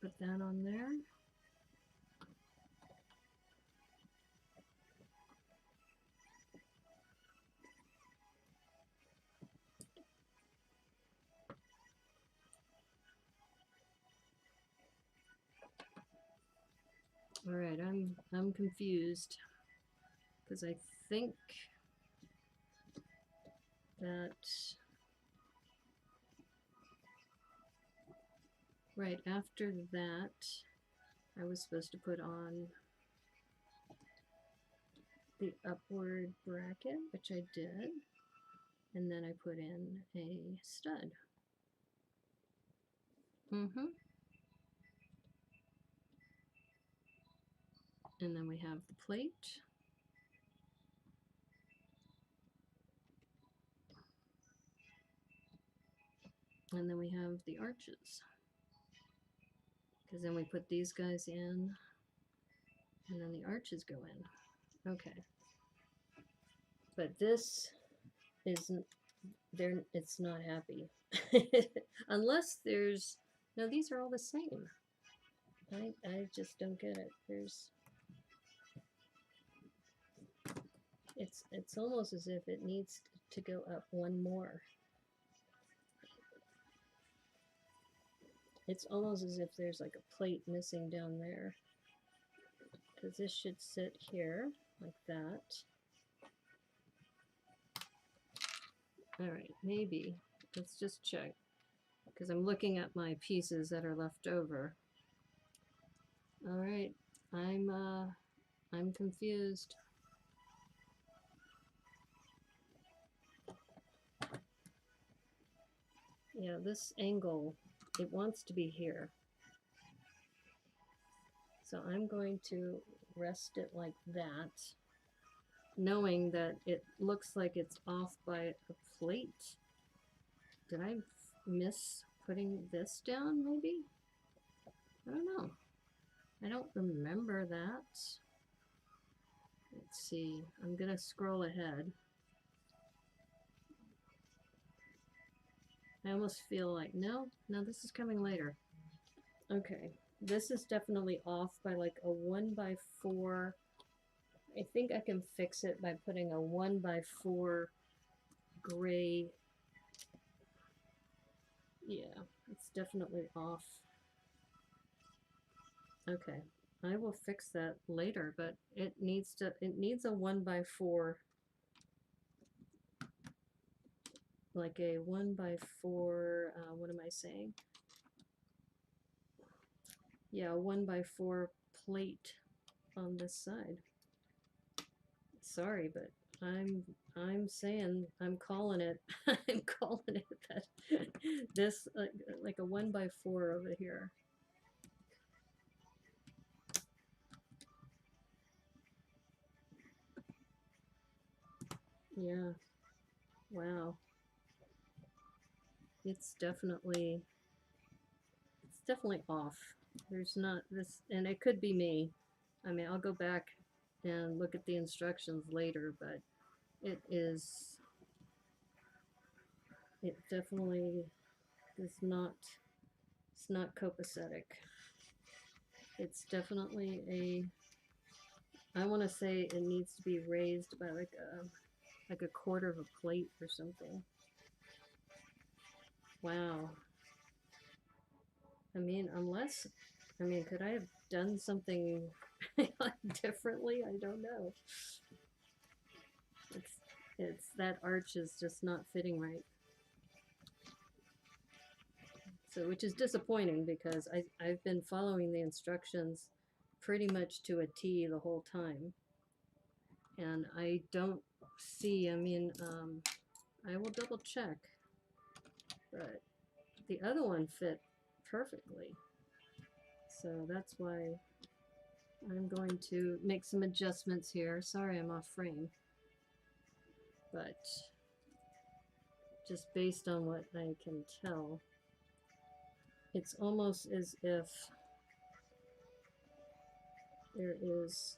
Put that on there. All right, I'm confused because I think that right after that I was supposed to put on the upward bracket, which I did, and then I put in a stud. And then we have the plate. And then we have the arches. Because then we put these guys in, and then the arches go in. Okay. But this isn't there, it's not happy. Unless there's, no, these are all the same. I just don't get it. It's almost as if it needs to go up one more. It's almost as if there's like a plate missing down there. Because this should sit here like that. Alright, maybe. Let's just check. Because I'm looking at my pieces that are left over. Alright, I'm confused. Yeah, this angle, it wants to be here. So I'm going to rest it like that, knowing that it looks like it's off by a plate. Did I miss putting this down, maybe? I don't know. I don't remember that. Let's see. I'm going to scroll ahead. I almost feel like, no, this is coming later. Okay, this is definitely off by like a 1x4. I think I can fix it by putting a 1x4 gray. Yeah, it's definitely off. Okay, I will fix that later, but it needs a 1x4, like a 1x4, what am I saying? Yeah, a 1x4 plate on this side. Sorry, but I'm saying, I'm calling it. I'm calling it that this like a 1x4 over here. Yeah. Wow. It's definitely off. There's not this, and it could be me. I mean, I'll go back and look at the instructions later, but it definitely is not, it's not copacetic. It's definitely I want to say it needs to be raised by like a quarter of a plate or something. Wow. I mean, could I have done something differently? I don't know. It's that arch is just not fitting right. So, which is disappointing because I've been following the instructions pretty much to a T the whole time. And I don't see, I mean, I will double check, but the other one fit perfectly. So that's why I'm going to make some adjustments here. Sorry, I'm off frame. But just based on what I can tell, it's almost as if there's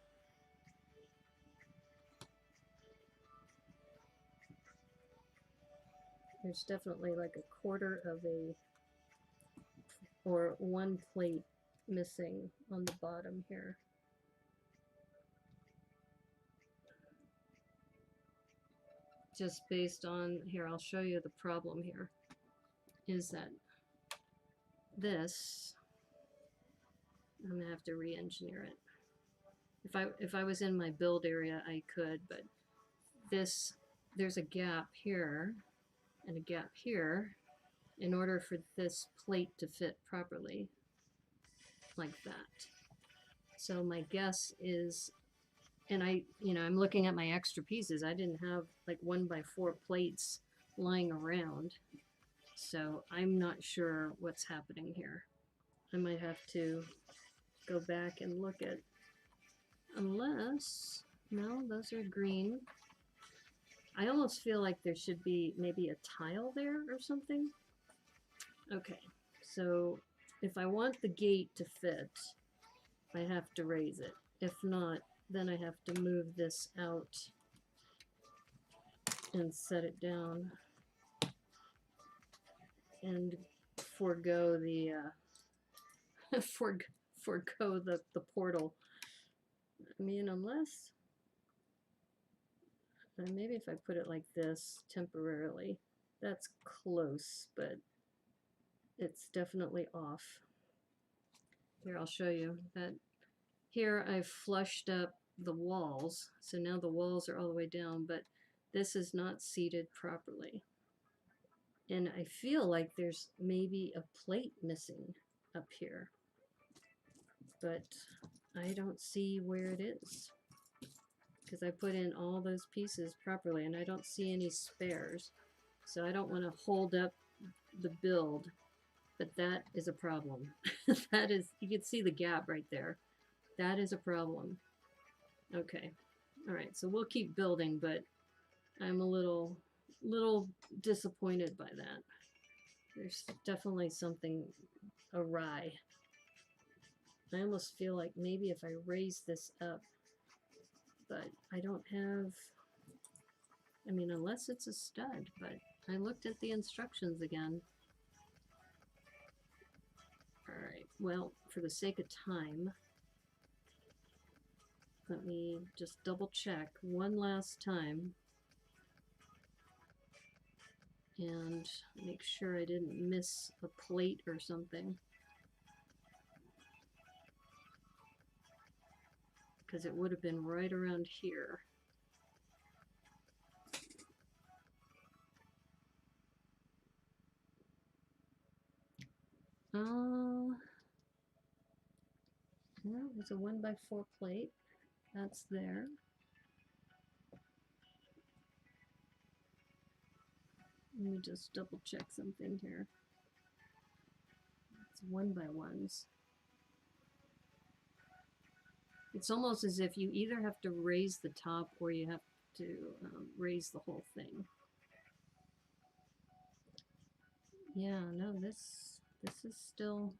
definitely like a quarter of or one plate missing on the bottom here. Just based on, here, I'll show you the problem here, is that this, I'm gonna have to re-engineer it. If I was in my build area, I could, but there's a gap here and a gap here in order for this plate to fit properly, like that. So my guess is, and I'm looking at my extra pieces. I didn't have like 1x4 plates lying around, so I'm not sure what's happening here. I might have to go back and look at, unless, no, those are green. I almost feel like there should be maybe a tile there or something. Okay, so if I want the gate to fit, I have to raise it. If not, then I have to move this out and set it down and forego the forego the portal. I mean, unless maybe if I put it like this temporarily, that's close, but it's definitely off. Here, I'll show you that. Here I've flushed up the walls, so now the walls are all the way down, but this is not seated properly. And I feel like there's maybe a plate missing up here, but I don't see where it is, because I put in all those pieces properly and I don't see any spares. So I don't want to hold up the build, but that is a problem. That is, you can see the gap right there. That is a problem. Okay. All right, so we'll keep building, but I'm a little disappointed by that. There's definitely something awry. I almost feel like maybe if I raise this up, but I don't have, I mean, unless it's a stud, but I looked at the instructions again. All right, well, for the sake of time, let me just double check one last time and make sure I didn't miss a plate or something. Because it would have been right around here. No, there's a 1x4 plate. That's there. Let me just double check something here. It's 1x1s. It's almost as if you either have to raise the top or you have to raise the whole thing. Yeah, no, this is still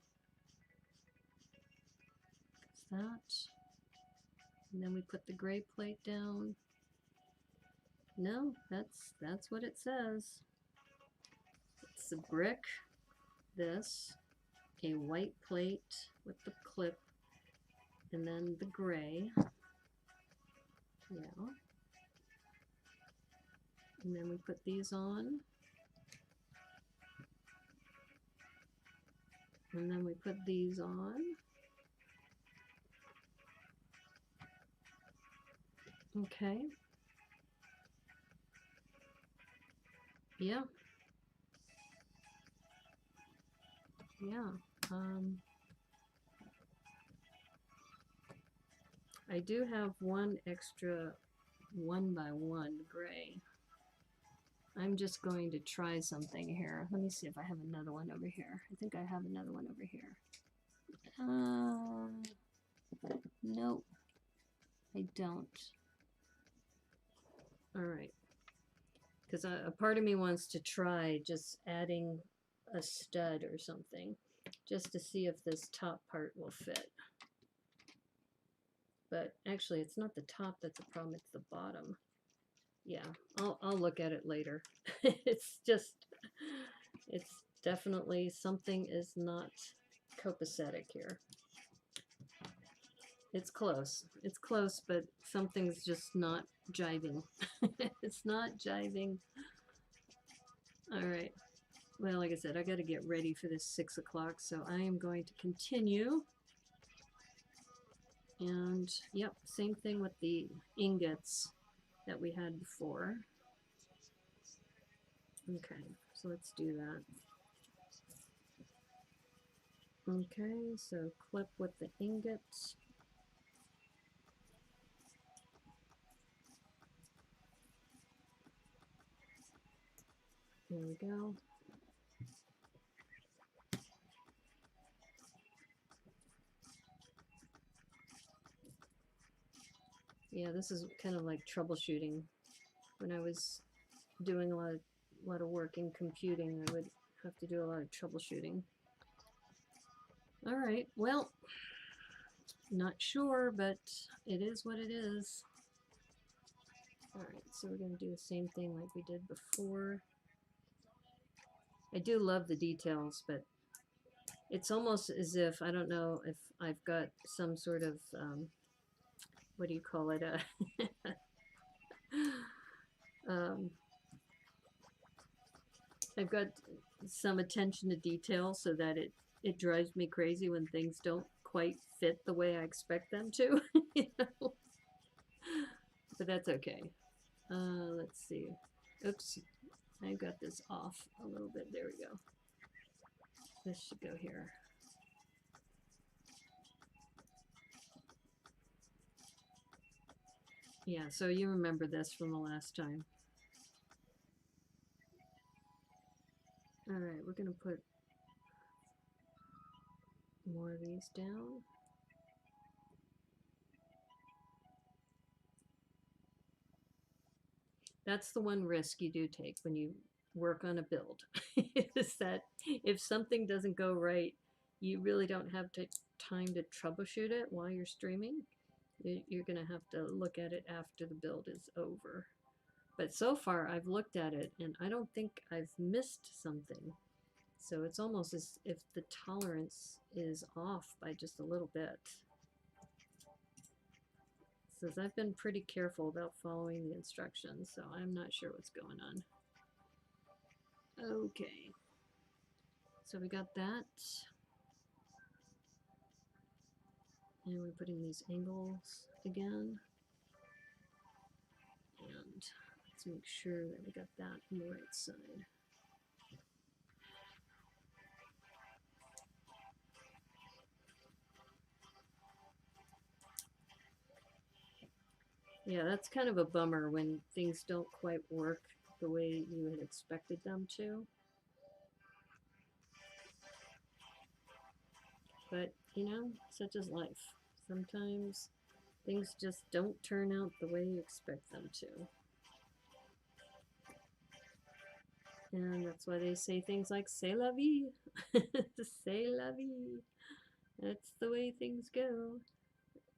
that. And then we put the gray plate down. No, that's what it says. It's a brick, this, a white plate with the clip, and then the gray. Yeah. And then we put these on. And then we put these on. Okay. Yeah. Yeah. I do have one extra 1x1 gray. I'm just going to try something here. Let me see if I have another one over here. I think I have another one over here. Nope, I don't. All right, because a part of me wants to try just adding a stud or something, just to see if this top part will fit. But actually, it's not the top that's a problem, it's the bottom. Yeah, I'll look at it later. It's definitely something is not copacetic here. It's close. It's close, but something's just not jiving. It's not jiving. All right. Well, like I said, I got to get ready for this 6 o'clock, so I am going to continue. And yep, same thing with the ingots that we had before. Okay, so let's do that. Okay, so clip with the ingots. There we go. Yeah, this is kind of like troubleshooting. When I was doing a lot of work in computing, I would have to do a lot of troubleshooting. All right, well, not sure, but it is what it is. All right, so we're going to do the same thing like we did before. I do love the details, but it's almost as if, I don't know if I've got some sort of, what do you call it? I've got some attention to detail so that it drives me crazy when things don't quite fit the way I expect them to. You know? But that's okay. Let's see. Oops, I got this off a little bit. There we go. This should go here. Yeah, so you remember this from the last time. All right, we're gonna put more of these down. That's the one risk you do take when you work on a build, is that if something doesn't go right, you really don't have time to troubleshoot it while you're streaming. You're going to have to look at it after the build is over. But so far, I've looked at it, and I don't think I've missed something. So it's almost as if the tolerance is off by just a little bit. Says I've been pretty careful about following the instructions, so I'm not sure what's going on. Okay, so we got that, and we're putting these angles again, and let's make sure that we got that on the right side. Yeah, that's kind of a bummer when things don't quite work the way you had expected them to. But, you know, such is life. Sometimes things just don't turn out the way you expect them to. And that's why they say things like, c'est la vie. C'est la vie. That's the way things go.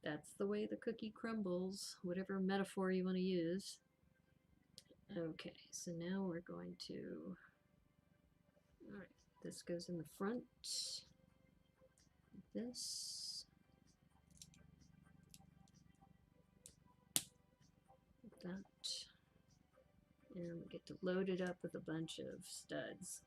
That's the way the cookie crumbles, whatever metaphor you want to use. Okay, so now we're going to, all right, this goes in the front. This. That. And we get to load it up with a bunch of studs.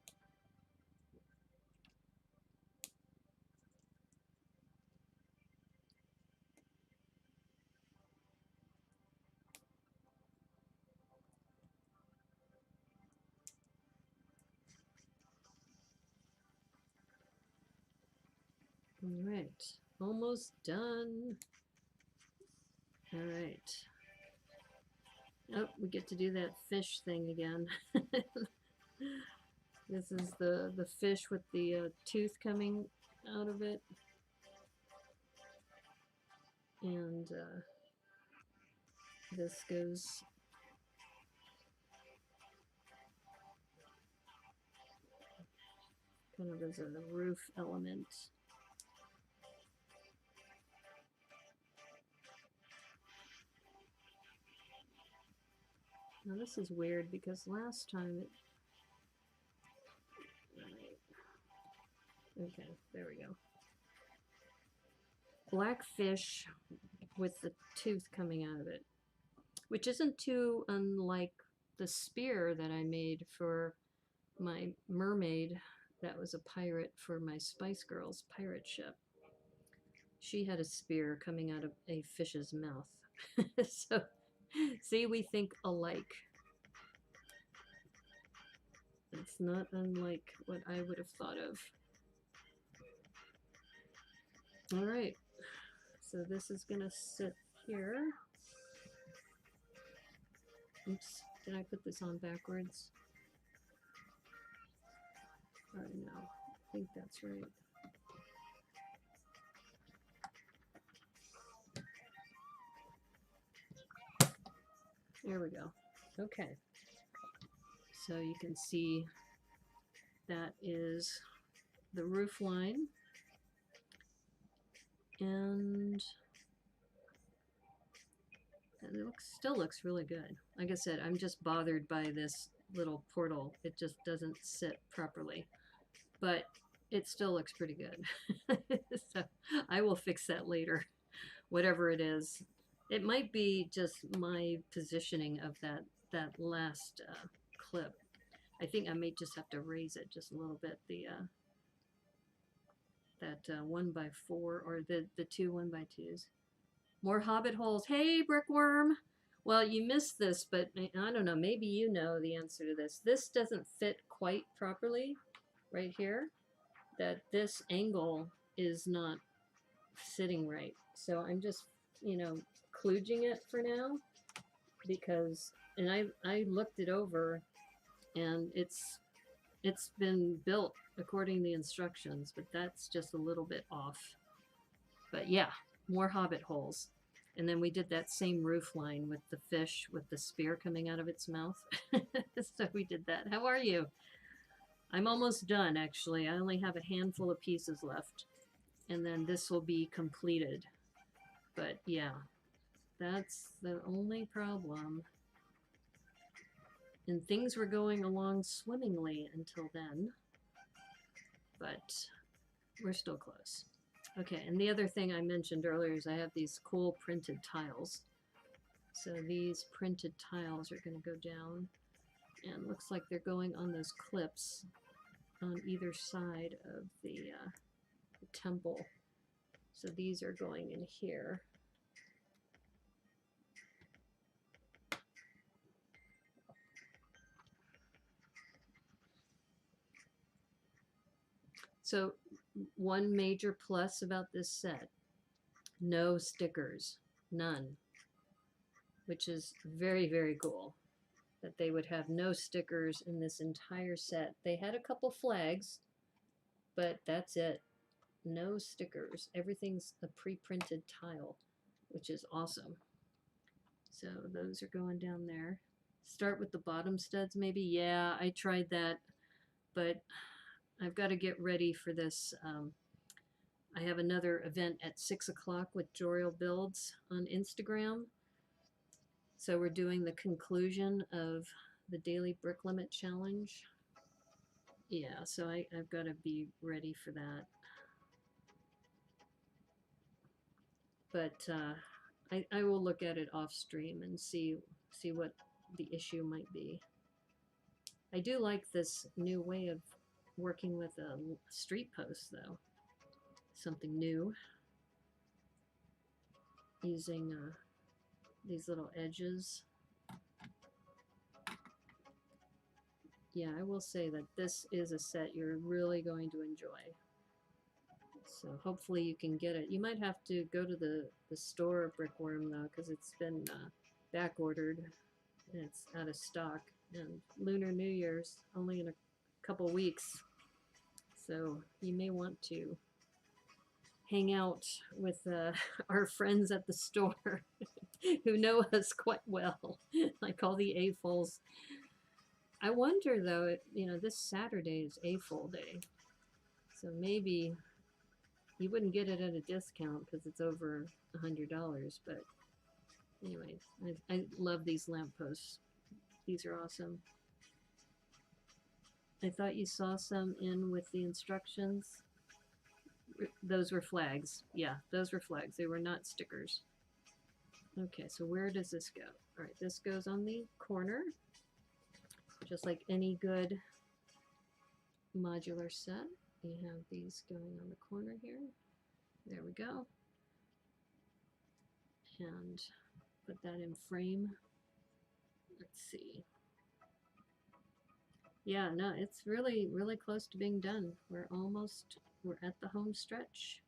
All right, almost done. All right. Oh, we get to do that fish thing again. This is the fish with the tooth coming out of it. And this goes kind of as a roof element. Now this is weird because last time it... Okay, there we go. Black fish with the tooth coming out of it, which isn't too unlike the spear that I made for my mermaid that was a pirate for my Spice Girls pirate ship. She had a spear coming out of a fish's mouth. So, see, we think alike. It's not unlike what I would have thought of. All right, so this is gonna sit here. Oops, did I put this on backwards? Oh no, I think that's right. There we go. Okay. So you can see that is the roof line. And it still looks really good. Like I said, I'm just bothered by this little portal. It just doesn't sit properly. But it still looks pretty good. So I will fix that later, whatever it is. It might be just my positioning of that last clip. I think I may just have to raise it just a little bit. The that 1x4 or the 2 1x2s. More hobbit holes. Hey, Brickworm. Well, you missed this, but I don't know. Maybe you know the answer to this. This doesn't fit quite properly right here. That this angle is not sitting right. So I'm just, you know, kludging it for now because, and I looked it over and it's it's been built according to the instructions, but that's just a little bit off. But yeah, more hobbit holes. And then we did that same roof line with the fish with the spear coming out of its mouth. So we did that. How are you? I'm almost done, actually. I only have a handful of pieces left. And then this will be completed. But yeah, that's the only problem. And things were going along swimmingly until then. But we're still close. Okay, and the other thing I mentioned earlier is I have these cool printed tiles. So these printed tiles are going to go down, and looks like they're going on those clips on either side of the temple. So these are going in here. So one major plus about this set, no stickers, none, which is very, very cool that they would have no stickers in this entire set. They had a couple flags, but that's it. No stickers. Everything's a pre-printed tile, which is awesome. So those are going down there. Start with the bottom studs maybe. Yeah, I tried that, but I've got to get ready for this. I have another event at 6 o'clock with Joriel Builds on Instagram. So we're doing the conclusion of the daily brick limit challenge. Yeah, so I've got to be ready for that. But I will look at it off stream and see what the issue might be. I do like this new way of working with a street post, though. Something new. Using these little edges. Yeah, I will say that this is a set you're really going to enjoy. So hopefully you can get it. You might have to go to the store Brickworm, though, because it's been back ordered and it's out of stock. And Lunar New Year's only in a couple weeks. So you may want to hang out with our friends at the store who know us quite well, like all the AFOLs. I wonder, though, this Saturday is AFOL day. So maybe you wouldn't get it at a discount because it's over $100. But anyways, I love these lampposts. These are awesome. I thought you saw some in with the instructions. Those were flags. Yeah, those were flags. They were not stickers. Okay, so where does this go? All right, this goes on the corner, just like any good modular set. You have these going on the corner here. There we go. And put that in frame. Let's see. Yeah, no, it's really, really close to being done. We're at the home stretch.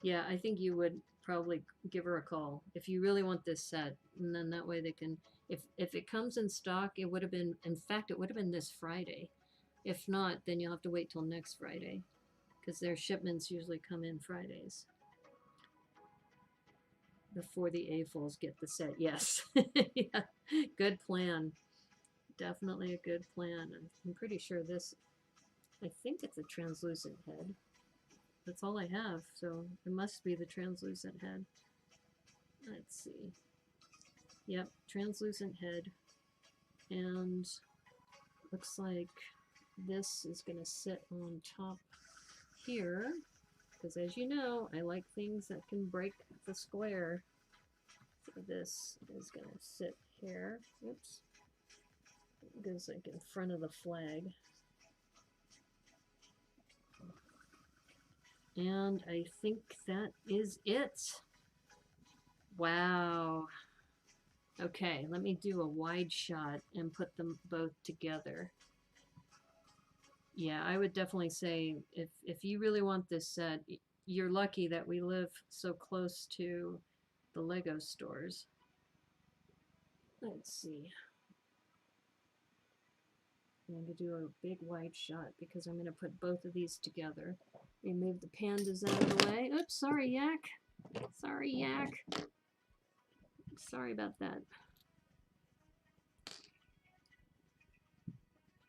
Yeah, I think you would probably give her a call if you really want this set. And then that way they can, if it comes in stock, it would have been, in fact, it would have been this Friday. If not, then you'll have to wait till next Friday because their shipments usually come in Fridays before the AFOLs get the set. Yes. Yeah, good plan. Definitely a good plan. I'm pretty sure this, I think it's a translucent head. That's all I have, so it must be the translucent head. Let's see. Yep, translucent head. And looks like this is going to sit on top here, because as you know, I like things that can break the square. So this is going to sit here. Oops. It goes like in front of the flag. And I think that is it. Wow. Okay, let me do a wide shot and put them both together. Yeah, I would definitely say if you really want this set, you're lucky that we live so close to the Lego stores. Let's see. going to do a big wide shot because I'm going to put both of these together. Remove the pandas out of the way. Oops, sorry, Yak. Sorry, Yak. Sorry about that.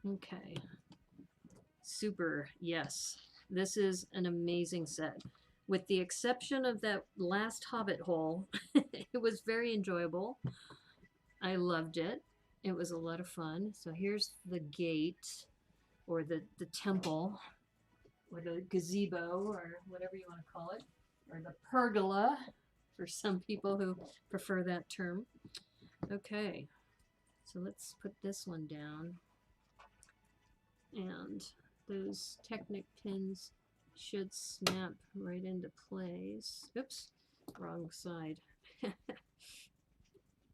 Okay. Super, yes. This is an amazing set. With the exception of that last hobbit hole, it was very enjoyable. I loved it. It was a lot of fun. So here's the gate, or the temple, or the gazebo, or whatever you want to call it, or the pergola, for some people who prefer that term. Okay, so let's put this one down. And those Technic pins should snap right into place. Oops, wrong side.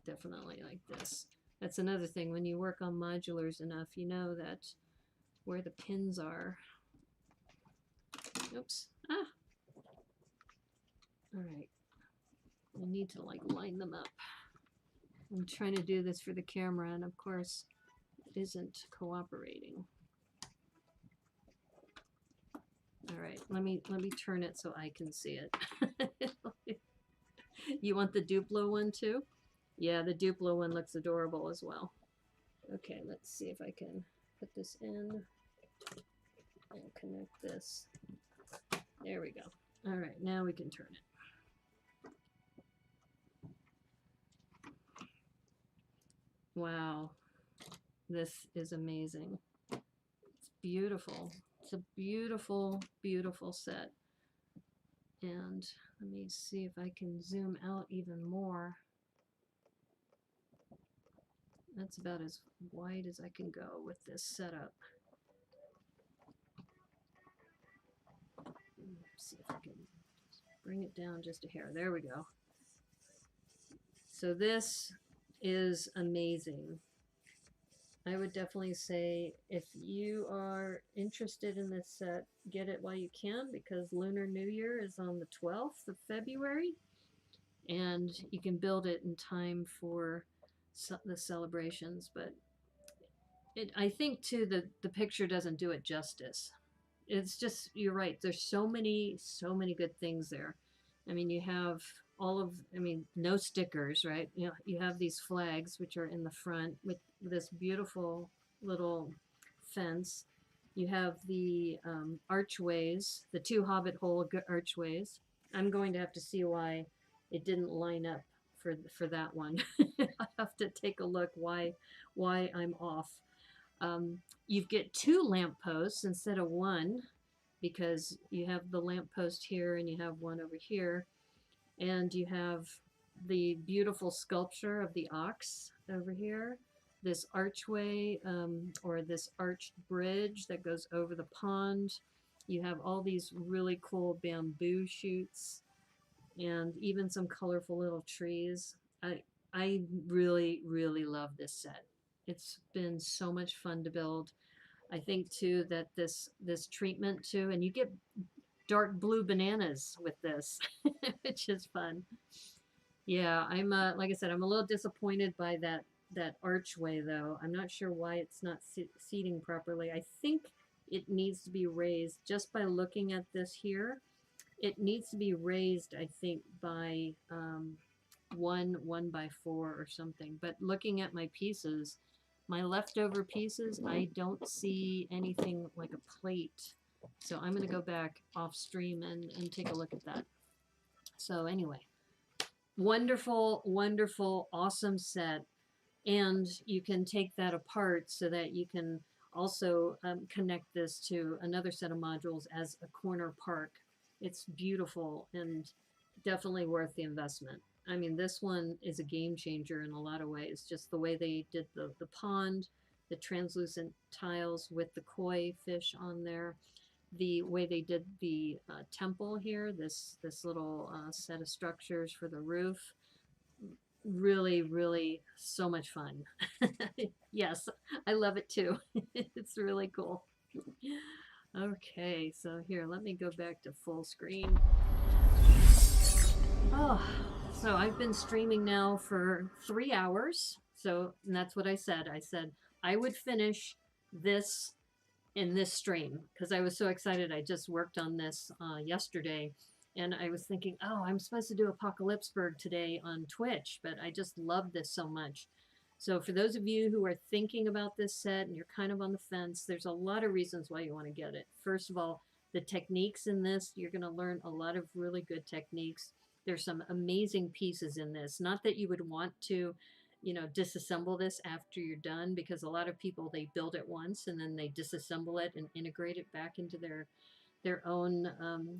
Definitely like this. That's another thing, when you work on modulars enough, you know that where the pins are. Oops. Ah. All right. I need to like line them up. I'm trying to do this for the camera, and of course it isn't cooperating. All right, let me turn it so I can see it. You want the Duplo one too? Yeah, the Duplo one looks adorable as well. Okay, let's see if I can put this in and connect this. There we go. All right, now we can turn it. Wow, this is amazing. It's beautiful. It's a beautiful, beautiful set. And let me see if I can zoom out even more. That's about as wide as I can go with this setup. Let's see if I can bring it down just a hair. There we go. So this is amazing. I would definitely say if you are interested in this set, get it while you can, because Lunar New Year is on the 12th of February, and you can build it in time for the celebrations. But I think too the picture doesn't do it justice. It's just, you're right, there's so many good things there. I mean, you have all of, I mean, no stickers, right? You know, you have these flags which are in the front with this beautiful little fence. You have the archways, the 2 hobbit hole archways. I'm going to have to see why it didn't line up for that one. I have to take a look why I'm off. You get 2 lampposts instead of 1, because you have the lamppost here and you have one over here, and you have the beautiful sculpture of the ox over here, this archway or this arched bridge that goes over the pond. You have all these really cool bamboo shoots and even some colorful little trees. I really, really love this set. It's been so much fun to build. I think too that this treatment too, and you get dark blue bananas with this, which is fun. Yeah, I'm like I said, I'm a little disappointed by that archway though. I'm not sure why it's not seating properly. I think it needs to be raised just by looking at this here. It needs to be raised, I think, by 1 by 4 or something. But looking at my pieces, my leftover pieces, I don't see anything like a plate. So I'm going to go back off stream and take a look at that. So anyway, wonderful, wonderful, awesome set. And you can take that apart so that you can also connect this to another set of modules as a corner park. It's beautiful and definitely worth the investment. I mean, this one is a game changer in a lot of ways. Just the way they did the pond, the translucent tiles with the koi fish on there, the way they did the temple here, this little set of structures for the roof. Really, really so much fun. Yes, I love it too. It's really cool. Okay, so here, let me go back to full screen. Oh, so I've been streaming now for 3 hours. So, and that's what I said. I said I would finish this in this stream because I was so excited. I just worked on this yesterday, and I was thinking, oh, I'm supposed to do Apocalypseburg today on Twitch, but I just love this so much. So for those of you who are thinking about this set and you're kind of on the fence, there's a lot of reasons why you want to get it. First of all, the techniques in this, you're going to learn a lot of really good techniques. There's some amazing pieces in this. Not that you would want to, you know, disassemble this after you're done, because a lot of people, they build it once and then they disassemble it and integrate it back into their own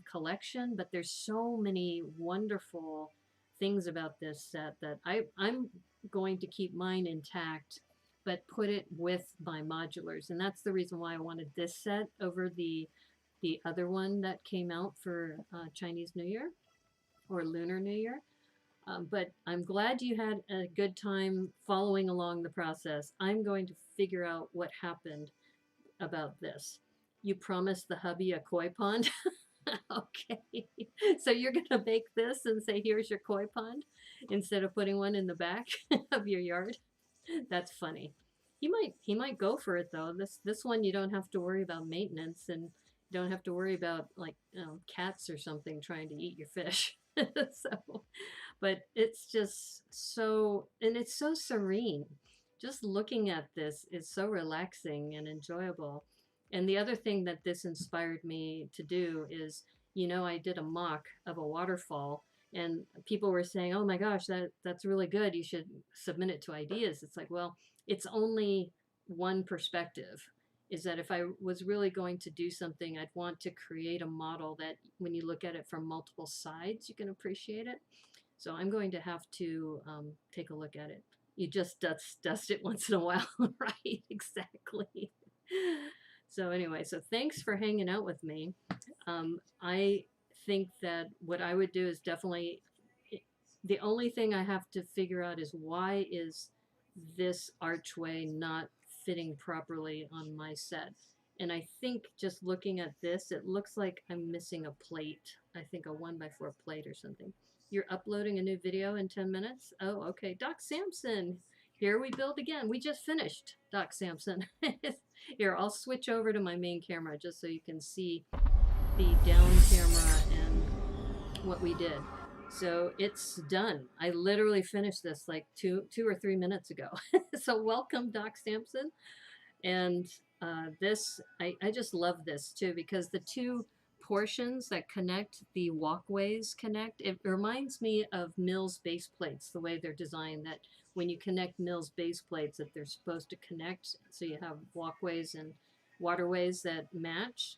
collection. But there's so many wonderful things about this set that I'm going to keep mine intact, but put it with my modulars. And that's the reason why I wanted this set over the other one that came out for Chinese New Year or Lunar New Year. But I'm glad you had a good time following along the process. I'm going to figure out what happened about this. You promised the hubby a koi pond. Okay. So you're going to make this and say, here's your koi pond instead of putting one in the back of your yard. That's funny. He might go for it though. This one you don't have to worry about maintenance, and you don't have to worry about like cats or something trying to eat your fish. So, but it's just so, and it's so serene. Just looking at this is so relaxing and enjoyable. And the other thing that this inspired me to do is, you know, I did a mock of a waterfall, and people were saying, "Oh my gosh, that's really good. You should submit it to ideas." It's like, well, it's only one perspective. Is that if I was really going to do something, I'd want to create a model that when you look at it from multiple sides, you can appreciate it. So I'm going to have to take a look at it. You just dust it once in a while, right? Exactly. So anyway, so thanks for hanging out with me. I think that what I would do is definitely, the only thing I have to figure out is why is this archway not fitting properly on my set. And I think just looking at this, it looks like I'm missing a plate. I think a 1x4 plate or something. You're uploading a new video in 10 minutes? Oh, okay. Doc Samson, here we build again. We just finished, Doc Samson. Here, I'll switch over to my main camera just so you can see the down camera and what we did. So it's done. I literally finished this like two or 3 minutes ago. So welcome, Doc Sampson. And this, I just love this too, because the two portions that connect, the walkways connect. It reminds me of Mills base plates, the way they're designed, that when you connect Mills base plates, that they're supposed to connect. So you have walkways and waterways that match.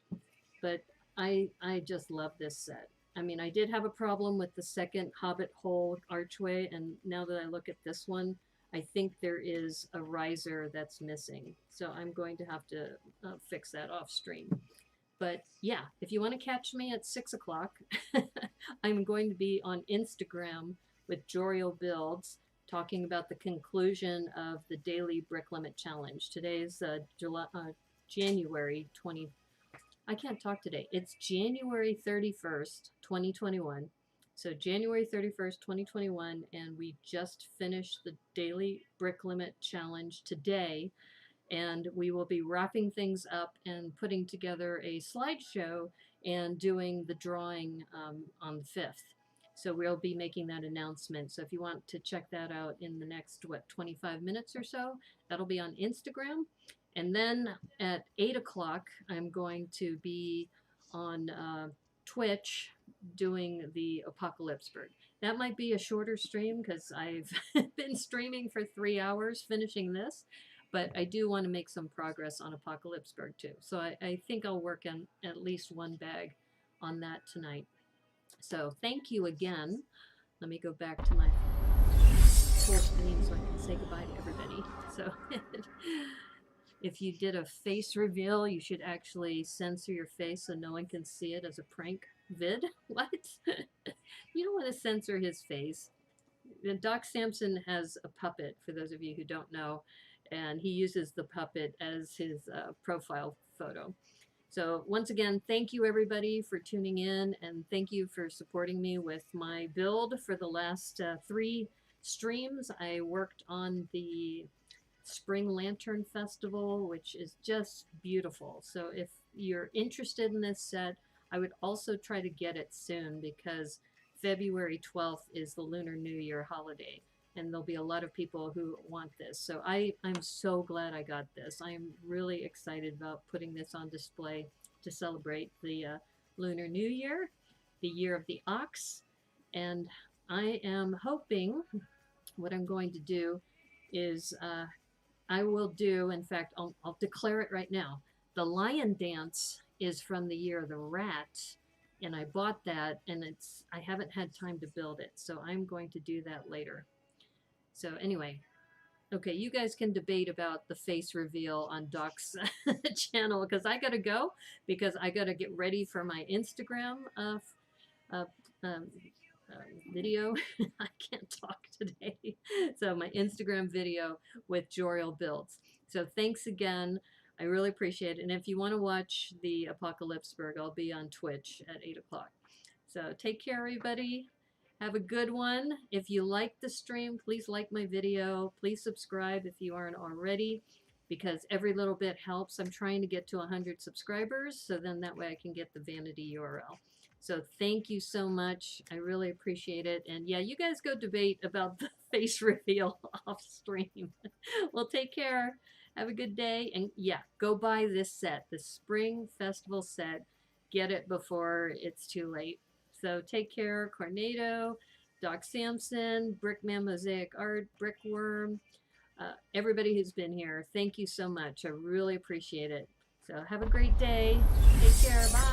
But I just love this set. I mean, I did have a problem with the second Hobbit hole archway, and now that I look at this one, I think there is a riser that's missing. So I'm going to have to fix that off stream. But yeah, if you want to catch me at 6 o'clock, I'm going to be on Instagram with Joriel Builds talking about the conclusion of the daily brick limit challenge. Today's January 20. I can't talk today. It's January 31st, 2021. So January 31st, 2021, and we just finished the daily brick limit challenge today, and we will be wrapping things up and putting together a slideshow and doing the drawing on the 5th. So we'll be making that announcement. So if you want to check that out in the next, 25 minutes or so, that'll be on Instagram. And then at 8 o'clock, I'm going to be on Twitch doing the Apocalypseburg. That might be a shorter stream because I've been streaming for 3 hours finishing this, but I do want to make some progress on Apocalypseburg too. So I think I'll work on at least one bag on that tonight. So thank you again. Let me go back to my full screen so I can say goodbye to everybody. So if you did a face reveal, you should actually censor your face so no one can see it as a prank vid. What? You don't want to censor his face. Doc Samson has a puppet, for those of you who don't know, and he uses the puppet as his profile photo. So once again, thank you everybody for tuning in, and thank you for supporting me with my build for the last 3 streams. I worked on the Spring Lantern Festival, which is just beautiful. So if you're interested in this set, I would also try to get it soon because February 12th is the Lunar New Year holiday, and there'll be a lot of people who want this. So I'm so glad I got this. I'm really excited about putting this on display to celebrate the Lunar New Year, the year of the ox. And I am hoping what I'm going to do is I will do, in fact, I'll declare it right now. The lion dance is from the year of the rat, and I bought that, and I haven't had time to build it, so I'm going to do that later. So anyway, okay, you guys can debate about the face reveal on Doc's channel because I gotta go because I gotta get ready for my Instagram uh, um, video. I can't talk today. So my Instagram video with Joriel Builds. So thanks again. I really appreciate it. And if you want to watch the Apocalypseburg, I'll be on Twitch at 8 o'clock. So take care, everybody. Have a good one. If you like the stream, please like my video. Please subscribe if you aren't already, because every little bit helps. I'm trying to get to 100 subscribers, so then that way I can get the vanity URL. So thank you so much. I really appreciate it. And yeah, you guys go debate about the face reveal off stream. Well, take care. Have a good day. And yeah, go buy this set, the Spring Festival set. Get it before it's too late. So take care. Cornado, Doc Sampson, Brickman Mosaic Art, Brickworm, everybody who's been here. Thank you so much. I really appreciate it. So have a great day. Take care. Bye.